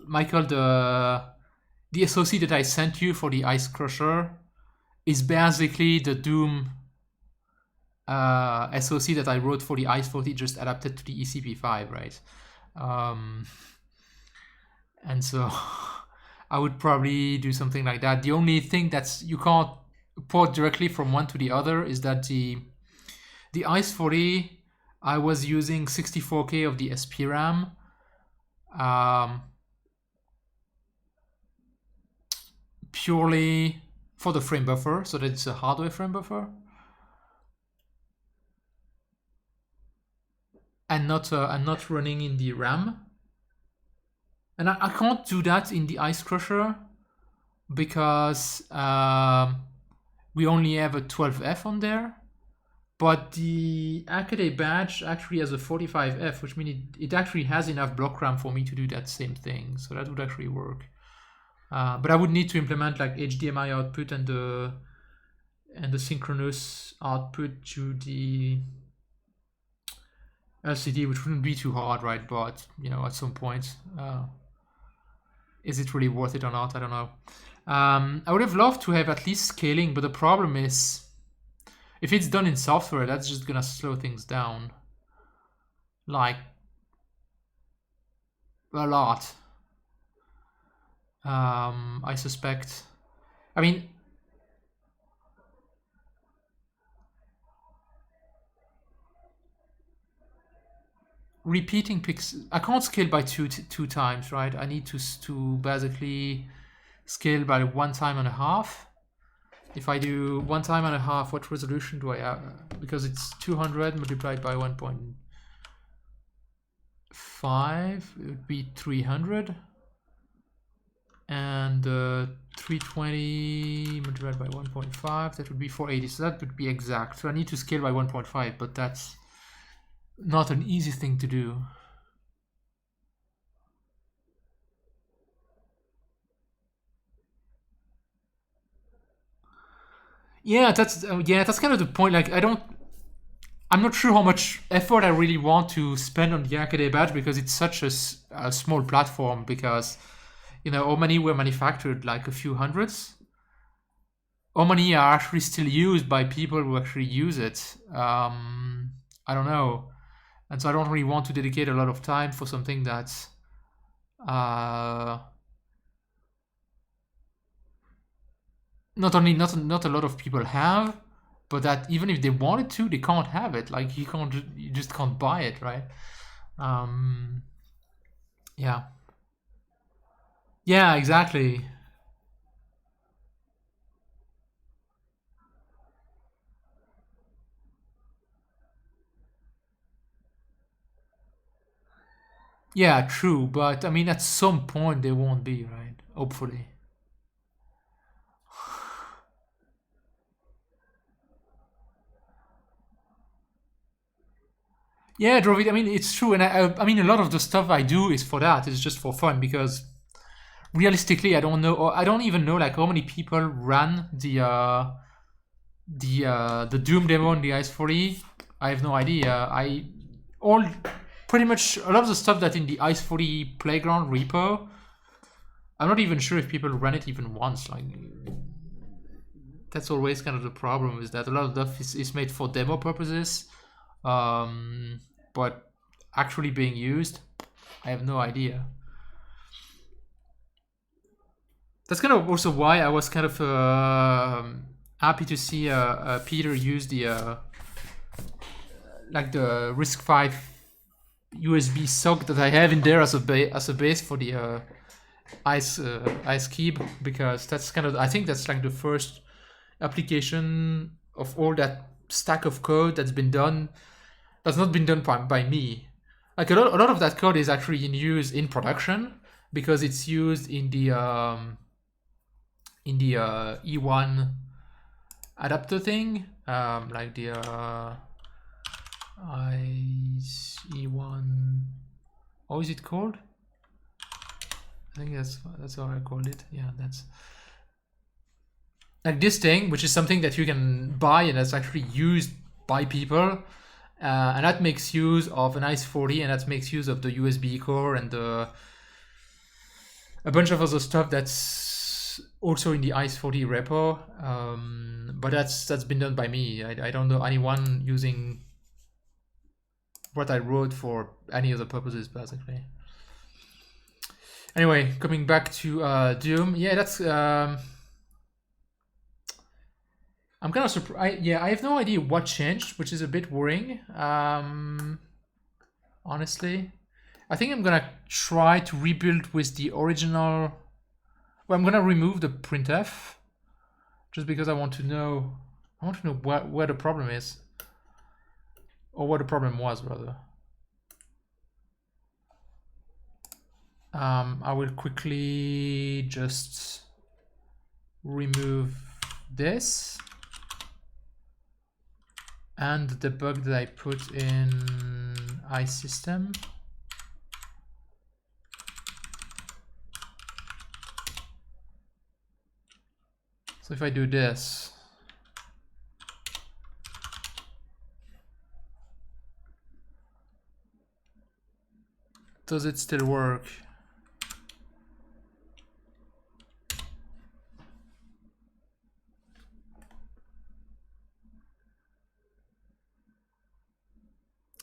Michael, the SoC that I sent you for the Ice Crusher is basically the DooM SoC that I wrote for the Ice 40, just adapted to the ECP5, right? And so I would probably do something like that. The only thing that's you can't port directly from one to the other is that the Ice 40, I was using 64K of the SPRAM. Purely for the frame buffer, so that it's a hardware frame buffer, and not running in the RAM. And I can't do that in the Ice Crusher because we only have a 12F on there. But the Hackaday Badge actually has a 45F, which means it actually has enough block RAM for me to do that same thing. So that would actually work. But I would need to implement like HDMI output and the synchronous output to the LCD, which wouldn't be too hard, right? But you know, at some point, is it really worth it or not? I don't know. I would have loved to have at least scaling, but the problem is, if it's done in software, that's just gonna slow things down, like a lot. I suspect. I mean, repeating pixels, I can't scale by two times, right? I need to basically scale by 1.5 times. If I do 1.5 times, what resolution do I have? Because it's 200 multiplied by 1.5, it would be 300. And 320 multiplied by 1.5, that would be 480. So that would be exact. So I need to scale by 1.5, but that's not an easy thing to do. Yeah, that's kind of the point. Like, I'm not sure how much effort I really want to spend on the Hackaday Badge, because it's such a small platform. Because, you know, how many were manufactured? Like a few hundreds. How many are actually still used by people who actually use it? I don't know. And so I don't really want to dedicate a lot of time for something that's not a lot of people have, but that even if they wanted to, they can't have it. Like, you just can't buy it, right? Yeah. Yeah, exactly. Yeah, true. But I mean, at some point they won't be, right? Hopefully. Yeah, Drovit, I mean, it's true. And I mean, a lot of the stuff I do is for that. It's just for fun, because realistically, I don't know, or I don't even know like how many people ran the DooM demo on the Ice 40. I have no idea. Pretty much a lot of the stuff that in the Ice 40 playground repo, I'm not even sure if people ran it even once. Like, that's always kind of the problem, is that a lot of stuff is made for demo purposes, but actually being used, I have no idea. That's kind of also why I was kind of happy to see Peter use the like the RISC-V USB sock that I have in there as a base for the Ice Cube, because that's kind of, I think that's like the first application of all that stack of code that's not been done by me. Like, a lot of that code is actually in use in production, because it's used in the E1 adapter thing, like the E1. How is it called? I think that's how I called it. Yeah, that's like this thing, which is something that you can buy and that's actually used by people, and that makes use of an ICE40, and that makes use of the USB core and a bunch of other stuff that's also in the ICE40 repo. But that's been done by me. I don't know anyone using what I wrote for any other purposes, basically. Anyway, coming back to DooM, yeah, that's I'm kind of surprised. Yeah, I have no idea what changed, which is a bit worrying. Honestly, I think I'm gonna try to rebuild with the original. Well, I'm gonna remove the printf, just because I want to know. I want to know where the problem is, or what the problem was rather. I will quickly just remove this and the bug that I put in iSystem. So if I do this, does it still work?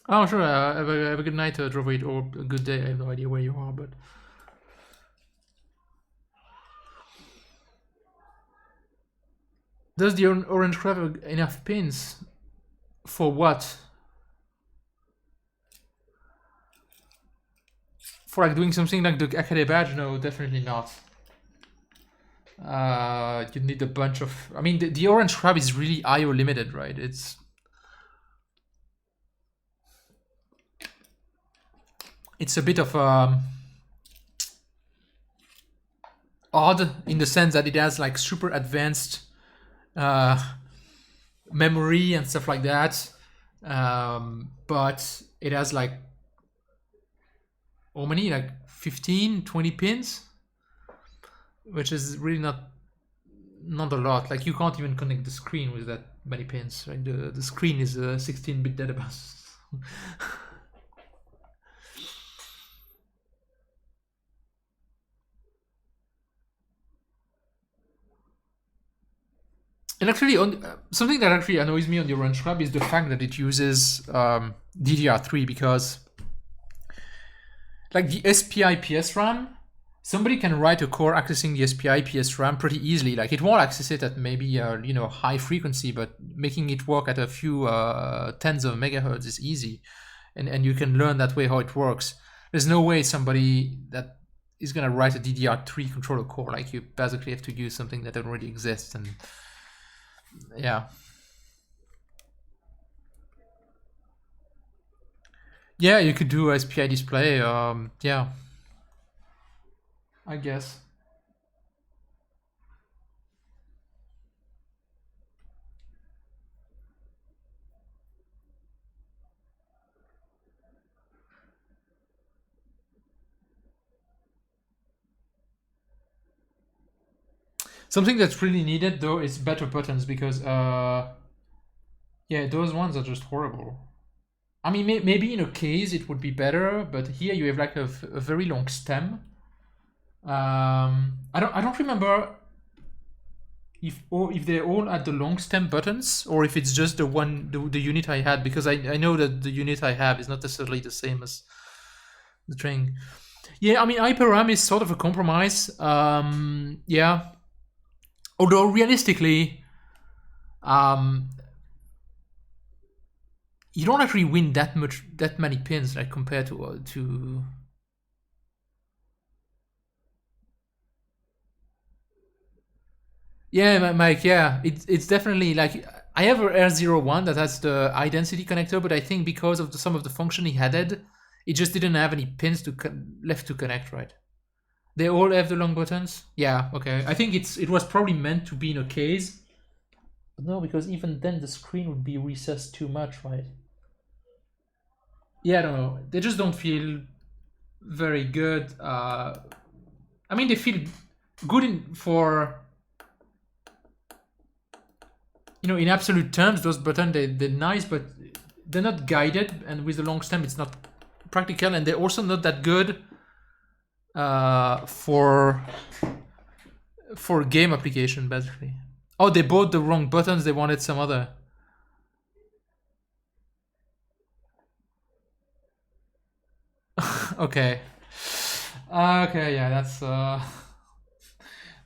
Oh, sure. Have a good night, Drovoid, or a good day. I have no idea where you are, but does the orange have enough pins? For what? For like doing something like the Hackaday Badge? No, definitely not. You need a bunch of. I mean, the orange crab is really IO limited, right? It's a bit of odd in the sense that it has like super advanced memory and stuff like that, but it has like how many, like 15, 20 pins, which is really not a lot. Like you can't even connect the screen with that many pins. Right? The screen is a 16-bit database. And actually, something that actually annoys me on the Orange Club is the fact that it uses DDR3, because like the SPI PSRAM, somebody can write a core accessing the SPI PSRAM pretty easily. Like it won't access it at maybe high frequency, but making it work at a few tens of megahertz is easy, and you can learn that way how it works. There's no way somebody that is gonna write a DDR3 controller core. Like you basically have to use something that already exists, and yeah. Yeah, you could do a SPI display. Yeah, I guess. Something that's really needed though is better buttons, because yeah, those ones are just horrible. I mean, maybe in a case it would be better, but here you have like a very long stem. I don't remember if they're all at the long stem buttons, or if it's just the unit I had, because I know that the unit I have is not necessarily the same as the thing. Yeah, I mean, IPRAM is sort of a compromise. Yeah, although realistically, you don't actually win that many pins, like compared to. Yeah, Mike. Yeah, it's definitely like I have a R01 that has the high density connector, but I think because of some of the function he added, it just didn't have any pins left to connect. Right? They all have the long buttons. Yeah. Okay. I think it was probably meant to be in a case. But no, because even then the screen would be recessed too much, right? Yeah, I don't know. They just don't feel very good. I mean, they feel good for you know, in absolute terms, those buttons, they're nice, but they're not guided, and with the long stem, it's not practical, and they're also not that good for game application, basically. Oh, they bought the wrong buttons. They wanted some other. Okay. Okay, yeah,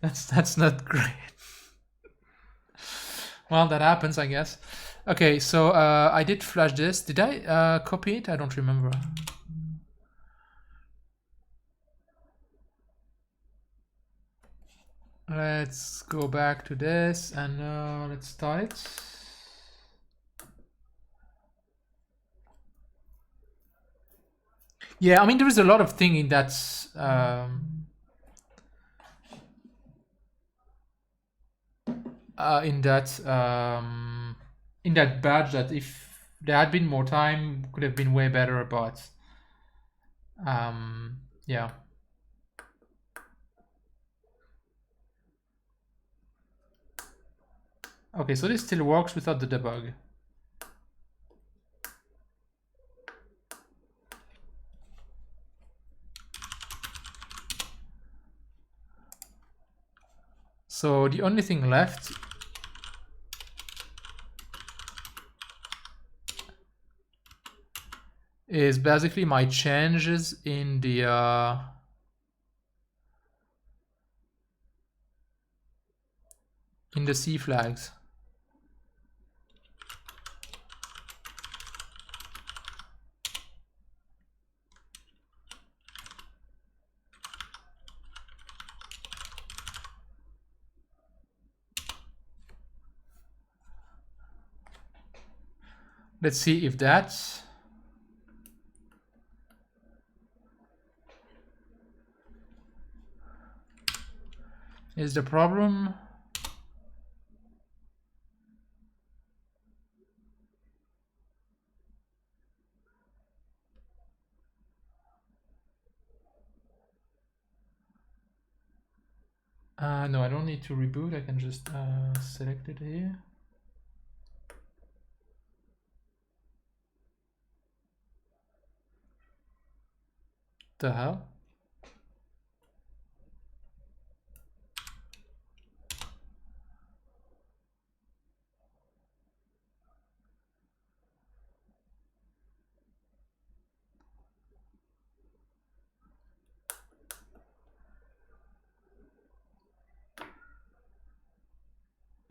that's not great. Well, that happens, I guess. Okay, so I did flash this. Did I copy it? I don't remember. Let's go back to this and let's start it. Yeah, I mean, there is a lot of thing in that in that badge that if there had been more time could have been way better, but yeah. Okay, so this still works without the debug. So the only thing left is basically my changes in the C flags. Let's see if that is the problem. No, I don't need to reboot. I can just select it here. The hell?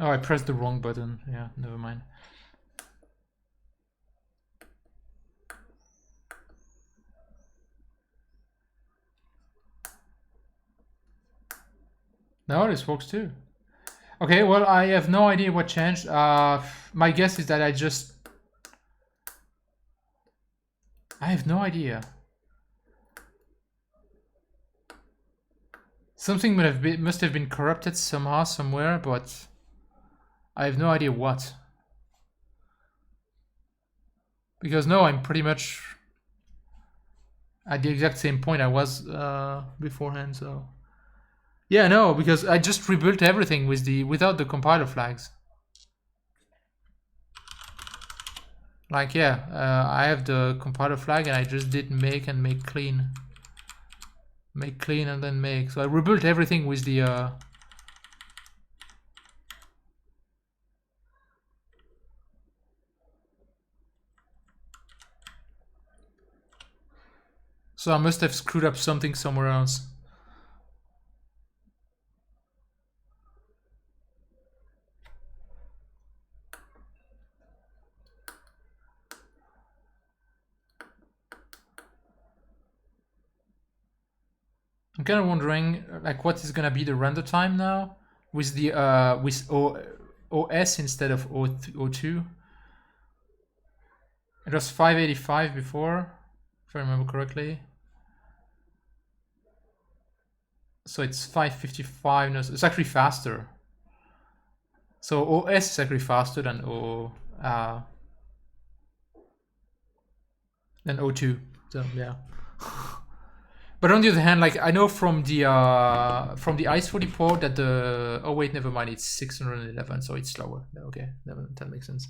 Oh, I pressed the wrong button. Yeah, never mind. No, this works too. Okay, well, I have no idea what changed. My guess is that I have no idea. Something must have been corrupted somehow, somewhere, but I have no idea what. Because no, I'm pretty much at the exact same point I was beforehand, so... Yeah, no, because I just rebuilt everything without the compiler flags. Like, yeah, I have the compiler flag and I just did make and make clean. Make clean and then make. So I rebuilt everything with the... So I must have screwed up something somewhere else. I'm kind of wondering, like, what is gonna be the render time now with the OS instead of O2. It was 585 before, if I remember correctly. So it's 555. No, it's actually faster. So OS is actually faster than O2. So yeah. But on the other hand, like I know from the ICE40 port that the, oh wait, never mind, it's 611, so it's slower. Okay, that makes sense.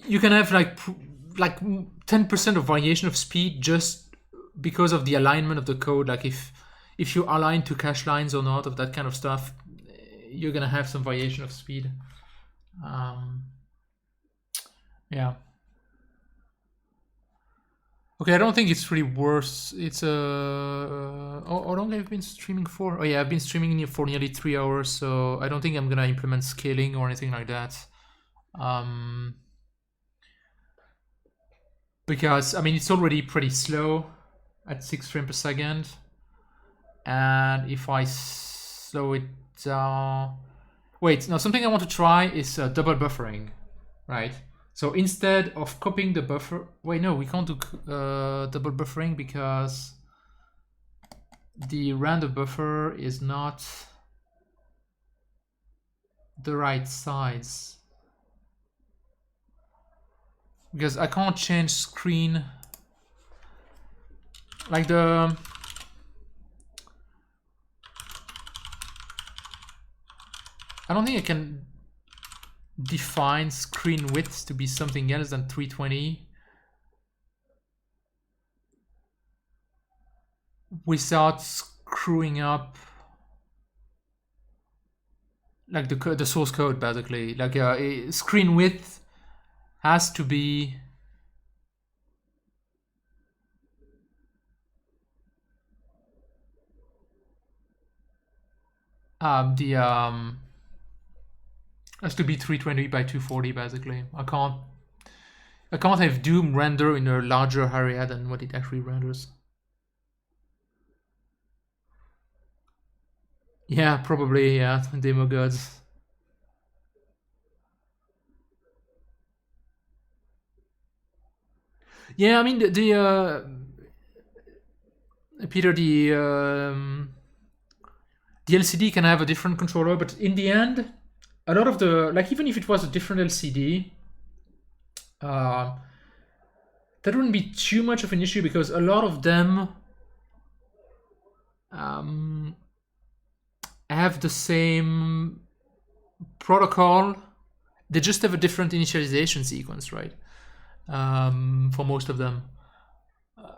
You can have like 10% of variation of speed just because of the alignment of the code. Like if you align to cache lines or not, of that kind of stuff, you're gonna have some variation of speed. Yeah. Okay, I don't think it's really worth. It's how long have you been streaming for? Oh yeah, I've been streaming for nearly 3 hours, so I don't think I'm gonna implement scaling or anything like that. Because I mean it's already pretty slow at 6 frames per second, and if I slow it down, wait, now something I want to try is double buffering, right? So instead of copying the buffer, wait, no, we can't do double buffering because the random buffer is not the right size. Because I can't change screen, like the, I don't think I can define screen width to be something else than 320 without screwing up like the source code, basically. Like screen width has to be has to be 320 by 240, basically. I can't have DooM render in a larger area than what it actually renders. Yeah, probably, yeah, demo gods. Yeah, I mean Peter, the LCD can have a different controller, but in the end, a lot of the, like even if it was a different LCD, that wouldn't be too much of an issue because a lot of them have the same protocol. They just have a different initialization sequence, right? For most of them.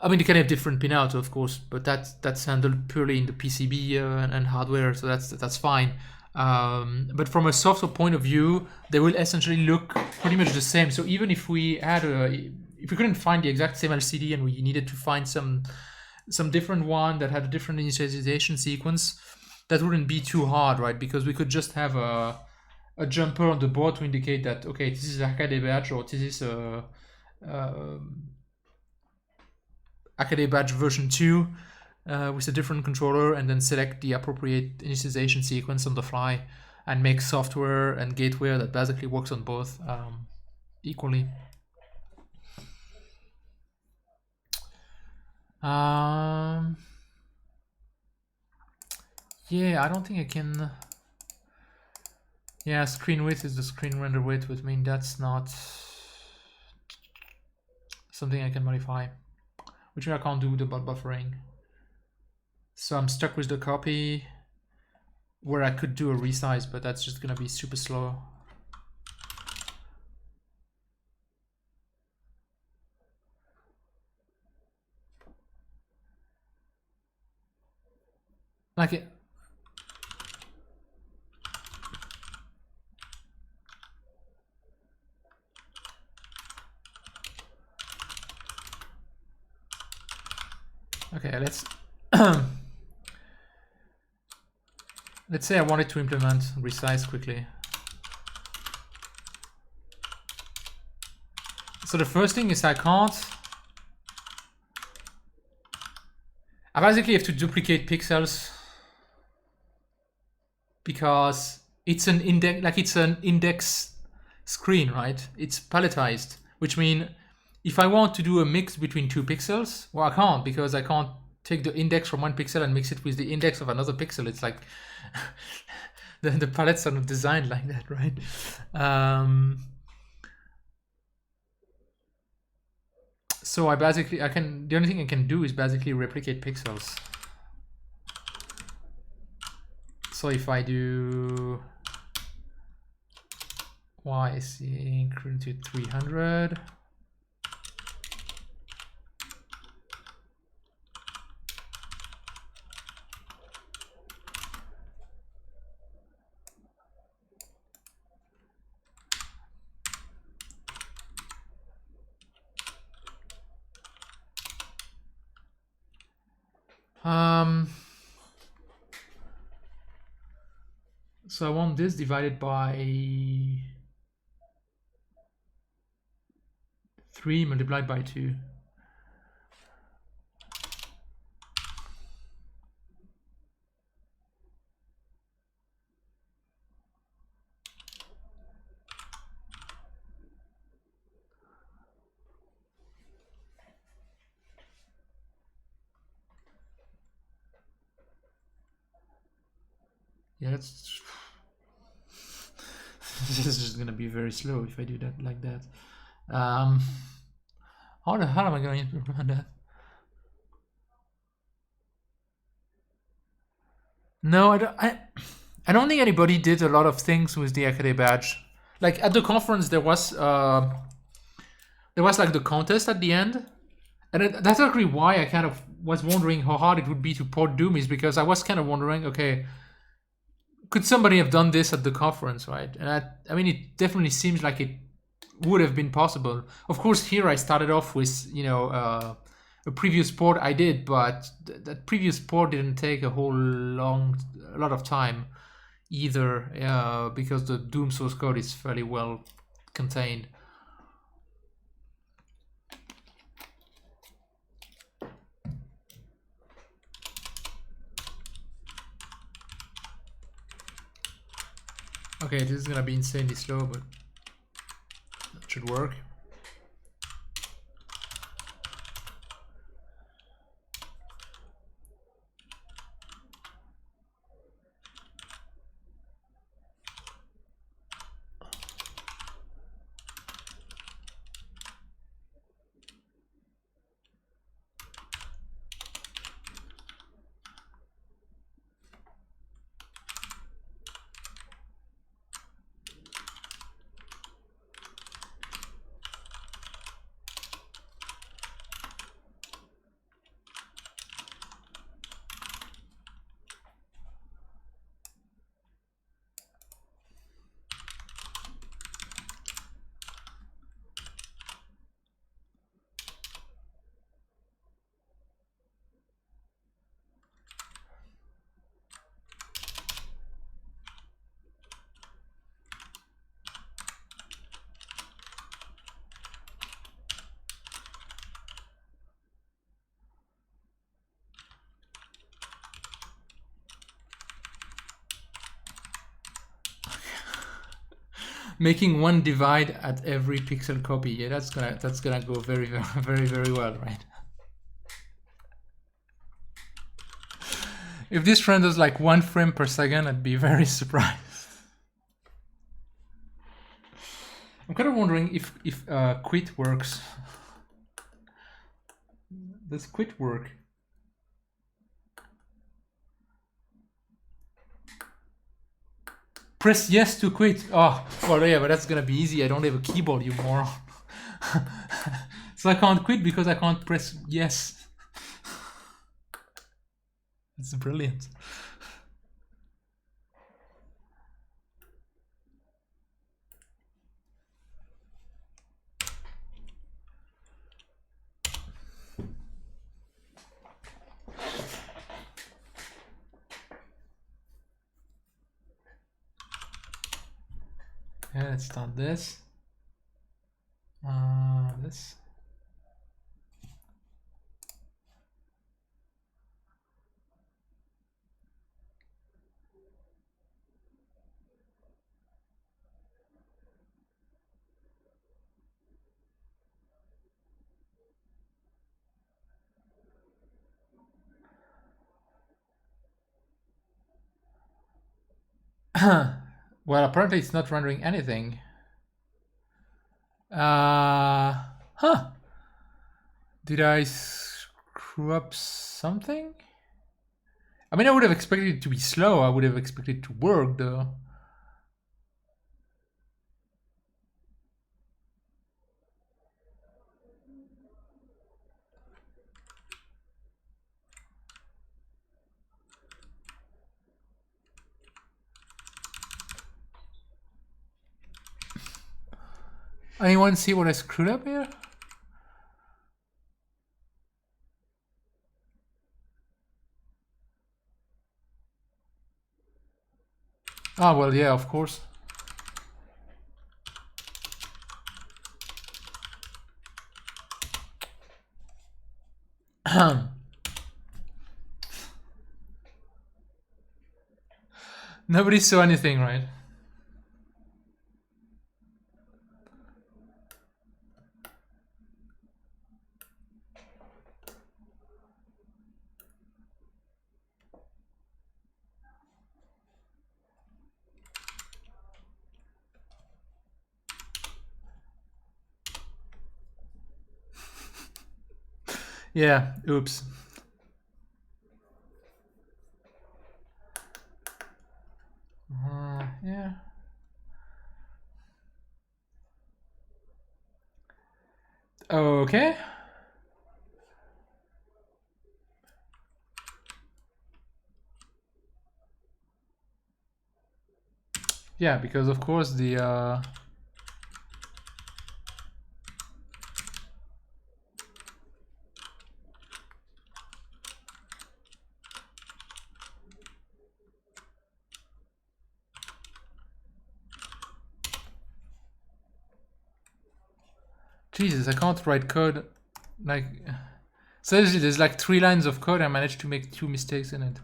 I mean, they can have different pinout, of course, but that's handled purely in the PCB and hardware, so that's fine. But from a software point of view, they will essentially look pretty much the same. So even if we had if we couldn't find the exact same LCD and we needed to find some different one that had a different initialization sequence, that wouldn't be too hard, right? Because we could just have a jumper on the board to indicate that, okay, this is a Hackaday Badge or this is a Hackaday Badge version 2 with a different controller, and then select the appropriate initialization sequence on the fly and make software and gateware that basically works on both equally. Yeah, I don't think I can. Yeah, screen width is the screen render width, which means that's not something I can modify, which I can't do double buffering. So I'm stuck with the copy where I could do a resize, but that's just gonna be super slow. Like it. Okay, let's let's say I wanted to implement resize quickly. So the first thing is I basically have to duplicate pixels because it's an index screen, right? It's palletized, which means if I want to do a mix between two pixels, well, I can't, because I can't take the index from one pixel and mix it with the index of another pixel. It's like the palettes are not designed like that, right? So I can, the only thing I can do is basically replicate pixels. So if I do y is equal to 300, so I want this divided by 3 multiplied by 2. Yeah, that's this is just gonna be very slow if I do that like that. How the hell am I going to implement that? No, I don't think anybody did a lot of things with the Hackaday badge. Like at the conference, there was like the contest at the end, and that's actually why I kind of was wondering how hard it would be to port DooM, is because I was kind of wondering, okay, could somebody have done this at the conference, right? And I mean, it definitely seems like it would have been possible. Of course, here I started off with, you know, a previous port I did, but that previous port didn't take a lot of time either, because the DooM source code is fairly well contained. Okay, this is gonna be insanely slow, but that should work. Making one divide at every pixel copy. Yeah, that's gonna go very, very, very, very well, right? If this renders like 1 frame per second, I'd be very surprised. I'm kind of wondering if quit works. Does quit work? Press yes to quit. Oh, well, yeah, but that's gonna be easy. I don't have a keyboard, you moron. So I can't quit because I can't press yes. It's brilliant. Yeah, let's start this. This. Well, apparently it's not rendering anything. Huh. Did I screw up something? I mean, I would have expected it to be slow. I would have expected it to work, though. Anyone see what I screwed up here? Ah, well, yeah, of course. Nobody saw anything, right? Yeah, oops. Yeah. Okay. Yeah, because of course the Jesus, I can't write code. Like, seriously, there's like 3 lines of code. I managed to make 2 mistakes in it.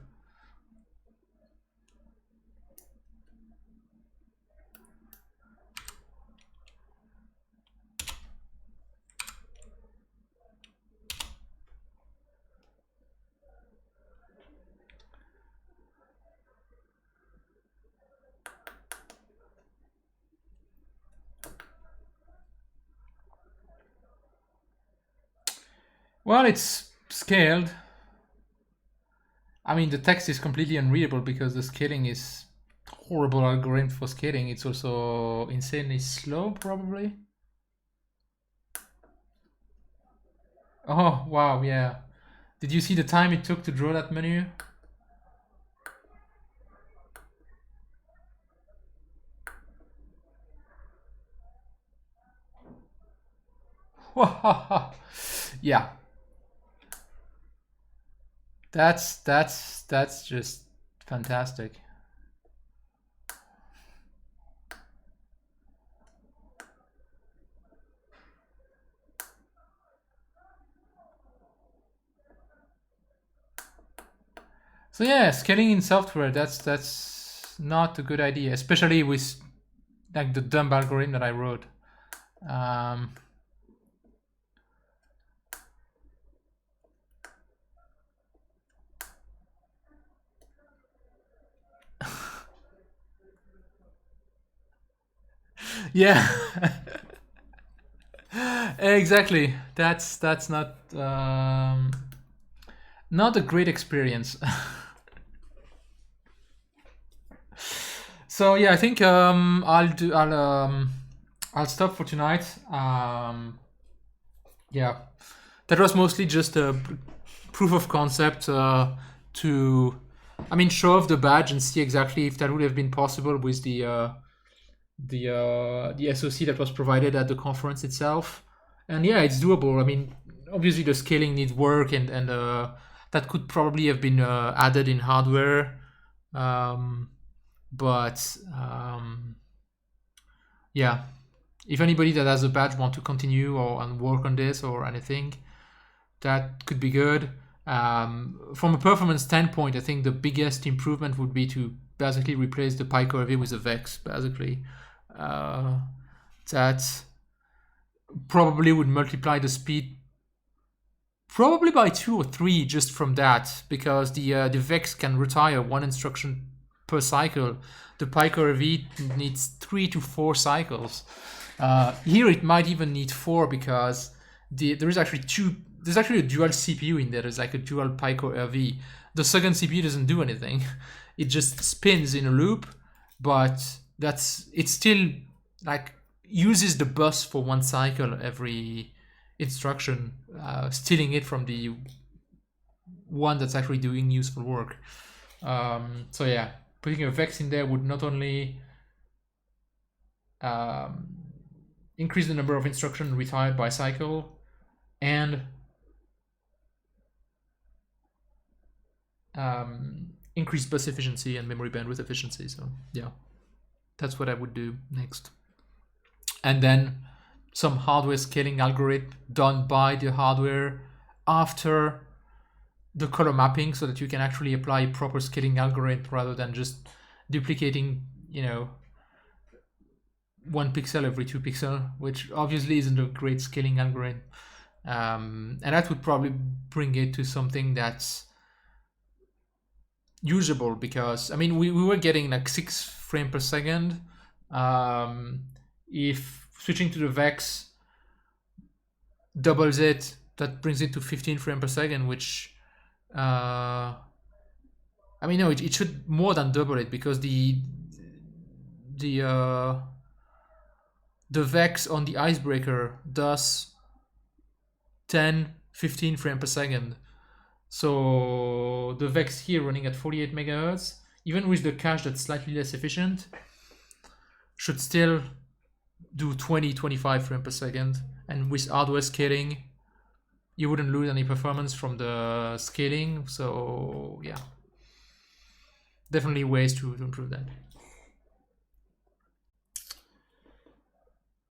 Well, it's scaled. I mean, the text is completely unreadable because the scaling is horrible algorithm for scaling. It's also insanely slow, probably. Oh, wow, yeah. Did you see the time it took to draw that menu? Yeah. That's just fantastic. So yeah, scaling in software, that's not a good idea, especially with like the dumb algorithm that I wrote. Yeah. Exactly. That's not a great experience. So yeah, I think I'll stop for tonight. Yeah, that was mostly just a proof of concept to, I mean, show off the badge and see exactly if that would have been possible with the SoC that was provided at the conference itself. And yeah, it's doable. I mean, obviously the scaling needs work, and that could probably have been added in hardware. But yeah, if anybody that has a badge want to continue and work on this or anything, that could be good. From a performance standpoint, I think the biggest improvement would be to basically replace the PyCore with a VEX, basically. That probably would multiply the speed probably by 2 or 3 just from that, because the VEX can retire 1 instruction per cycle. The PyCore needs 3 to 4 cycles. Here it might even need 4, because there is actually there's actually a dual CPU in there. There's like a dual Pico RV. The second CPU doesn't do anything. It just spins in a loop, but it's still like uses the bus for one cycle every instruction, stealing it from the one that's actually doing useful work. So yeah, putting a vex in there would not only increase the number of instructions retired by cycle and increase bus efficiency and memory bandwidth efficiency. So yeah, that's what I would do next. And then some hardware scaling algorithm done by the hardware after the color mapping, so that you can actually apply a proper scaling algorithm rather than just duplicating, you know, 1 pixel every 2 pixel, which obviously isn't a great scaling algorithm. And that would probably bring it to something that's usable, because I mean we were getting like 6 frames per second. If switching to the vex doubles it, that brings it to 15 frames per second, which I mean, no, it should more than double it, because the vex on the icebreaker does 10-15 frames per second. So the vex here running at 48 megahertz, even with the cache that's slightly less efficient, should still do 20-25 frames per second. And with hardware scaling, you wouldn't lose any performance from the scaling. So yeah, definitely ways to improve that.